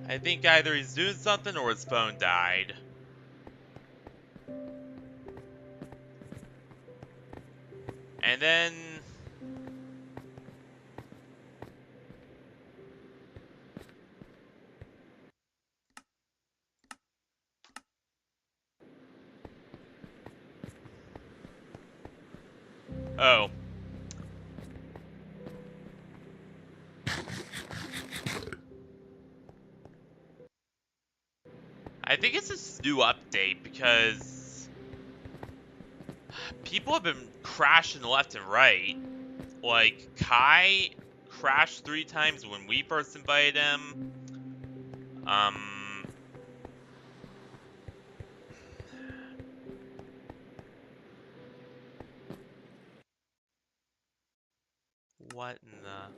I think either he's doing something or his phone died. And then... Oh. I think it's this new update because people have been crashing left and right. Like, Kai crashed 3 times when we first invited him. What in the...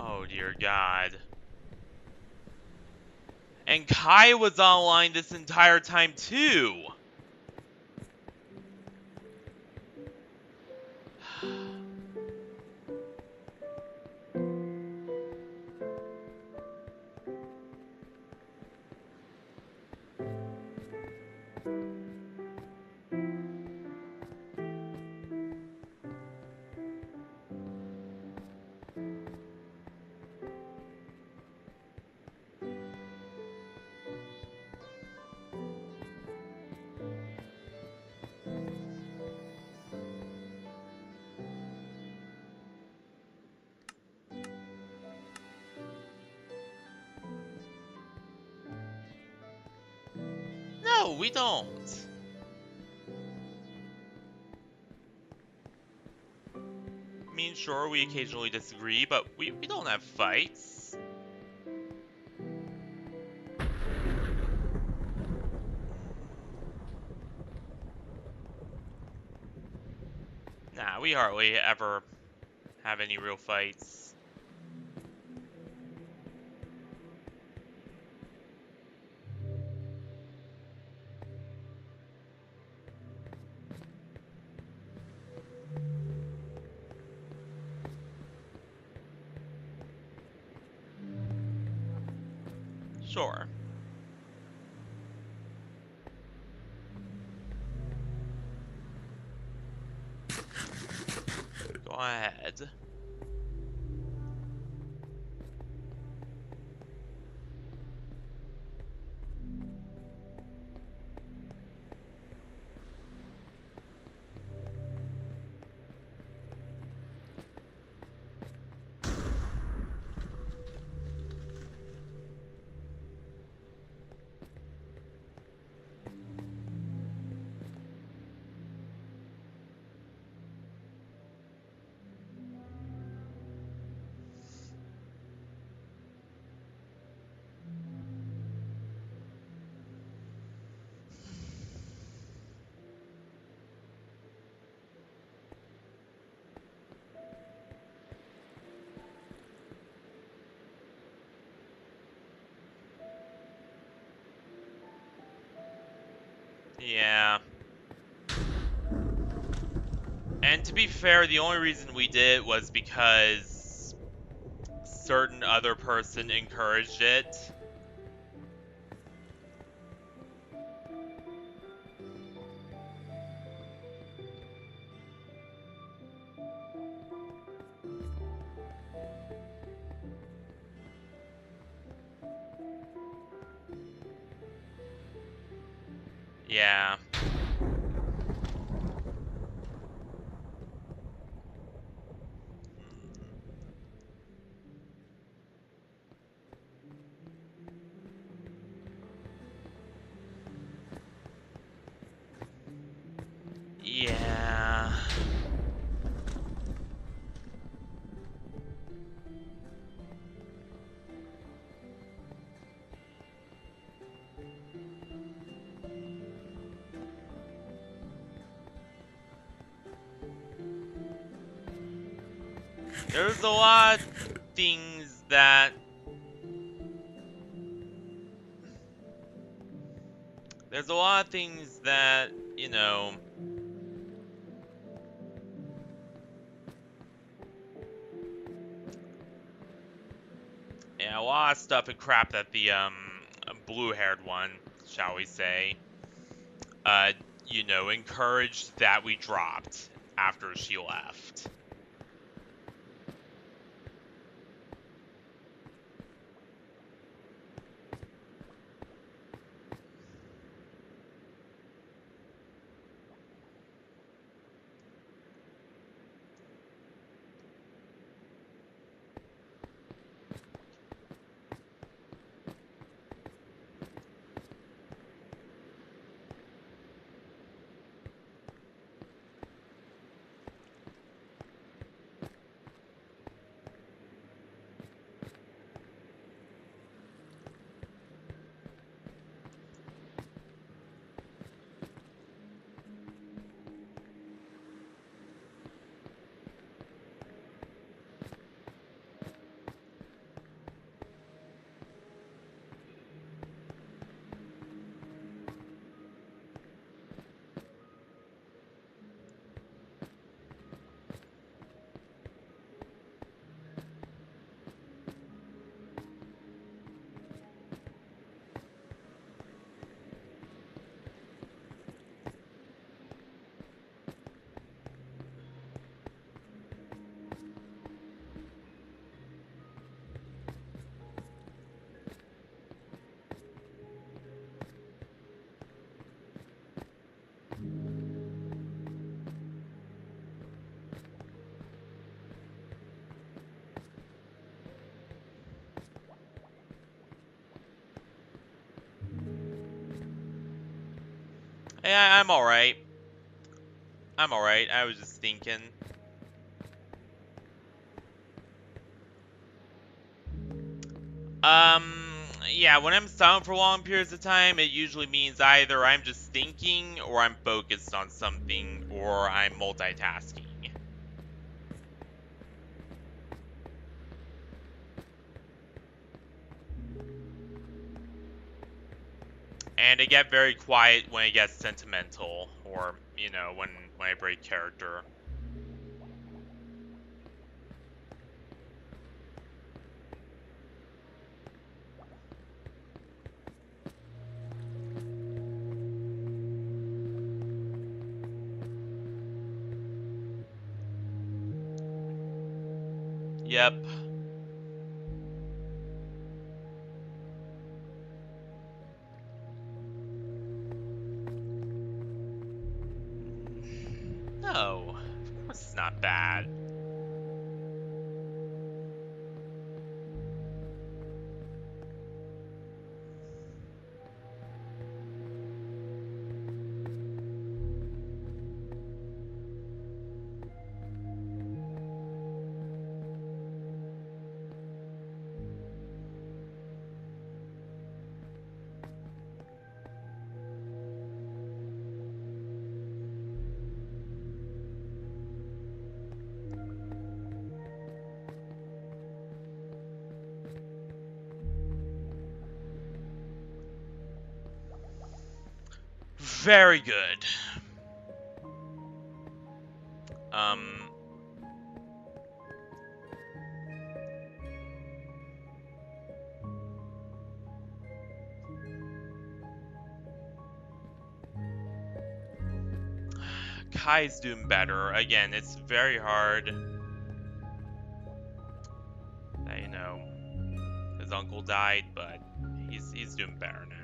Oh dear God. And Kai was online this entire time too. No, we don't. I mean, sure, we occasionally disagree, but we don't have fights. Nah, we hardly ever have any real fights. Sure. Go ahead. And to be fair, the only reason we did it was because certain other person encouraged it. Yeah. Yeah. There's a lot of things that you know, yeah, a lot of stuff and crap that the blue-haired one, shall we say, uh, encouraged that we dropped after she left. Yeah, I'm alright. I'm alright. I was just thinking. Yeah, when I'm silent for long periods of time, it usually means either I'm just thinking, or I'm focused on something, or I'm multitasking. And I get very quiet when it gets sentimental, or, when I break character. Yep. No, of course it's not bad. Very good. Kai's doing better. Again, it's very hard that, you know, his uncle died, but he's doing better now.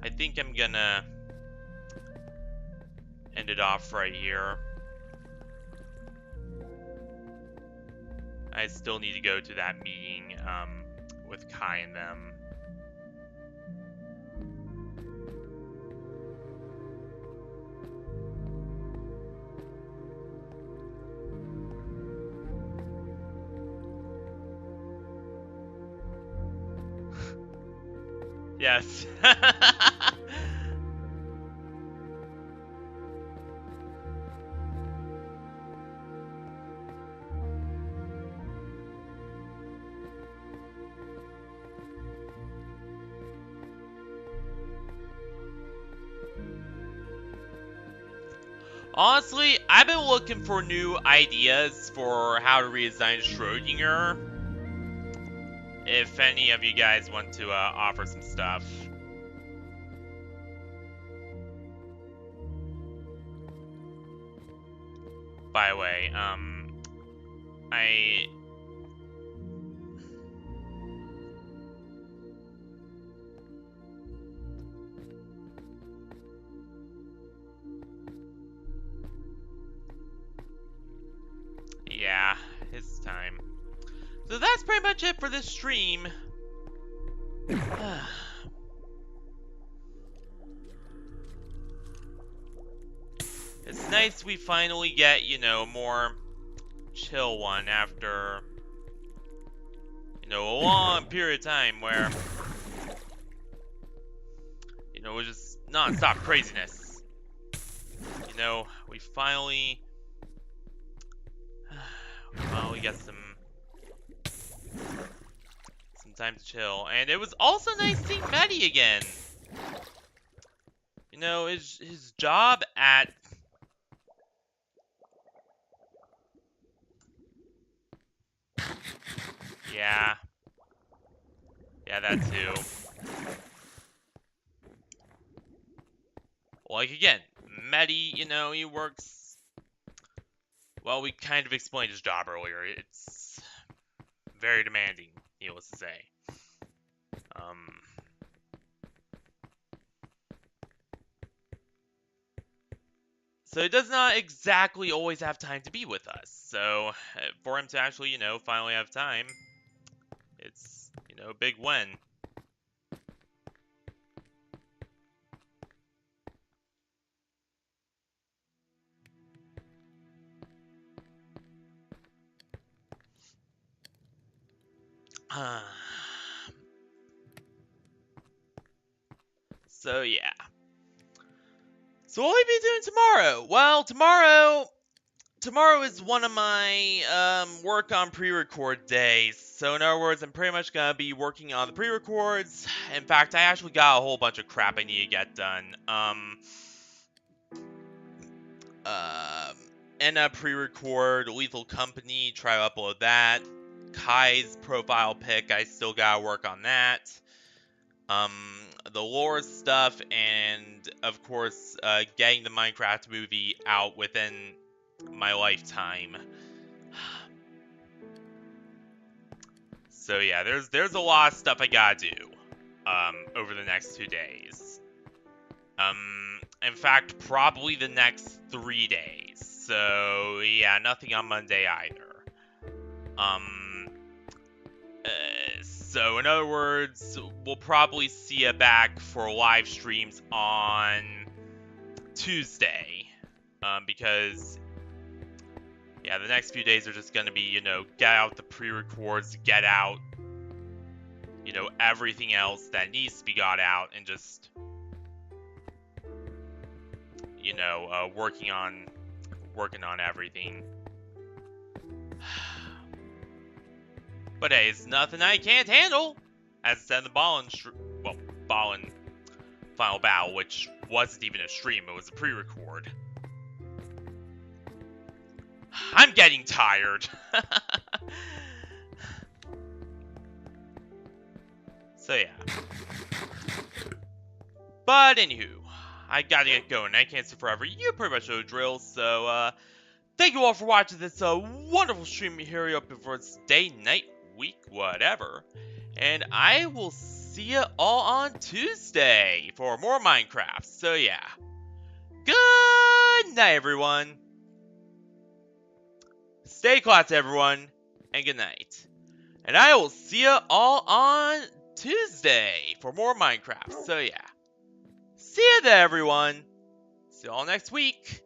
I think I'm gonna end it off right here. I still need to go to that meeting with Kai and them. Yes. Honestly, I've been looking for new ideas for how to redesign Schrodinger. If any of you guys want to offer some stuff. By the way, yeah, it's time. So that's pretty much it for this stream. It's nice we finally get, you know, a more chill one after, you know, a long period of time where, you know, it was just non-stop craziness. You know, we finally get some time to chill. And it was also nice seeing Medici again. You know, his job at Yeah, that too. Like, again, Medici, you know, he works... Well, we kind of explained his job earlier. It's very demanding, needless to say. So he does not exactly always have time to be with us. So, for him to actually, you know, finally have time, it's, you know, a big win. So, yeah. So what will we be doing tomorrow? Well, tomorrow is one of my work on pre-record days. So in other words, I'm pretty much gonna be working on the pre-records. In fact, I actually got a whole bunch of crap I need to get done. And a pre-record Lethal Company, try to upload that. Kai's profile pic, I still gotta work on that. The lore stuff, and of course, getting the Minecraft movie out within my lifetime. So yeah, there's a lot of stuff I gotta do, over the next 2 days. In fact, probably the next 3 days. So yeah, nothing on Monday either. So in other words, we'll probably see you back for live streams on Tuesday, because yeah, the next few days are just gonna be, you know, get out the pre-records, get out you know, everything else that needs to be got out and just, you know, working on everything. But hey, it's nothing I can't handle. As I said in the Ballin Final Battle, which wasn't even a stream, it was a pre-record. I'm getting tired. So yeah. But anywho, I gotta get going. I can't stay forever. You pretty much know the drill. So thank you all for watching this wonderful stream here up for its day, night, week, whatever. And I will see you all on Tuesday for more Minecraft. So yeah. Good night, everyone. Stay classy, everyone, and good night. And I will see you all on Tuesday for more Minecraft. So yeah. See you there, everyone. See you all next week.